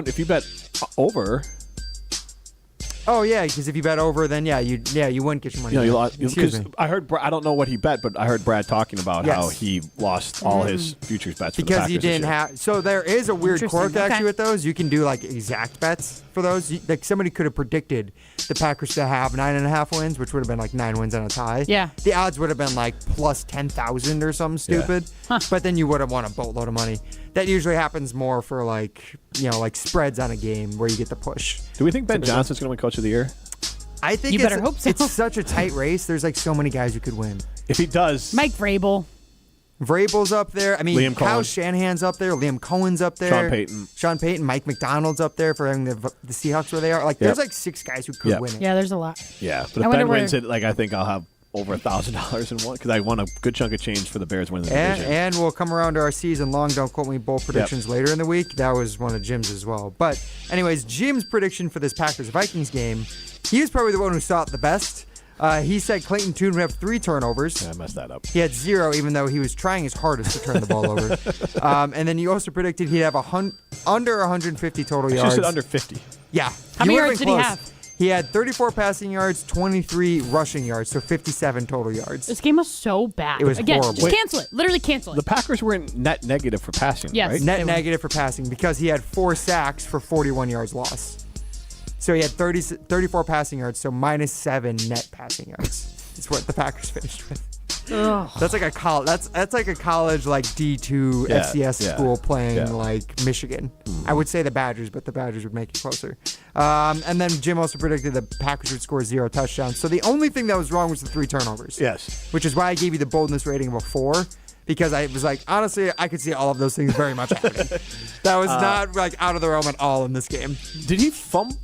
Speaker 2: Oh yeah, because if you bet over, then you wouldn't get your money.
Speaker 8: you know, you
Speaker 2: back.
Speaker 8: lost.
Speaker 2: Excuse
Speaker 8: Because
Speaker 2: me.
Speaker 8: I heard, I don't know what he bet, but I heard Brad talking about
Speaker 2: Yes.
Speaker 8: how he lost all his futures bets for the
Speaker 2: Because
Speaker 8: Packers
Speaker 2: you
Speaker 8: this
Speaker 2: didn't
Speaker 8: year.
Speaker 2: have. So there is a weird quirk
Speaker 9: Interesting.
Speaker 2: actually
Speaker 9: Okay.
Speaker 2: with those. You can do like exact bets for those. Like somebody could have predicted the Packers to have 9.5 wins, which would have been like 9 wins and a tie.
Speaker 9: Yeah.
Speaker 2: The odds would have been like plus 10,000 or something stupid. But then you would have won a boatload of money. That usually happens more for like spreads on a game where you get the push.
Speaker 8: Do we think Ben Johnson's going to win Coach of the Year?
Speaker 2: I think
Speaker 9: You better hope so.
Speaker 2: It's such a tight race. There's like so many guys who could win.
Speaker 8: If he does,
Speaker 9: Mike Vrabel.
Speaker 2: Vrabel's up there. I mean,
Speaker 8: Liam
Speaker 2: Kyle
Speaker 8: Cohen.
Speaker 2: Shanahan's up there. Liam Cohen's up there.
Speaker 8: Sean Payton.
Speaker 2: Mike McDonald's up there for having the Seahawks where they are. Like, there's like 6 guys who could win it.
Speaker 9: Yeah, there's a lot.
Speaker 8: Yeah, but
Speaker 9: I
Speaker 8: if
Speaker 9: wonder
Speaker 8: Ben wins
Speaker 9: where-
Speaker 8: it, like I think I'll have over $1,000 in one because I won a good chunk of change for the Bears winning the division.
Speaker 2: And we'll come around to our season long. Don't quote me bowl predictions later in the week. That was one of Jim's as well. But anyways, Jim's prediction for this Packers-Vikings game, he was probably the one who saw it the best. He said Clayton Tune would have 3 turnovers.
Speaker 8: Yeah, I messed that up.
Speaker 2: He had 0, even though he was trying his hardest to turn the ball over. And then you also predicted he'd have under 150 total
Speaker 8: I
Speaker 2: yards.
Speaker 8: should have said under 50.
Speaker 2: Yeah.
Speaker 9: How many yards did he have?
Speaker 2: He had 34 passing yards, 23 rushing yards, so 57 total yards.
Speaker 9: This game was so bad.
Speaker 2: It was
Speaker 9: Again,
Speaker 2: horrible.
Speaker 9: just cancel it. Literally cancel it.
Speaker 8: The Packers were in net negative for passing,
Speaker 9: Yes.
Speaker 8: right?
Speaker 2: Net negative for passing because he had 4 sacks for 41 yards lost. So he had 34 passing yards, so minus 7 net passing yards. That's what the Packers finished with.
Speaker 9: Ugh.
Speaker 2: That's like a college. That's like a college like D2 FCS school playing like Michigan. I would say the Badgers, but the Badgers would make it closer. And then Jim also predicted the Packers would score 0 touchdowns. So the only thing that was wrong was the 3 turnovers.
Speaker 8: Yes.
Speaker 2: Which is why I gave you the boldness rating of a 4. Because I was like, honestly, I could see all of those things very much happening. That was not like out of the realm at all in this game.
Speaker 8: Did he fumble?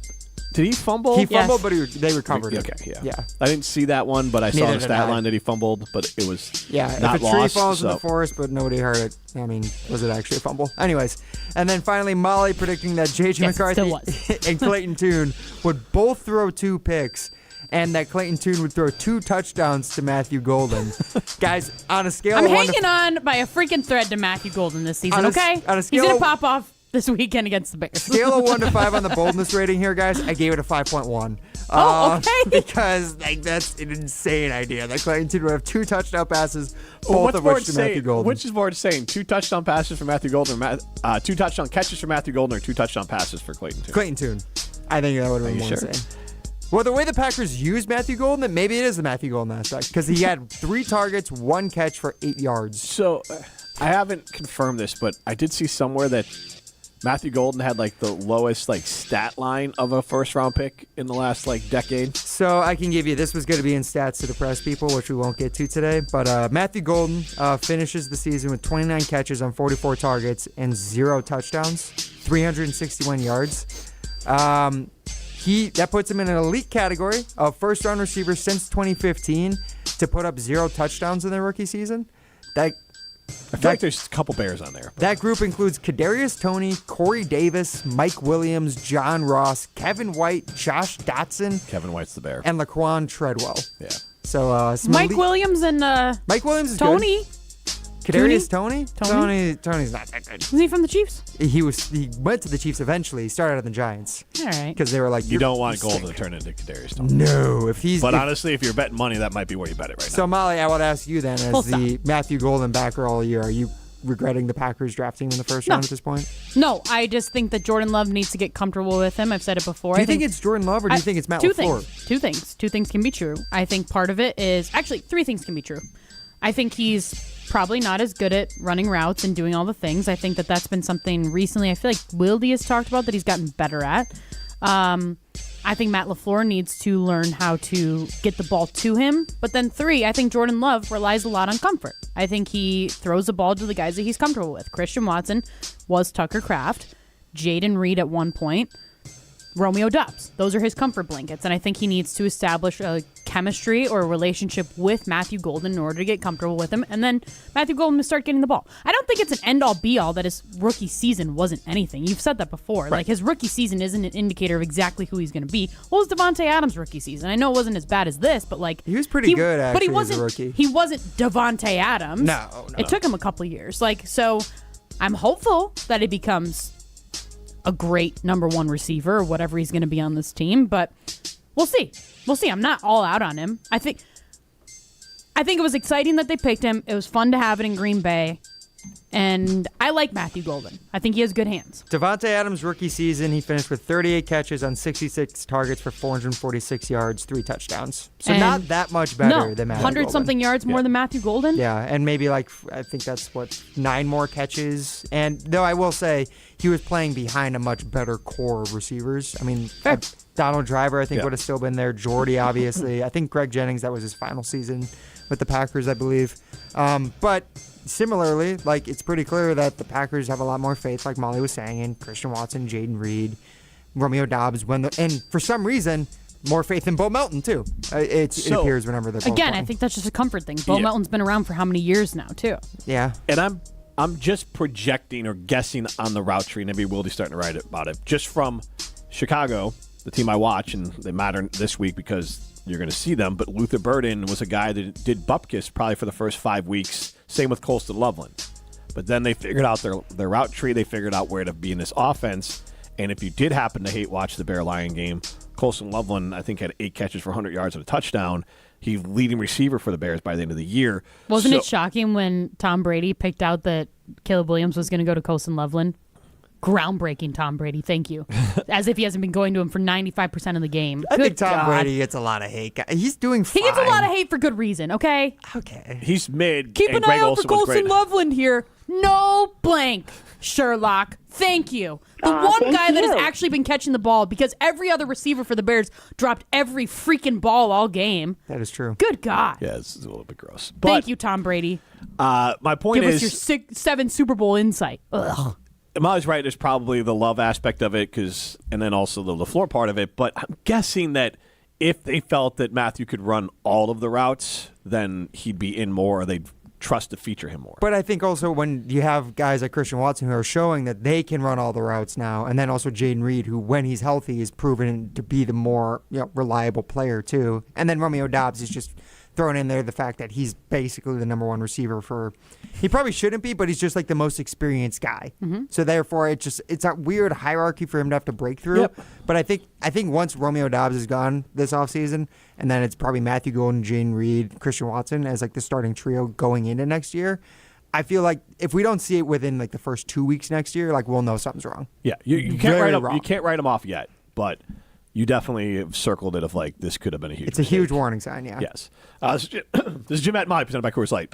Speaker 8: He fumbled,
Speaker 2: but they recovered it.
Speaker 8: Okay,
Speaker 2: Yeah.
Speaker 8: I didn't see that one, but I saw
Speaker 2: Neither
Speaker 8: the
Speaker 2: did
Speaker 8: stat
Speaker 2: I.
Speaker 8: line that he fumbled, but it was
Speaker 2: Yeah,
Speaker 8: not
Speaker 2: if a tree
Speaker 8: lost.
Speaker 2: falls in
Speaker 8: so.
Speaker 2: the forest, but nobody heard it, I mean, was it actually a fumble? Anyways, and then finally, Molly predicting that J.J.
Speaker 9: Yes, it still
Speaker 2: McCarthy and Clayton Tune would both throw 2 picks, and that Clayton Tune would throw 2 touchdowns to Matthew Golden. Guys, on a scale
Speaker 9: I'm
Speaker 2: of 1
Speaker 9: hanging on by a freaking thread to Matthew Golden this season,
Speaker 2: On a-
Speaker 9: okay?
Speaker 2: on a
Speaker 9: He's
Speaker 2: scale
Speaker 9: going
Speaker 2: of-
Speaker 9: to pop off this weekend against the Bears.
Speaker 2: Scale of 1 to 5 on the boldness rating here, guys. I gave it a 5.1.
Speaker 9: Oh, okay.
Speaker 2: Because like that's an insane idea. That Clayton Tune would have 2 touchdown passes,
Speaker 8: Well,
Speaker 2: both of which to Matthew Golden.
Speaker 8: Which is more insane? 2 touchdown passes for Matthew Golden, or 2 touchdown catches for Matthew Golden, or 2 touchdown passes for Clayton Tune?
Speaker 2: Clayton Tune. I think that would have been more
Speaker 8: sure?
Speaker 2: insane. Well, the way the Packers used Matthew Golden, maybe it is the Matthew Golden aspect because he had 3 targets, 1 catch for 8 yards.
Speaker 8: So I haven't confirmed this, but I did see somewhere that Matthew Golden had like the lowest like stat line of a first round pick in the last like decade.
Speaker 2: So I can give you, this was going to be in stats to depress people, which we won't get to today. But Matthew Golden finishes the season with 29 catches on 44 targets and 0 touchdowns, 361 yards. That puts him in an elite category of first round receivers since 2015 to put up 0 touchdowns in their rookie season.
Speaker 8: I feel like there's a couple Bears on there.
Speaker 2: That group includes Kadarius Toney, Corey Davis, Mike Williams, John Ross, Kevin White, Josh Dotson.
Speaker 8: Kevin White's the Bear.
Speaker 2: And Laquan Treadwell.
Speaker 8: Yeah.
Speaker 2: So
Speaker 9: Mike Williams and
Speaker 2: Mike Williams is
Speaker 9: Tony.
Speaker 2: good. Kadarius Toney? Tony's not that good.
Speaker 9: Isn't he from the Chiefs?
Speaker 2: He went to the Chiefs eventually. He started on the Giants.
Speaker 9: All right.
Speaker 2: Because they were like,
Speaker 8: You don't want Golden to turn into Kadarius Toney.
Speaker 2: No,
Speaker 8: But honestly, if you're betting money, that might be where you bet it right now.
Speaker 2: So Molly, I would ask you then,
Speaker 9: Full
Speaker 2: as the Matthew Golden backer all year, are you regretting the Packers drafting him in the first round at this point?
Speaker 9: No, I just think that Jordan Love needs to get comfortable with him. I've said it before.
Speaker 2: Do you think it's Jordan Love or do you think it's Matt LaFleur?
Speaker 9: Two things. 2 things can be true. I think part of it is actually 3 things can be true. I think he's probably not as good at running routes and doing all the things. I think that that's been something recently I feel like Wildy has talked about that he's gotten better at. I think Matt LaFleur needs to learn how to get the ball to him. But then 3, I think Jordan Love relies a lot on comfort. I think he throws the ball to the guys that he's comfortable with. Christian Watson was Tucker Kraft, Jaden Reed at one point, Romeo Doubs. Those are his comfort blankets. And I think he needs to establish a chemistry or a relationship with Matthew Golden in order to get comfortable with him. And then Matthew Golden will start getting the ball. I don't think it's an end-all, be-all that his rookie season wasn't anything. You've said that before. Right. Like, his rookie season isn't an indicator of exactly who he's going to be. What was Devontae Adams' rookie season? I know it wasn't as bad as this, but, like...
Speaker 2: He was pretty good, actually,
Speaker 9: but he wasn't,
Speaker 2: as a rookie.
Speaker 9: He wasn't Devontae Adams.
Speaker 2: No.
Speaker 9: It took him a couple years. Like, so I'm hopeful that he becomes a great number 1 receiver or whatever he's going to be on this team, but we'll see. We'll see. I'm not all out on him. I think it was exciting that they picked him. It was fun to have it in Green Bay. And I like Matthew Golden. I think he has good hands.
Speaker 2: Devontae Adams' rookie season, he finished with 38 catches on 66 targets for 446 yards, 3 touchdowns. So
Speaker 9: And
Speaker 2: not that much better than Matthew Golden.
Speaker 9: 100-something yards more than Matthew Golden?
Speaker 2: Yeah, and maybe I think that's 9 more catches. And though I will say, he was playing behind a much better core of receivers. I mean, Donald Driver, I think, would have still been there. Jordy, obviously. I think Greg Jennings, that was his final season with the Packers, I believe. But similarly, it's pretty clear that the Packers have a lot more faith, like Molly was saying, in Christian Watson, Jaden Reed, Romeo Doubs, and for some reason, more faith in Bo Melton, too. It appears whenever they're both playing.
Speaker 9: I think that's just a comfort thing. Bo Melton's been around for how many years now, too?
Speaker 2: Yeah.
Speaker 8: And I'm just projecting or guessing on the route tree, and maybe Wildy's starting to write about it, just from Chicago, the team I watch, and they matter this week because you're going to see them, but Luther Burden was a guy that did Bupkis probably for the first 5 weeks. Same with Colston Loveland. But then they figured out their route tree. They figured out where to be in this offense. And if you did happen to watch the Bear-Lion game, Colston Loveland, I think, had 8 catches for 100 yards and a touchdown. He's leading receiver for the Bears by the end of the year.
Speaker 9: Wasn't it shocking when Tom Brady picked out that Caleb Williams was going to go to Colston Loveland? Groundbreaking, Tom Brady. Thank you. As if he hasn't been going to him for 95% of the game.
Speaker 2: I think Tom Brady gets a lot of hate. He's doing fine.
Speaker 9: He gets a lot of hate for good reason, okay?
Speaker 2: Okay.
Speaker 8: He's mid.
Speaker 9: Keep an eye out for Colston Loveland here. No blank, Sherlock. Thank you. The one guy that has actually been catching the ball, because every other receiver for the Bears dropped every freaking ball all game.
Speaker 2: That is true.
Speaker 9: Good God.
Speaker 8: Yeah, it's a little bit gross.
Speaker 9: Thank you, Tom Brady.
Speaker 8: My point is...
Speaker 9: Give us your 7 Super Bowl insight. Ugh.
Speaker 8: Molly's right. There's probably the love aspect of it, and then also the LaFleur part of it. But I'm guessing that if they felt that Matthew could run all of the routes, then he'd be in more, or they'd trust to feature him more.
Speaker 2: But I think also when you have guys like Christian Watson who are showing that they can run all the routes now, and then also Jaden Reed, who when he's healthy is proven to be the more reliable player too, and then Romeo Doubs is just throwing in there the fact that he's basically the number 1 receiver for. He probably shouldn't be, but he's just the most experienced guy. Mm-hmm. So therefore, it's that weird hierarchy for him to have to break through. Yep. But I think once Romeo Doubs is gone this offseason, and then it's probably Matthew Golden, Jaden Reed, Christian Watson as the starting trio going into next year. I feel like if we don't see it within the first 2 weeks next year, we'll know something's wrong.
Speaker 8: Yeah, you can't write him off yet, but you definitely have circled it of this could have been a huge.
Speaker 2: It's a huge warning sign. Yeah.
Speaker 8: Yes. This is Jim, Matt, and Molly presented by Coors Light.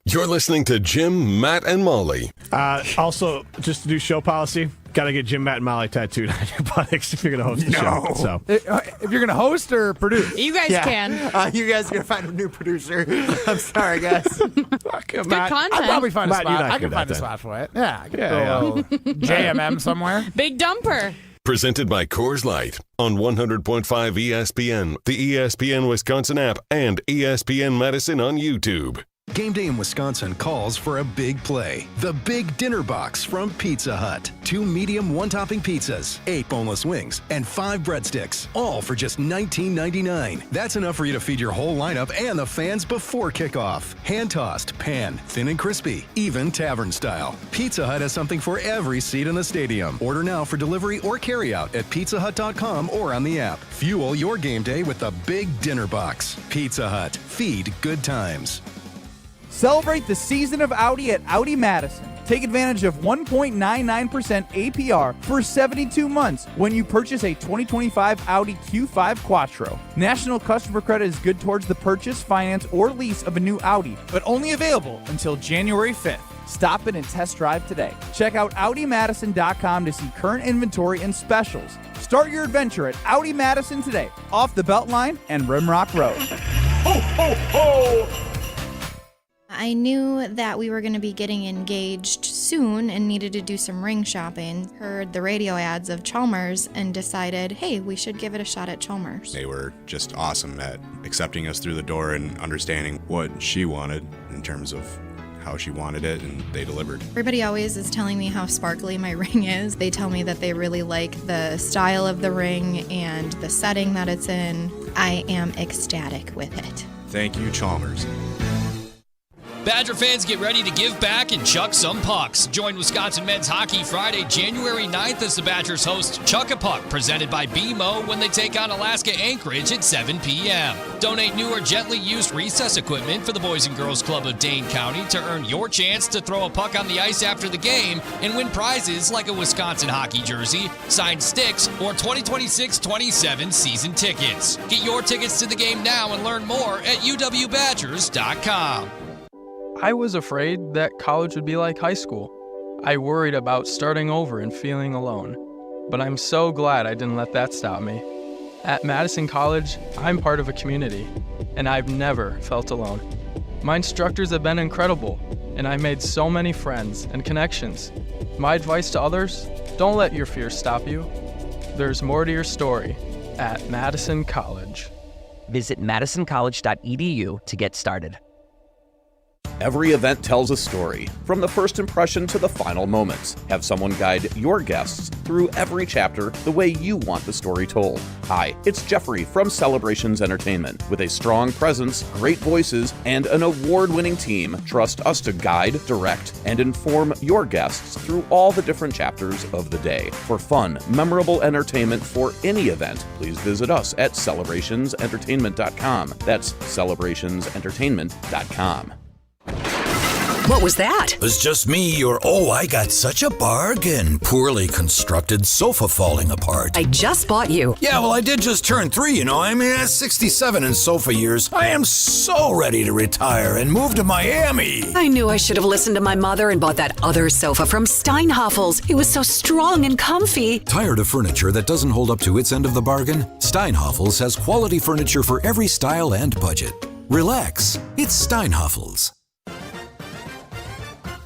Speaker 1: You're listening to Jim, Matt, and Molly.
Speaker 8: Also, just to do show policy, got to get Jim, Matt, and Molly tattooed on your buttocks if you're going to host the show. So.
Speaker 11: If you're going to host or produce?
Speaker 9: You guys can.
Speaker 2: You guys are going to find a new producer. I'm sorry, guys.
Speaker 9: Good
Speaker 11: Matt,
Speaker 9: content.
Speaker 11: I'll probably find a
Speaker 8: Matt,
Speaker 11: spot. I can find a spot for it. Yeah. I can go JMM somewhere.
Speaker 9: Big dumper.
Speaker 1: Presented by Coors Light on 100.5 ESPN, the ESPN Wisconsin app, and ESPN Madison on YouTube.
Speaker 5: Game day in Wisconsin calls for a big play. The Big Dinner Box from Pizza Hut. 2 medium one-topping pizzas, 8 boneless wings, and 5 breadsticks. All for just $19.99. That's enough for you to feed your whole lineup and the fans before kickoff. Hand-tossed, pan, thin and crispy, even tavern style. Pizza Hut has something for every seat in the stadium. Order now for delivery or carryout at pizzahut.com or on the app. Fuel your game day with the Big Dinner Box. Pizza Hut. Feed good times.
Speaker 12: Celebrate the season of Audi at Audi Madison. Take advantage of 1.99% APR for 72 months when you purchase a 2025 Audi Q5 Quattro. National customer credit is good towards the purchase, finance, or lease of a new Audi, but only available until January 5th. Stop in and test drive today. Check out AudiMadison.com to see current inventory and specials. Start your adventure at Audi Madison today, off the Beltline and Rimrock Road.
Speaker 3: Ho, ho, ho!
Speaker 10: I knew that we were going to be getting engaged soon and needed to do some ring shopping. Heard the radio ads of Chalmers and decided, hey, we should give it a shot at Chalmers.
Speaker 13: They were just awesome at accepting us through the door and understanding what she wanted in terms of how she wanted it, and they delivered.
Speaker 10: Everybody always is telling me how sparkly my ring is. They tell me that they really like the style of the ring and the setting that it's in. I am ecstatic with it.
Speaker 13: Thank you, Chalmers.
Speaker 14: Badger fans, get ready to give back and chuck some pucks. Join Wisconsin Men's Hockey Friday, January 9th as the Badgers host Chuck a Puck, presented by BMO when they take on Alaska Anchorage at 7 p.m. Donate new or gently used recess equipment for the Boys and Girls Club of Dane County to earn your chance to throw a puck on the ice after the game and win prizes like a Wisconsin hockey jersey, signed sticks, or 2026-27 season tickets. Get your tickets to the game now and learn more at uwbadgers.com.
Speaker 15: I was afraid that college would be like high school. I worried about starting over and feeling alone. But I'm so glad I didn't let that stop me. At Madison College, I'm part of a community, and I've never felt alone. My instructors have been incredible, and I made so many friends and connections. My advice to others, don't let your fears stop you. There's more to your story at Madison College.
Speaker 16: Visit madisoncollege.edu to get started.
Speaker 24: Every event tells a story, from the first impression to the final moments. Have someone guide your guests through every chapter the way you want the story told. Hi, it's Jeffrey from Celebrations Entertainment. With a strong presence, great voices, and an award-winning team, trust us to guide, direct, and inform your guests through all the different chapters of the day. For fun, memorable entertainment for any event, please visit us at celebrationsentertainment.com. That's celebrationsentertainment.com.
Speaker 27: What was that?
Speaker 28: It was just me, or I got such a bargain. Poorly constructed sofa falling apart.
Speaker 27: I just bought you.
Speaker 28: Yeah, well, I did just turn 3, I'm 67 in sofa years. I am so ready to retire and move to Miami.
Speaker 27: I knew I should have listened to my mother and bought that other sofa from Steinhafels. It was so strong and comfy.
Speaker 28: Tired of furniture that doesn't hold up to its end of the bargain? Steinhafels has quality furniture for every style and budget. Relax, it's Steinhafels.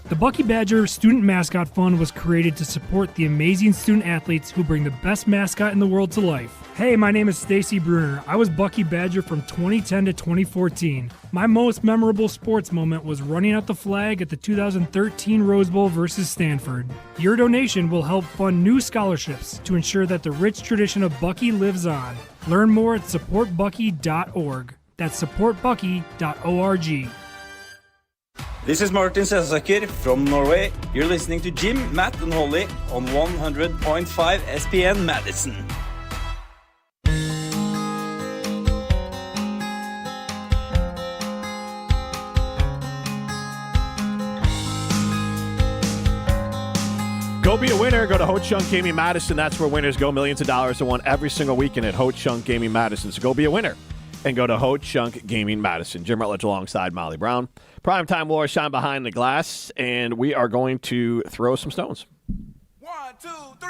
Speaker 25: The Bucky Badger Student Mascot Fund was created to support the amazing student athletes who bring the best mascot in the world to life. Hey, my name is Stacy Bruner. I was Bucky Badger from 2010 to 2014. My most memorable sports moment was running out the flag at the 2013 Rose Bowl versus Stanford. Your donation will help fund new scholarships to ensure that the rich tradition of Bucky lives on. Learn more at supportbucky.org. That's supportbucky.org.
Speaker 29: This is Martin Sensaker from Norway. You're listening to Jim, Matt, and Holly on 100.5 ESPN Madison.
Speaker 8: Go be a winner. Go to Ho Chunk Gaming Madison. That's where winners go. Millions of dollars are won every single weekend at Ho Chunk Gaming Madison. So go be a winner and go to Ho Chunk Gaming Madison. Jim Rutledge alongside Molly Brown. Primetime Laura shine behind the glass, and we are going to throw some stones.
Speaker 3: 1, 2, 3,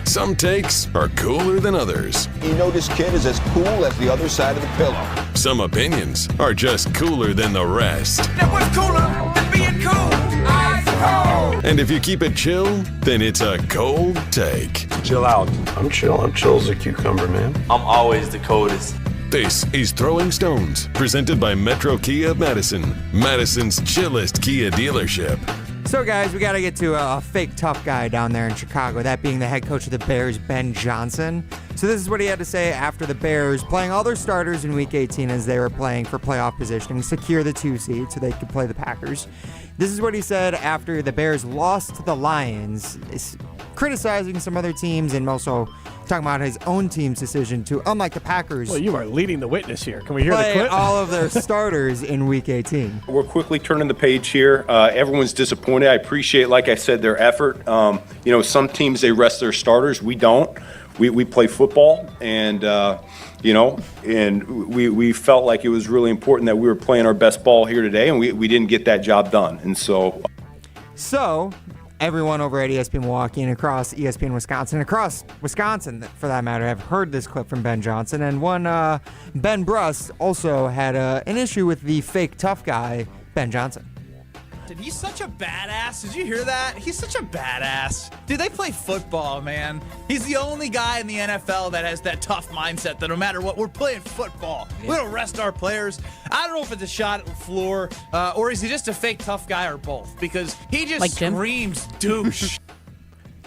Speaker 1: Some takes are cooler than others.
Speaker 30: You know this kid is as cool as the other side of the pillow.
Speaker 1: Some opinions are just cooler than the rest.
Speaker 3: That was cooler than being cool. Ice cold.
Speaker 1: And if you keep it chill, then it's a cold take.
Speaker 30: Chill out. I'm chill. I'm chill as a cucumber, man.
Speaker 29: I'm always the coldest.
Speaker 1: This is Throwing Stones, presented by Metro Kia of Madison, Madison's chillest Kia dealership.
Speaker 2: So, guys, we got to get to a fake tough guy down there in Chicago, that being the head coach of the Bears, Ben Johnson. So this is what he had to say after the Bears, playing all their starters in Week 18 as they were playing for playoff positioning, secure the 2 seed so they could play the Packers. This is what he said after the Bears lost to the Lions, criticizing some other teams and also talking about his own team's decision to, unlike the Packers...
Speaker 8: Well, you are leading the witness here. Can we hear the
Speaker 2: play
Speaker 8: clip?
Speaker 2: all of their starters in Week 18.
Speaker 30: We're quickly turning the page here. Everyone's disappointed. I appreciate, like I said, their effort. Some teams, they rest their starters. We don't. We play football, and we felt like it was really important that we were playing our best ball here today, and we didn't get that job done. And so
Speaker 2: everyone over at ESPN Milwaukee and across ESPN Wisconsin, across Wisconsin for that matter, have heard this clip from Ben Johnson. And one, Ben Brust also had an issue with the fake tough guy, Ben Johnson.
Speaker 12: Dude, he's such a badass. Did you hear that? He's such a badass. Dude, they play football, man. He's the only guy in the NFL that has that tough mindset that no matter what, we're playing football. Yeah. We don't rest our players. I don't know if it's a shot at LaFleur or is he just a fake tough guy or both, because he just like screams douche.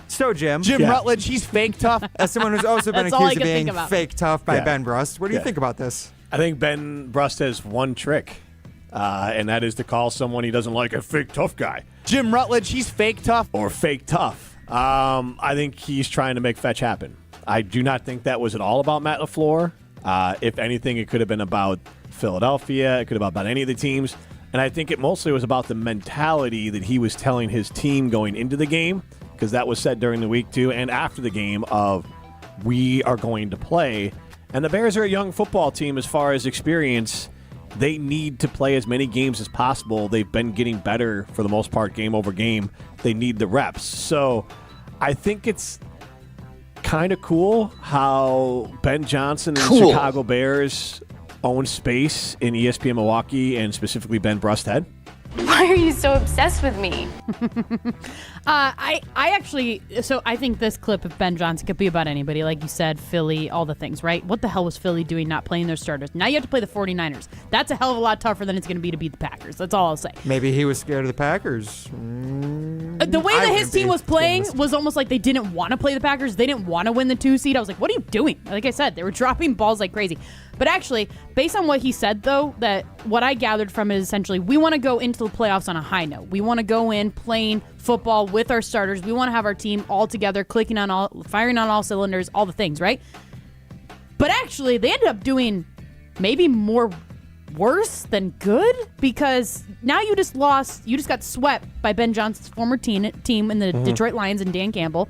Speaker 2: So, Jim
Speaker 12: Rutledge, he's fake tough.
Speaker 2: As someone who's also been accused of being fake tough by Ben Brust, what do you think about this?
Speaker 8: I think Ben Brust has one trick. And that is to call someone he doesn't like a fake tough guy.
Speaker 12: Jim Rutledge, he's fake tough.
Speaker 8: Or fake tough. I think he's trying to make fetch happen. I do not think that was at all about Matt LaFleur. If anything, it could have been about Philadelphia. It could have been about any of the teams. And I think it mostly was about the mentality that he was telling his team going into the game, because that was said during the week too, and after the game of, we are going to play. And the Bears are a young football team as far as experience. They need to play as many games as possible. They've been getting better for the most part, game over game. They need the reps. So I think it's kind of cool how Ben Johnson and the Chicago Bears own space in ESPN Milwaukee, and specifically Ben Brust head.
Speaker 4: Why are you so obsessed with me?
Speaker 9: I think this clip of Ben Johnson could be about anybody. Like you said, Philly, all the things, right? What the hell was Philly doing not playing their starters? Now you have to play the 49ers. That's a hell of a lot tougher than it's going to be to beat the Packers. That's all I'll say.
Speaker 2: Maybe he was scared of the Packers.
Speaker 9: The way that his team was playing was almost like they didn't want to play the Packers. They didn't want to win the 2 seed. I was like, what are you doing? Like I said, they were dropping balls like crazy. But actually, based on what he said, though, that what I gathered from it is essentially we want to go into the playoffs on a high note. We want to go in playing football with our starters. We want to have our team all together, firing on all cylinders, all the things, right? But actually, they ended up doing maybe more worse than good, because now you just got swept by Ben Johnson's former team in the Detroit Lions and Dan Campbell.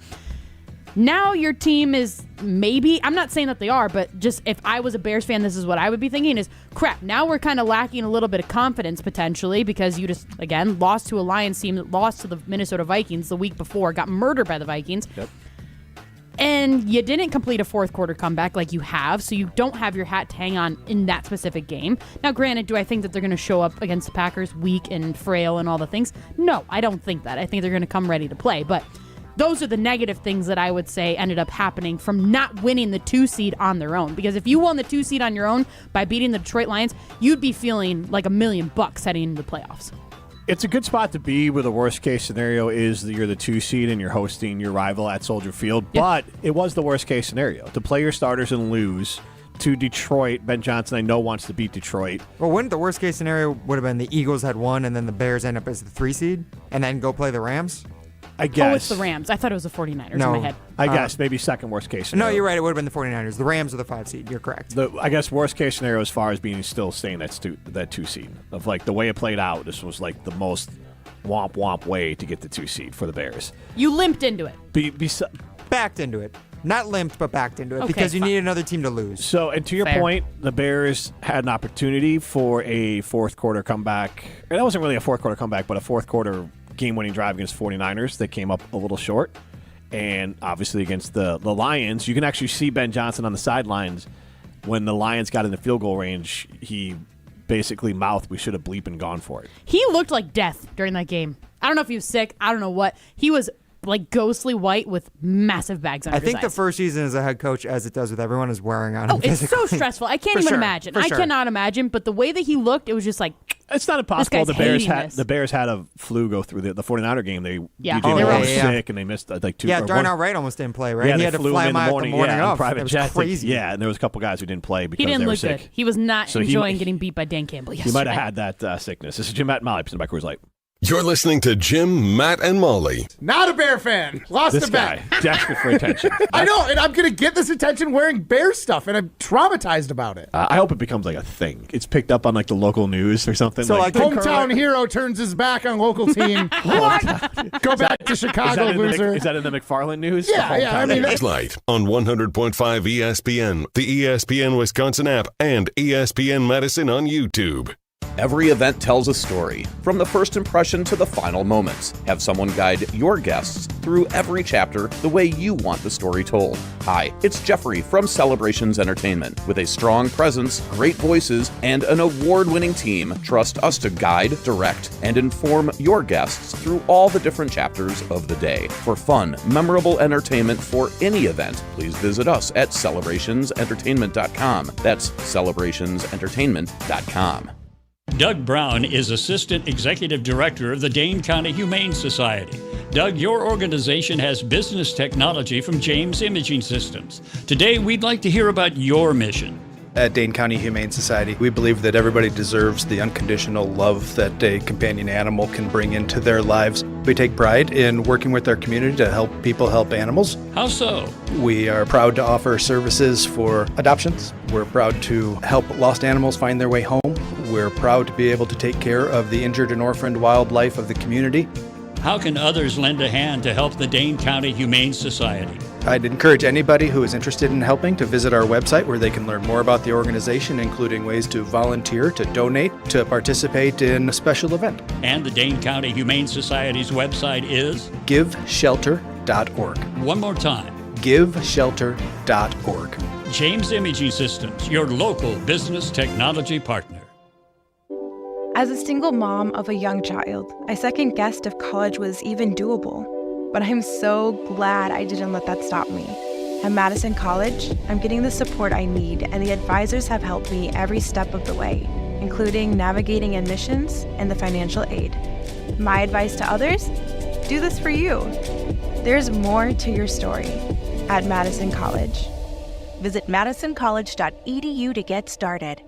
Speaker 9: Now your team is maybe, I'm not saying that they are, but just if I was a Bears fan, this is what I would be thinking is, crap, now we're kind of lacking a little bit of confidence potentially, because you just, again, lost to a Lions team that lost to the Minnesota Vikings the week before, got murdered by the Vikings.
Speaker 8: Yep.
Speaker 9: And you didn't complete a fourth quarter comeback like you have, so you don't have your hat to hang on in that specific game. Now, granted, do I think that they're going to show up against the Packers weak and frail and all the things? No, I don't think that. I think they're going to come ready to play, but those are the negative things that I would say ended up happening from not winning the 2 seed on their own. Because if you won the 2 seed on your own by beating the Detroit Lions, you'd be feeling like $1 million heading into the playoffs.
Speaker 8: It's a good spot to be where the worst case scenario is that you're the 2 seed and you're hosting your rival at Soldier Field. Yep. But it was the worst case scenario to play your starters and lose to Detroit. Ben Johnson, I know, wants to beat Detroit.
Speaker 2: Well, wouldn't the worst case scenario would have been the Eagles had won and then the Bears end up as the 3 seed and then go play the Rams?
Speaker 8: I guess.
Speaker 9: Oh, it's the Rams. I thought it was the 49ers in my head.
Speaker 8: I guess maybe second worst case scenario.
Speaker 2: No, you're right. It would have been the 49ers. The Rams are the 5 seed. You're correct.
Speaker 8: I guess worst case scenario as far as being still staying that 2 seed. Of like the way it played out, this was like the most womp way to get the 2 seed for the Bears.
Speaker 9: You limped into it.
Speaker 2: Backed into it. Not limped, but backed into it because you need another team to lose.
Speaker 8: So, and to your point, the Bears had an opportunity for a fourth quarter comeback. And that wasn't really a fourth quarter comeback, but a fourth quarter game-winning drive against 49ers that came up a little short. And obviously against the Lions, you can actually see Ben Johnson on the sidelines when the Lions got in the field goal range. He basically mouthed, "We should have bleeped and gone for it."
Speaker 9: He looked like death during that game. I don't know if he was sick. I don't know what. He was like ghostly white with massive bags under his eyes.
Speaker 2: I think the first season as a head coach, as it does with everyone, is wearing on him.
Speaker 9: It's so stressful. I can't even imagine. I cannot imagine. But the way that he looked, it was just like,
Speaker 8: it's not impossible. The Bears had a flu go through the 49er game. They were all sick and they missed like 2.
Speaker 2: Yeah, Darnell Wright almost didn't play, right?
Speaker 8: Yeah,
Speaker 2: he had to fly him out the morning
Speaker 8: on
Speaker 2: of.
Speaker 8: private jet.
Speaker 2: Crazy.
Speaker 8: Yeah, and there was a couple guys who didn't play because
Speaker 9: he didn't
Speaker 8: they were
Speaker 9: look
Speaker 8: sick.
Speaker 9: Good. He was not enjoying getting beat by Dan Campbell yesterday.
Speaker 8: He might have had that sickness. This is Jim, Matt, and Molly, presented by Coors Light.
Speaker 1: You're listening to Jim, Matt, and Molly.
Speaker 3: Not a Bear fan. Lost
Speaker 8: this
Speaker 3: a bet.
Speaker 8: Guy, desperate for attention.
Speaker 3: I know, and I'm going to get this attention wearing Bear stuff, and I'm traumatized about it.
Speaker 8: I hope it becomes like a thing. It's picked up on like the local news or something.
Speaker 3: So like hometown hero turns his back on local team. What? Go back to Chicago, loser.
Speaker 8: Is that in the McFarland news?
Speaker 3: Yeah. I mean,
Speaker 1: it's Light on 100.5 ESPN, the ESPN Wisconsin app, and ESPN Madison on YouTube.
Speaker 24: Every event tells a story, from the first impression to the final moments. Have someone guide your guests through every chapter the way you want the story told. Hi, it's Jeffrey from Celebrations Entertainment. With a strong presence, great voices, and an award-winning team, trust us to guide, direct, and inform your guests through all the different chapters of the day. For fun, memorable entertainment for any event, please visit us at celebrationsentertainment.com. That's celebrationsentertainment.com.
Speaker 6: Doug Brown is Assistant Executive Director of the Dane County Humane Society. Doug, your organization has business technology from James Imaging Systems. Today, we'd like to hear about your mission.
Speaker 7: At Dane County Humane Society, we believe that everybody deserves the unconditional love that a companion animal can bring into their lives. We take pride in working with our community to help people help animals.
Speaker 6: How so?
Speaker 7: We are proud to offer services for adoptions. We're proud to help lost animals find their way home. We're proud to be able to take care of the injured and orphaned wildlife of the community.
Speaker 6: How can others lend a hand to help the Dane County Humane Society?
Speaker 7: I'd encourage anybody who is interested in helping to visit our website where they can learn more about the organization, including ways to volunteer, to donate, to participate in a special event.
Speaker 6: And the Dane County Humane Society's website is?
Speaker 7: GiveShelter.org.
Speaker 6: One more time.
Speaker 7: GiveShelter.org.
Speaker 6: James Imaging Systems, your local business technology partner.
Speaker 17: As a single mom of a young child, I second-guessed if college was even doable. But I'm so glad I didn't let that stop me. At Madison College, I'm getting the support I need, and the advisors have helped me every step of the way, including navigating admissions and the financial aid. My advice to others? Do this for you. There's more to your story at Madison College. Visit madisoncollege.edu to get started.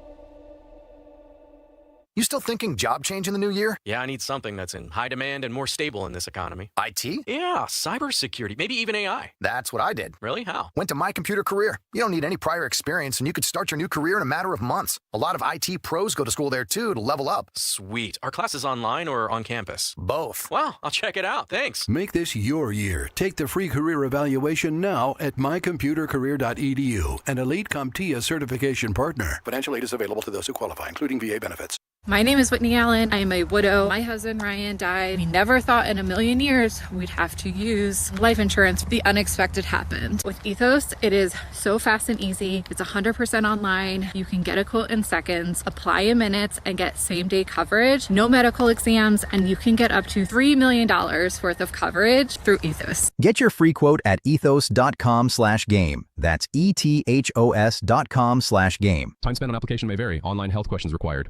Speaker 5: You still thinking job change in the new year?
Speaker 18: Yeah, I need something that's in high demand and more stable in this economy.
Speaker 5: IT?
Speaker 18: Yeah, cybersecurity, maybe even AI.
Speaker 5: That's what I did.
Speaker 18: Really? How?
Speaker 5: Went to My Computer Career. You don't need any prior experience, and you could start your new career in a matter of months. A lot of IT pros go to school there, too, to level up.
Speaker 18: Sweet. Are classes online or on campus?
Speaker 5: Both.
Speaker 18: Wow, I'll check it out. Thanks.
Speaker 19: Make this your year. Take the free career evaluation now at mycomputercareer.edu, an Elite CompTIA certification partner.
Speaker 5: Financial aid is available to those who qualify, including VA benefits.
Speaker 20: My name is Whitney Allen. I am a widow. My husband Ryan died. We never thought in a million years we'd have to use life insurance. The unexpected happened. With Ethos, it is so fast and easy. It's 100% online. You can get a quote in seconds, apply in minutes, and get same-day coverage. No medical exams, and you can get up to $3 million worth of coverage through Ethos.
Speaker 21: Get your free quote at ethos.com/game. That's ethos.com/game.
Speaker 22: Time spent on application may vary. Online health questions required.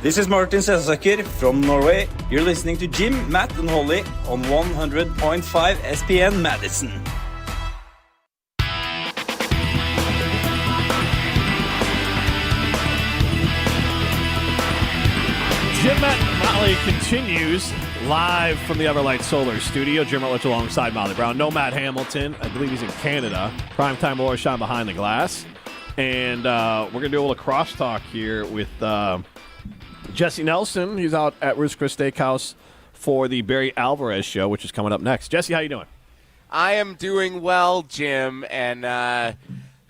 Speaker 29: This is Martin Selsaker from Norway. You're listening to Jim, Matt, and Holly on 100.5 ESPN Madison.
Speaker 8: Jim, Matt, and Molly continues live from the Everlight Solar Studio. Jim Rutledge alongside Molly Brown. No Matt Hamilton. I believe he's in Canada. Primetime Laura shine behind the glass. And we're going to do a little crosstalk here with Jesse Nelson. He's out at Ruth's Chris Steakhouse for the Barry Alvarez show, which is coming up next. Jesse, how you doing?
Speaker 23: I am doing well, Jim, and the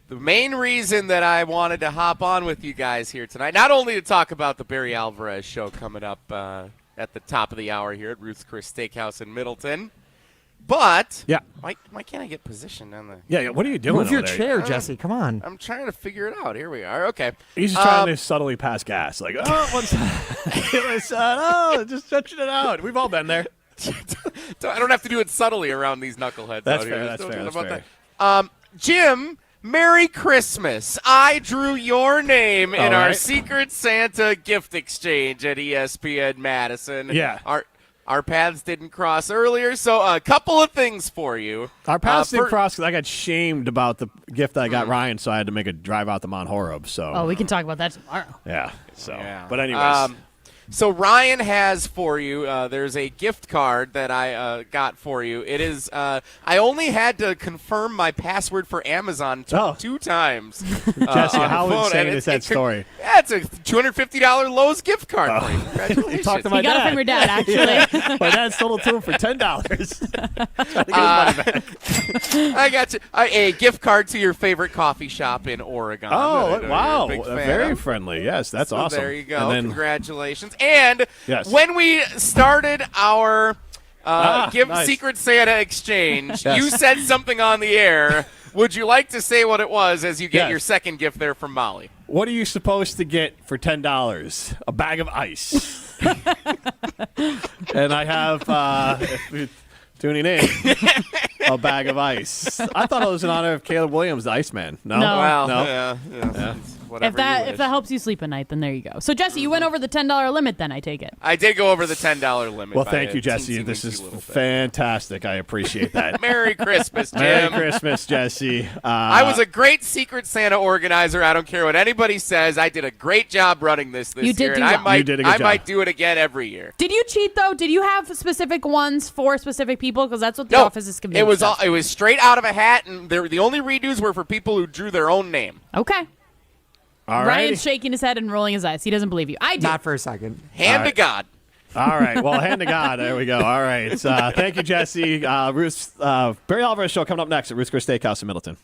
Speaker 23: main reason that I wanted to hop on with you guys here tonight, not only to talk about the Barry Alvarez show coming up at the top of the hour here at Ruth's Chris Steakhouse in Middleton, but why can't I get positioned on the?
Speaker 8: Yeah. What are you doing?
Speaker 2: Move your
Speaker 8: over there?
Speaker 2: chair, Jesse. Come on.
Speaker 23: I'm trying to figure it out. Here we are. Okay.
Speaker 8: He's just trying to subtly pass gas, like just stretching it out. We've all been there.
Speaker 23: I don't have to do it subtly around these knuckleheads.
Speaker 8: That's
Speaker 23: out
Speaker 8: fair.
Speaker 23: Here.
Speaker 8: That's fair. That's fair.
Speaker 23: That. Jim, Merry Christmas. I drew your name in our Secret Santa gift exchange at ESPN Madison.
Speaker 8: Yeah.
Speaker 23: Our paths didn't cross earlier, so a couple of things for you.
Speaker 8: Our paths didn't cross because I got shamed about the gift I got Ryan, so I had to make a drive out to Mount Horeb. So
Speaker 9: we can talk about that tomorrow.
Speaker 8: Yeah. So, but anyways.
Speaker 23: So Ryan has for you, there's a gift card that I got for you. It is, I only had to confirm my password for Amazon two times.
Speaker 8: Jesse, how insane is that story?
Speaker 23: Yeah, it's a $250 Lowe's gift card for you. Congratulations.
Speaker 8: You talked to my
Speaker 9: He got it from your dad, actually.
Speaker 8: My dad sold it to him for $10. Trying to get his money back.
Speaker 23: I got you. A gift card to your favorite coffee shop in Oregon.
Speaker 8: Oh,
Speaker 23: that I know
Speaker 8: wow.
Speaker 23: you're a big fan
Speaker 8: Very
Speaker 23: of.
Speaker 8: friendly. Yes, that's
Speaker 23: So
Speaker 8: awesome.
Speaker 23: There you go.
Speaker 8: And then,
Speaker 23: Congratulations. And
Speaker 8: Yes.
Speaker 23: when we started our
Speaker 8: nice.
Speaker 23: Secret Santa exchange,
Speaker 8: Yes.
Speaker 23: you said something on the air. Would you like to say what it was as you get
Speaker 8: Yes.
Speaker 23: your second gift there from Molly?
Speaker 8: what are you supposed to get for $10? A bag of ice. And I have, if you're tuning in, a bag of ice. I thought it was in honor of Caleb Williams, the Iceman. No?
Speaker 9: No.
Speaker 23: Well,
Speaker 8: No?
Speaker 23: yeah.
Speaker 9: If that helps you sleep at night, then there you go. So Jesse, you went over the $10 limit. Then I take it.
Speaker 23: I did go over the $10 limit.
Speaker 8: Well,
Speaker 23: by
Speaker 8: thank
Speaker 23: a
Speaker 8: you, Jesse.
Speaker 23: teensy
Speaker 8: This
Speaker 23: weensy
Speaker 8: is
Speaker 23: little bit.
Speaker 8: fantastic. I appreciate that.
Speaker 23: Merry Christmas, Jim.
Speaker 8: Merry Christmas, Jesse.
Speaker 23: I was a great Secret Santa organizer. I don't care what anybody says. I did a great job running this
Speaker 9: You did
Speaker 23: year,
Speaker 9: do
Speaker 23: and I
Speaker 9: well.
Speaker 23: might,
Speaker 8: You did a good
Speaker 23: I might
Speaker 8: job.
Speaker 23: do it again every year.
Speaker 9: Did you cheat though? Did you have specific ones for specific people? Because that's what the office is convinced.
Speaker 23: It was straight out of a hat, and the only redos were for people who drew their own name.
Speaker 9: Okay.
Speaker 8: All
Speaker 9: Ryan's shaking his head and rolling his eyes. He doesn't believe you. I do.
Speaker 2: Not for a second.
Speaker 23: Hand to God.
Speaker 8: All right. Well, hand to God. There we go. All right. Thank you, Jesse. Barry Alvarez Show coming up next at Ruth's Chris Steakhouse in Middleton.